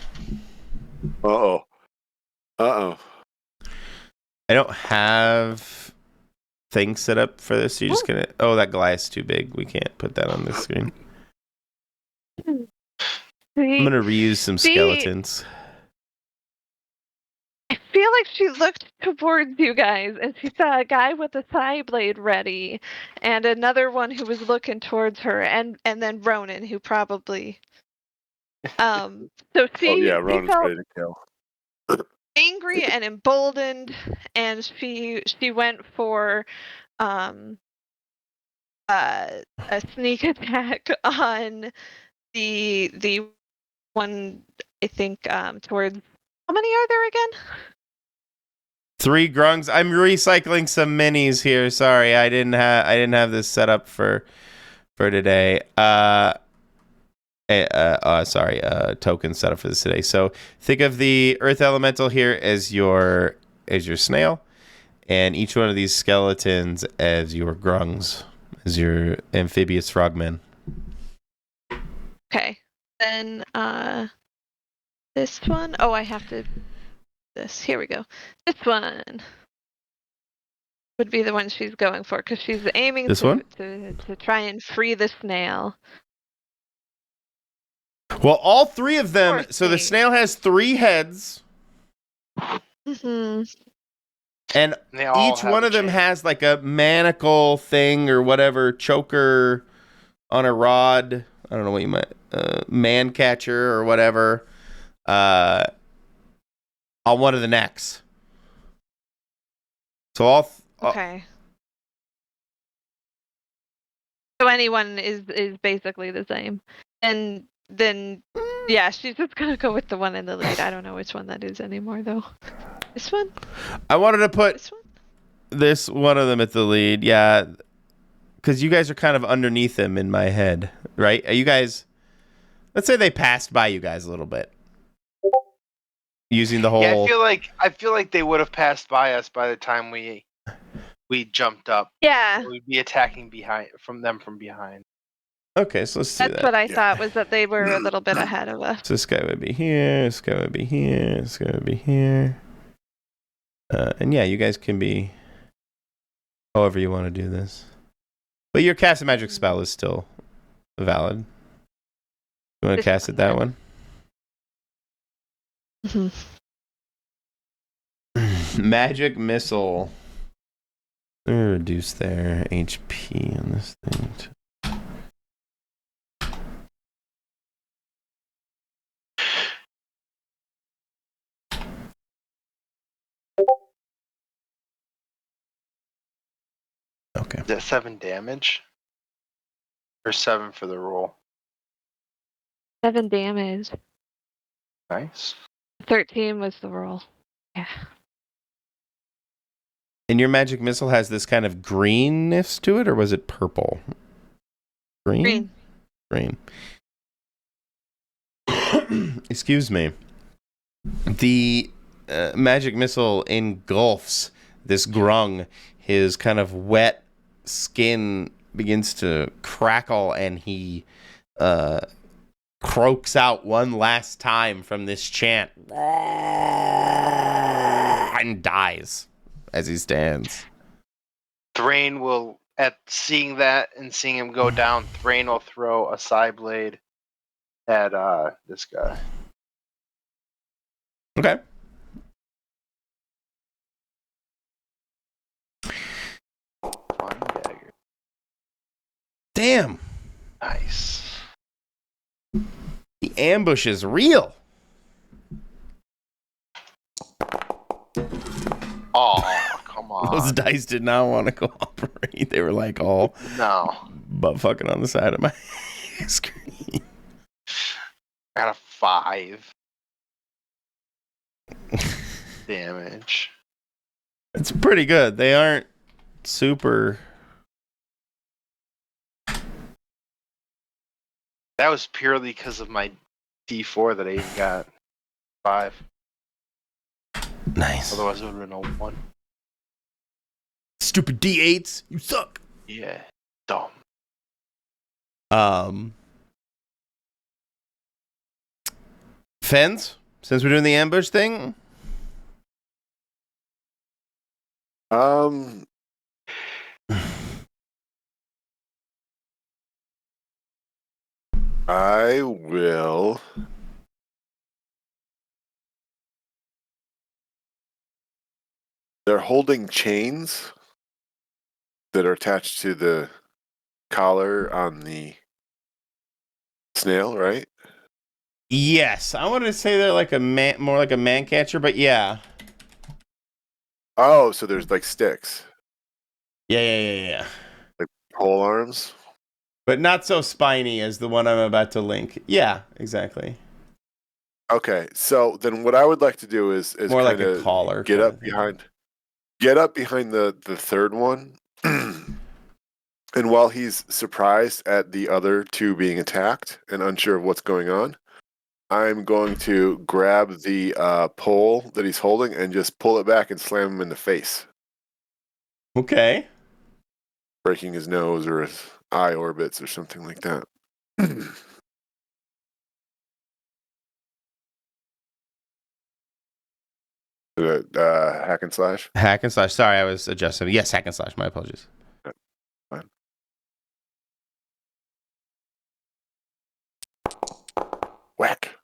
Uh-oh. Uh-oh. I don't have things set up for this. So you're just gonna. Oh, that glass is too big. We can't put that on the screen. I'm gonna reuse some skeletons. I feel like she looked towards you guys and she saw a guy with a side blade ready and another one who was looking towards her and then Ronan who probably so Oh, she yeah, Ron's felt ready to kill. angry and emboldened and she went for a sneak attack on the one I think towards how many are there again? 3 grungs. I'm recycling some minis here. Sorry, I didn't have this set up for today. Token set up for this today. So think of the earth elemental here as your snail, and each one of these skeletons as your grungs, as your amphibious frogmen. Okay. Then this one. Oh, I have to this. Here we go. This one would be the one she's going for because she's aiming This one? to try and free the snail. Well, all 3 of them. Poor So the thing. snail has 3 heads, Mm-hmm. and They all each have one a of them chain. has like a manacle thing or whatever, choker on a rod. I don't know what you might, man catcher or whatever, on one of the necks. So all. Okay. So anyone is basically the same, and then yeah, she's just gonna go with the one in the lead. I don't know which one that is anymore though. This one? I wanted to put This one? this one of them at the lead, yeah, because you guys are kind of underneath them in my head, right? Are you guys? Let's say they passed by you guys a little bit, using the whole. Yeah, I feel like they would have passed by us by the time we jumped up. Yeah. We'd be attacking from behind. Okay, so let's do That's that. what I thought was that they were a little bit ahead of us. So this guy would be here. This guy would be here. This guy would be here. And yeah, you guys can be however you want to do this. But your cast a magic spell is still valid. You want to This cast one, it that then. one? Mhm. Magic missile. Reduce their HP on this thing. Okay. Is that 7 damage? Or 7 for the roll? 7 damage. Nice. 13 was the roll. Yeah. And your magic missile has this kind of greenness to it, or was it purple? Green? Green. Excuse me. The magic missile engulfs this grung. His kind of wet skin begins to crackle, and he croaks out one last time from this chant and dies as he stands. Thrain will, at seeing that and seeing him go down, Thrain will throw a side blade at this guy. Okay. Flying dagger. Damn. Nice. The ambush is real. Oh, come on. Those dice did not want to cooperate. They were like all No. butt fucking on the side of my screen. Got a 5 damage. It's pretty good. They aren't super. That was purely because of my D4 that I even got 5. Nice. Otherwise, it would have been a 1. Stupid D8s. You suck. Yeah. Dumb. Fens, since we're doing the ambush thing. I will. They're holding chains that are attached to the collar on the snail, right? Yes, I wanted to say they're like a man, more like a man catcher, but yeah. Oh, so there's like sticks, Yeah. like pole arms. But not so spiny as the one I'm about to link. Yeah, exactly. Okay, so then what I would like to do is More like kind a of collar. get kinda up thing. behind the third one. And while he's surprised at the other two being attacked and unsure of what's going on, I'm going to grab the pole that he's holding and just pull it back and slam him in the face, Okay. breaking his nose or his eye orbits or something like that. Hack and slash. Hack and slash. Sorry, I was adjusting. Yes, hack and slash. My apologies. Fine. Whack.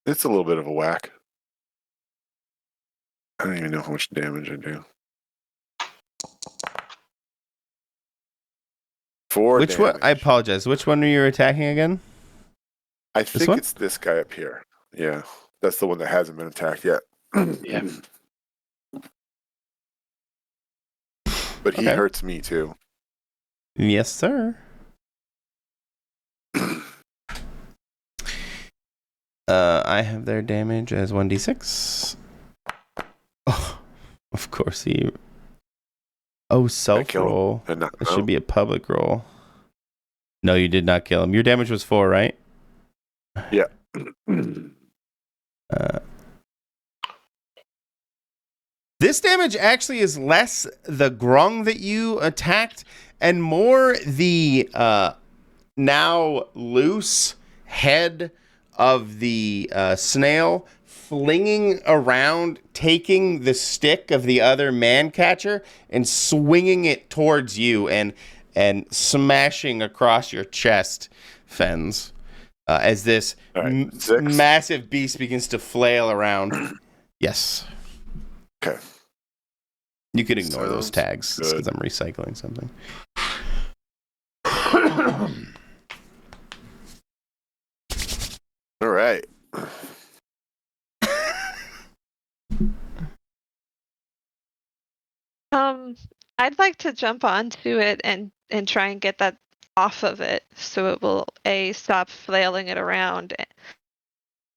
It's a little bit of a whack. I don't even know how much damage I do. 4 Which one? damage. I apologize. Which one are you attacking again? I think one? it's this guy up here. Yeah, that's the one that hasn't been attacked yet. Yeah. But he Okay. hurts me too. Yes, sir. I have their damage as 1d6. Oh, of course he. Oh, self kill him roll. and knock him It should out. be a public roll. No, you did not kill him. Your damage was 4, right? This damage actually is less the grung that you attacked and more the now loose head of the snail flinging around, taking the stick of the other man catcher and swinging it towards you and smashing across your chest, Fens, as this All right, 6. massive beast begins to flail around. Yes. Okay. You could ignore those Sounds tags good. because I'm recycling something. All right. I'd like to jump onto it and try and get that off of it, so it will stop flailing it around.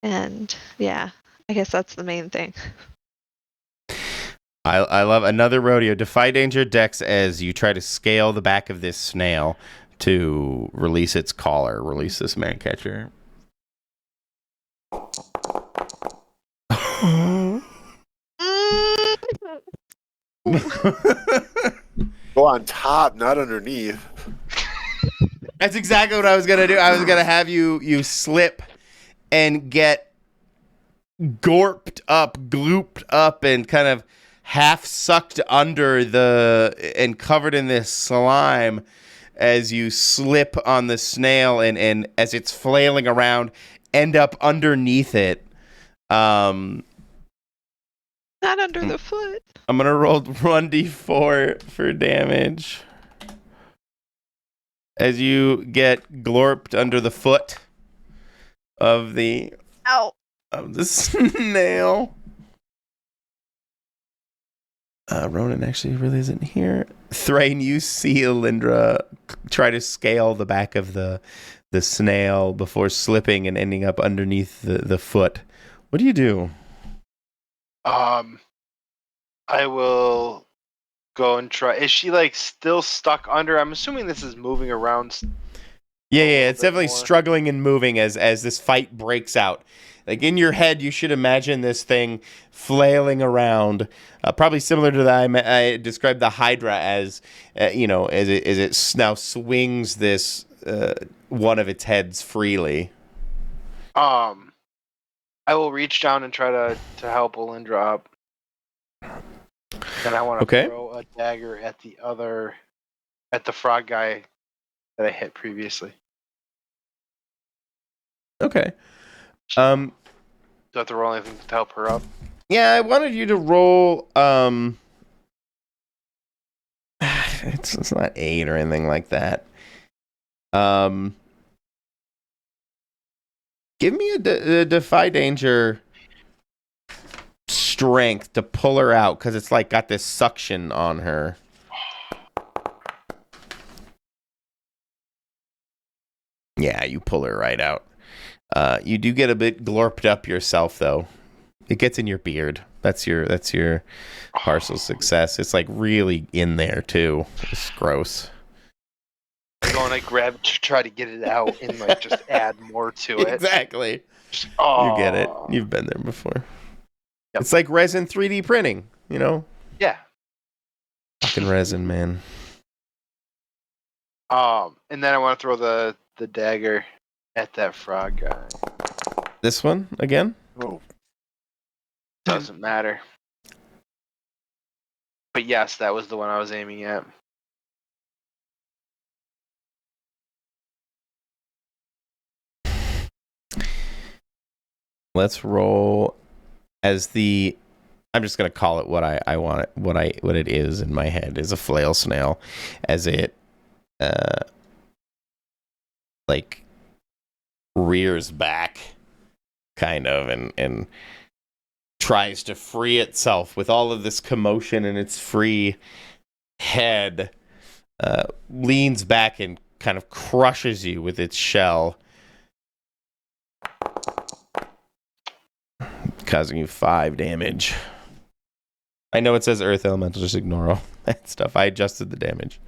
And yeah, I guess that's the main thing. I love another rodeo. Defy danger dex as you try to scale the back of this snail to release its collar, release this man catcher. Go on top, not underneath. That's exactly what I was gonna do. I was gonna have you slip and get glooped up, and kind of half sucked under and covered in this slime as you slip on the snail and as it's flailing around, end up underneath it. Not under the foot. I'm gonna roll 1d4 for damage as you get glorped under the foot of the Ow. snail. Ronan actually really isn't here. Thrain, you see Alindra try to scale the back of the snail before slipping and ending up underneath the foot. What do you do? I will go and try. Is she like still stuck under? I'm assuming this is moving around. Yeah, little it's bit definitely more. struggling and moving as this fight breaks out. Like in your head, you should imagine this thing flailing around, probably similar to I described the Hydra as, as it now swings this one of its heads freely. I will reach down and try to help Alindra up. And I want to Okay. throw a dagger at the frog guy that I hit previously. Okay. Do I have to roll anything to help her up? Yeah, I wanted you to roll. It's not 8 or anything like that. Give me a defy danger strength to pull her out because it's like got this suction on her. Yeah, you pull her right out. You do get a bit glorped up yourself though. It gets in your beard. That's your partial success. It's like really in there too. It's gross. I'm going to grab it to try to get it out and like just add more to it. Exactly. Oh. You get it. You've been there before. Yep. It's like resin 3D printing, you know? Yeah. Fucking resin, man. And then I want to throw the dagger at that frog guy. This one again? Oh, Doesn't matter. But yes, that was the one I was aiming at. Let's roll as the. I'm just gonna call it what I want it, what it is in my head is a flail snail, as it like rears back, kind of, and tries to free itself with all of this commotion in its free head, leans back and kind of crushes you with its shell, causing you 5 damage. I know it says Earth Elemental, just ignore all that stuff. I adjusted the damage.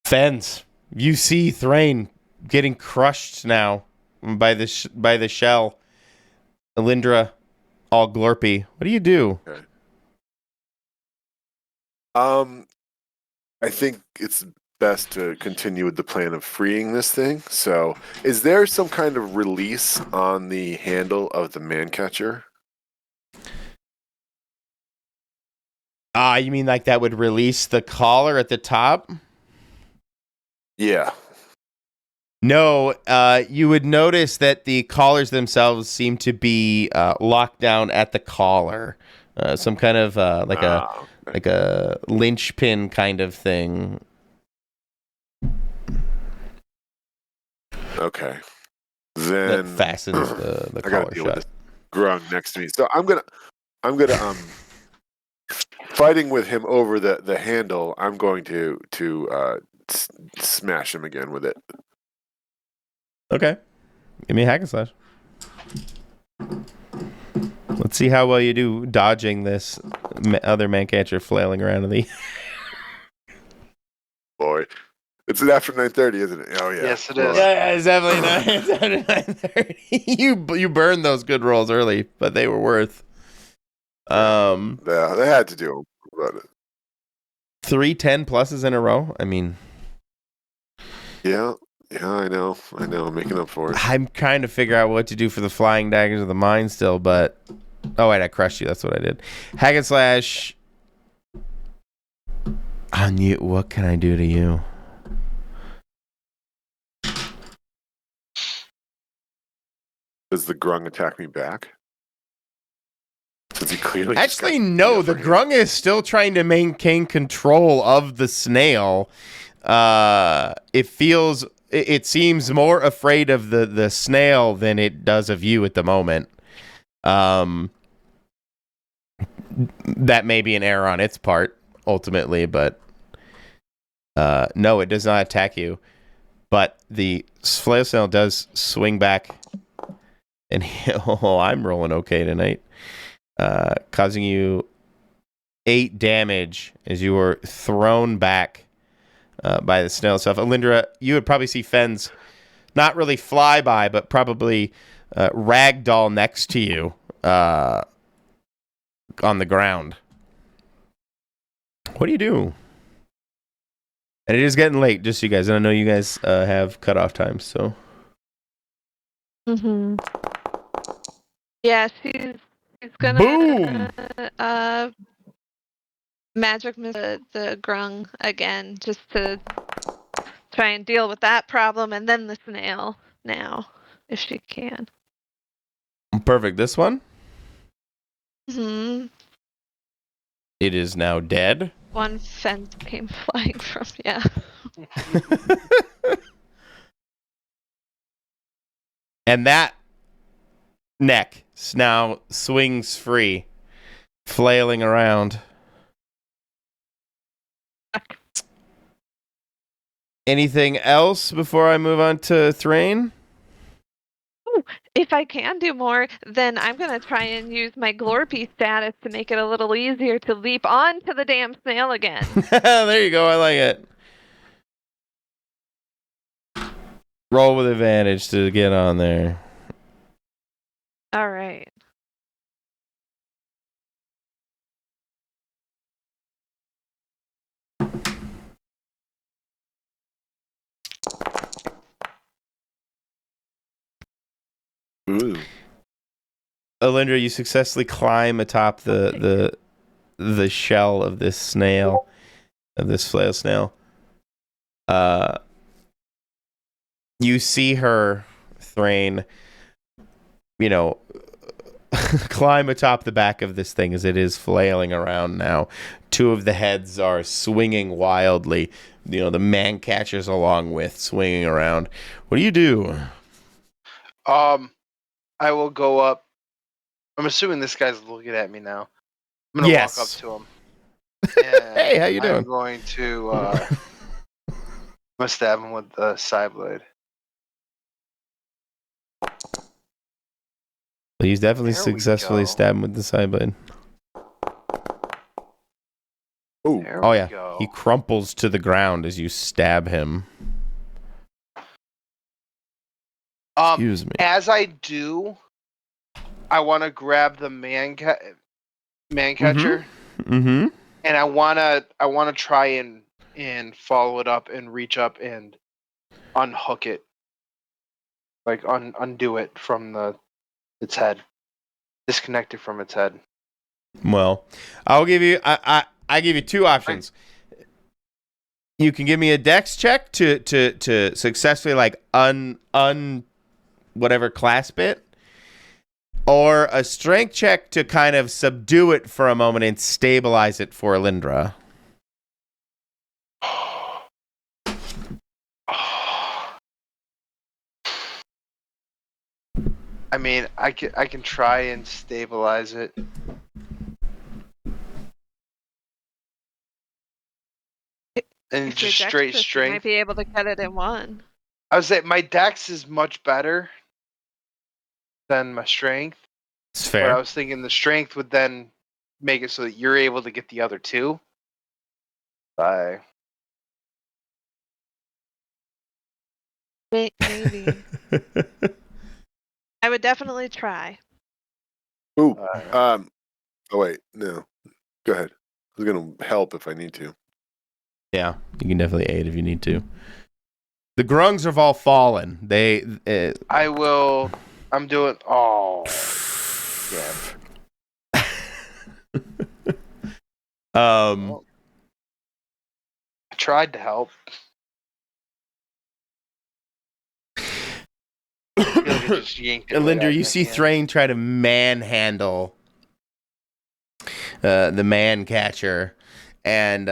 Fens, you see Thrain getting crushed now by the shell. Alindra, all glorpy. What do you do? okay. I think it's best to continue with the plan of freeing this thing. So, is there some kind of release on the handle of the man catcher? You mean like that would release the collar at the top? Yeah. No, you would notice that the collars themselves seem to be locked down at the collar. Some kind of like a linchpin kind of thing. Okay. That Then fastens the I gotta collar deal with shut. this grung next to me. So I'm gonna fighting with him over the handle. I'm going to smash him again with it. Okay. Give me a hack and slash. Let's see how well you do dodging this other man catcher flailing around in the. Boy, it's after 9:30, isn't it? Oh yeah. Yes, it is. Yeah, it's definitely not. It's after 9:30. You burned those good rolls early, but they were worth. Yeah, they had to do them. 3 10 pluses in a row. I mean, Yeah, I know. I'm making up for it. I'm trying to figure out what to do for the flying daggers of the mine still, but oh wait, I crushed you. That's what I did. Hack and slash on you. What can I do to you? Does the grung attack me back? Since he clearly Actually, no. The grung is still trying to maintain control of the snail. It feels. It seems more afraid of the snail than it does of you at the moment. That may be an error on its part, ultimately, but no, it does not attack you. But the flail snail does swing back, and I'm rolling okay tonight, causing you 8 damage as you were thrown back by the snail itself. Alindra, you would probably see Fens not really fly by, but probably ragdoll next to you on the ground. What do you do? And it is getting late, just so you guys. And I know you guys have cutoff times, so. Mm-hmm. Yeah, she's gonna Boom! magic miss the grung again, just to try and deal with that problem, and then the snail now, if she can. Perfect. This one? Hmm. It is now dead. One fence came flying from, yeah. And that neck now swings free, flailing around. Anything else before I move on to Thrain? If I can do more, then I'm going to try and use my Glorpy status to make it a little easier to leap onto the damn snail again. There you go. I like it. Roll with advantage to get on there. All right. Ooh. Alindra, you successfully climb atop the shell of this snail, of this flail snail. You see her, Thrain, climb atop the back of this thing as it is flailing around now. Two of the heads are swinging wildly. The man catchers along with swinging around. What do you do? I will go up. I'm assuming this guy's looking at me now. I'm gonna Yes. walk up to him. And Hey, how you doing? I'm going to I'm gonna stab him with the side blade. He's definitely There we successfully go. stabbed him with the side blade. Ooh. There Oh we yeah, go. he crumples to the ground as you stab him. Excuse me. As I do, I want to grab the man catcher, Mm-hmm. and I wanna try and follow it up and reach up and unhook it, like undo it from its head, disconnect it from its head. Well, I'll give you. I give you two options. You can give me a dex check to successfully like un whatever clasp it, or a strength check to kind of subdue it for a moment and stabilize it for Alindra. I mean, I can try and stabilize it. And If you're just straight dexterous, you strength. might be able to get it in one. I would say my dex is much better than my strength. It's But I fair. was thinking the strength would then make it so that you're able to get the other two. Bye. Maybe. I would definitely try. Ooh. Oh wait, no. Go ahead. I was gonna help if I need to. Yeah, you can definitely aid if you need to. The grungs have all fallen. I will. I'm doing. Oh. Yeah. I I tried to help. I feel like I just yanked it right out Linder, of you my see hand. Thrain try to manhandle the man catcher, and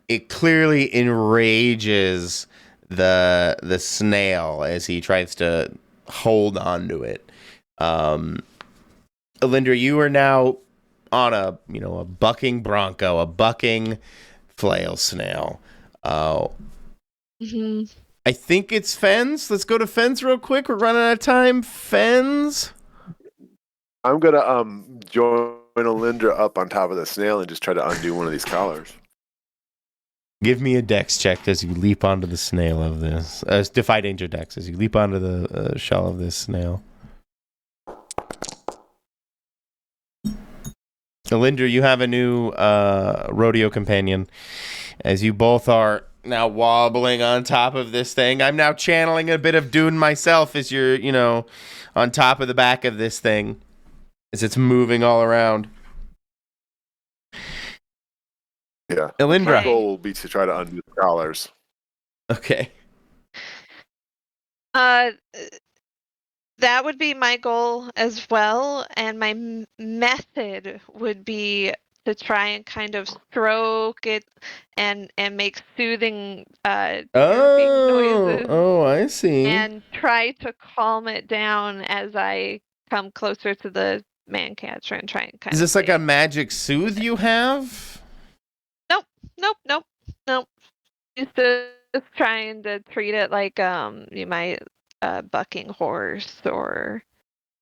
it clearly enrages the snail as he tries to hold onto it. Linder, you are now on a bucking bronco, a bucking flail snail. Mm-hmm. I think it's Fens. Let's go to Fens real quick. We're running out of time. Fens. I'm gonna join Alindra up on top of the snail and just try to undo one of these collars. Give me a dex check as you leap onto the snail of this. Defy danger dex as you leap onto the shell of this snail. Linder, you have a new rodeo companion, as you both are now wobbling on top of this thing. I'm now channeling a bit of Dune myself as you're, on top of the back of this thing as it's moving all around. Yeah. Elindra. My goal will be to try to undo the collars. Okay. That would be my goal as well, and my method would be to try and kind of stroke it and make soothing chirping noises Oh, I see. and try to calm it down as I come closer to the man catcher and try and kind Is of this like a magic soothe you have? Nope. Just trying to treat it like you might bucking horse or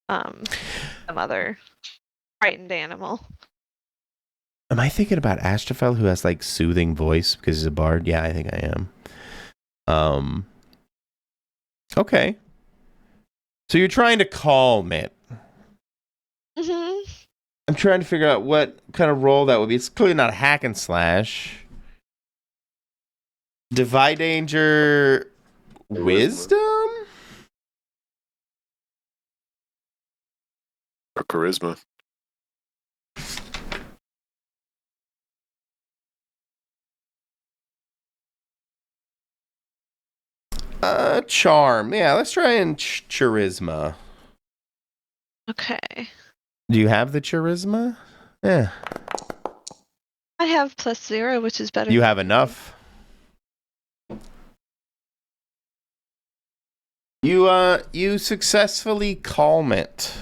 some other frightened animal. Am I thinking about Astrophel, who has like soothing voice because he's a bard? Yeah, I think I am. Okay. So you're trying to calm it. Mm-hmm. I'm trying to figure out what kind of role that would be. It's clearly not hack and slash. Defy danger, wisdom? Or charisma. Charm. Yeah, let's try and charisma. Okay. Do you have the charisma? Yeah. I have +0, which is better. You have enough. You successfully calm it.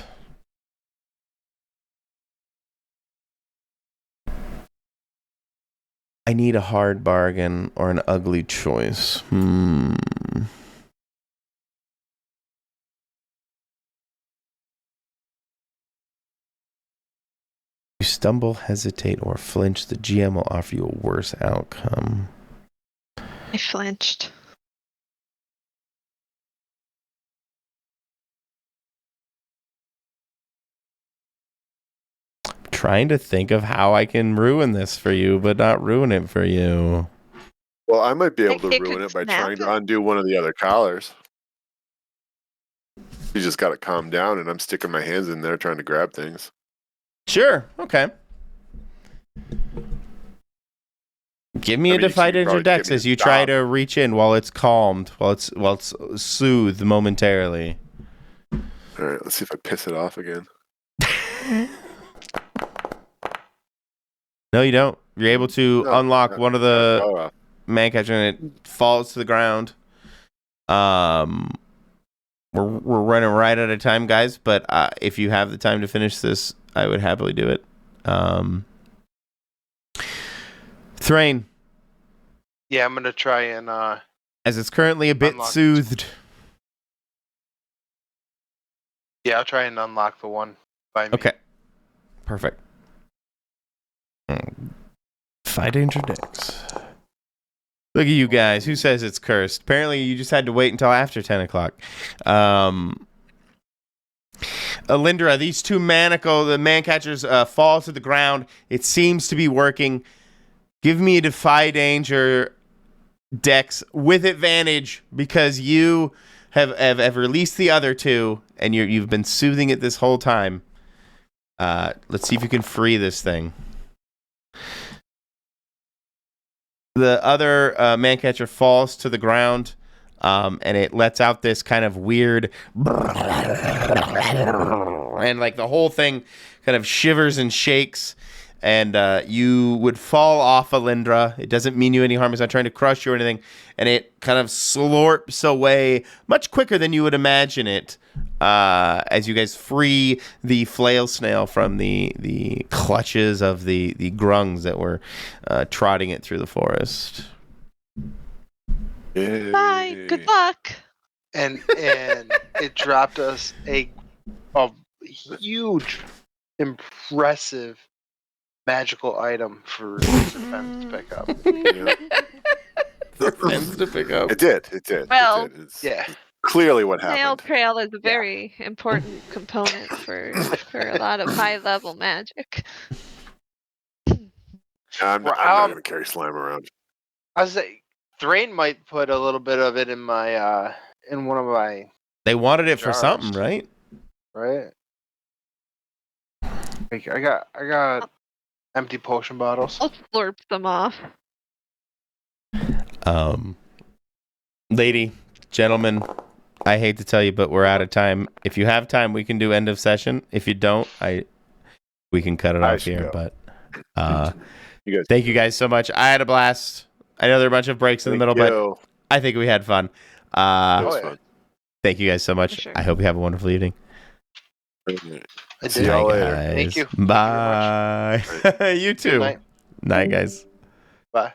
I need a hard bargain or an ugly choice. You stumble, hesitate, or flinch, the GM will offer you a worse outcome. I flinched. Trying to think of how I can ruin this for you, but not ruin it for you. Well, I might be able to It ruin could it by snap trying to it. undo one of the other collars. You just got to calm down, and I'm sticking my hands in there trying to grab things. Sure. Okay. Give me I a mean, you defy should danger probably dex give me as a you try stop. to reach in while it's calmed, while it's soothed momentarily. All right, let's see if I piss it off again. No, you don't. You're able to No, unlock no, one of no, the collar off. man catcher and it falls to the ground. We're running right out of time, guys. But if you have the time to finish this, I would happily do it. Thrain, Yeah, I'm gonna try and as it's currently a bit Unlock. soothed. yeah, I'll try and unlock the one by me. Okay, perfect. Defy danger dex. Look at you guys. Who says it's cursed? Apparently, you just had to wait until after 10 o'clock. Alindra, these two the man catchers, fall to the ground. It seems to be working. Give me a defy danger dex with advantage because you have released the other two and you've been soothing it this whole time. Let's see if you can free this thing. The other man catcher falls to the ground, and it lets out this kind of weird, and like the whole thing kind of shivers and shakes, and you would fall off Alindra. It doesn't mean you any harm. It's not trying to crush you or anything, and it kind of slurps away much quicker than you would imagine it. As you guys free the flail snail from the clutches of the grungs that were trotting it through the forest. Yay. Bye. Good luck. And it dropped us a huge, impressive magical item for defense to pick up. Yeah. Defense to pick up. It did. Well, It's Yeah. clearly what Snail happened. trail is a very important component for a lot of high level magic. I'm Well, not going to carry slime around. I was like, Thrain might put a little bit of it in my in one of my They wanted it for jars. something, right? Right. Like, I got empty potion bottles. I'll slurp them off. Lady, gentlemen, I hate to tell you, but we're out of time. If you have time, we can do end of session. If you don't, we can cut it I off should here. go. But You guys, thank you guys so much. I had a blast. I know there are a bunch of breaks in the middle, but I think we had fun. It was yeah. fun. Thank you guys so much. For sure. I hope you have a wonderful evening. I See did. y'all Night, later. guys. Thank you. Bye. Thank You too. Good night. Night, guys. Bye.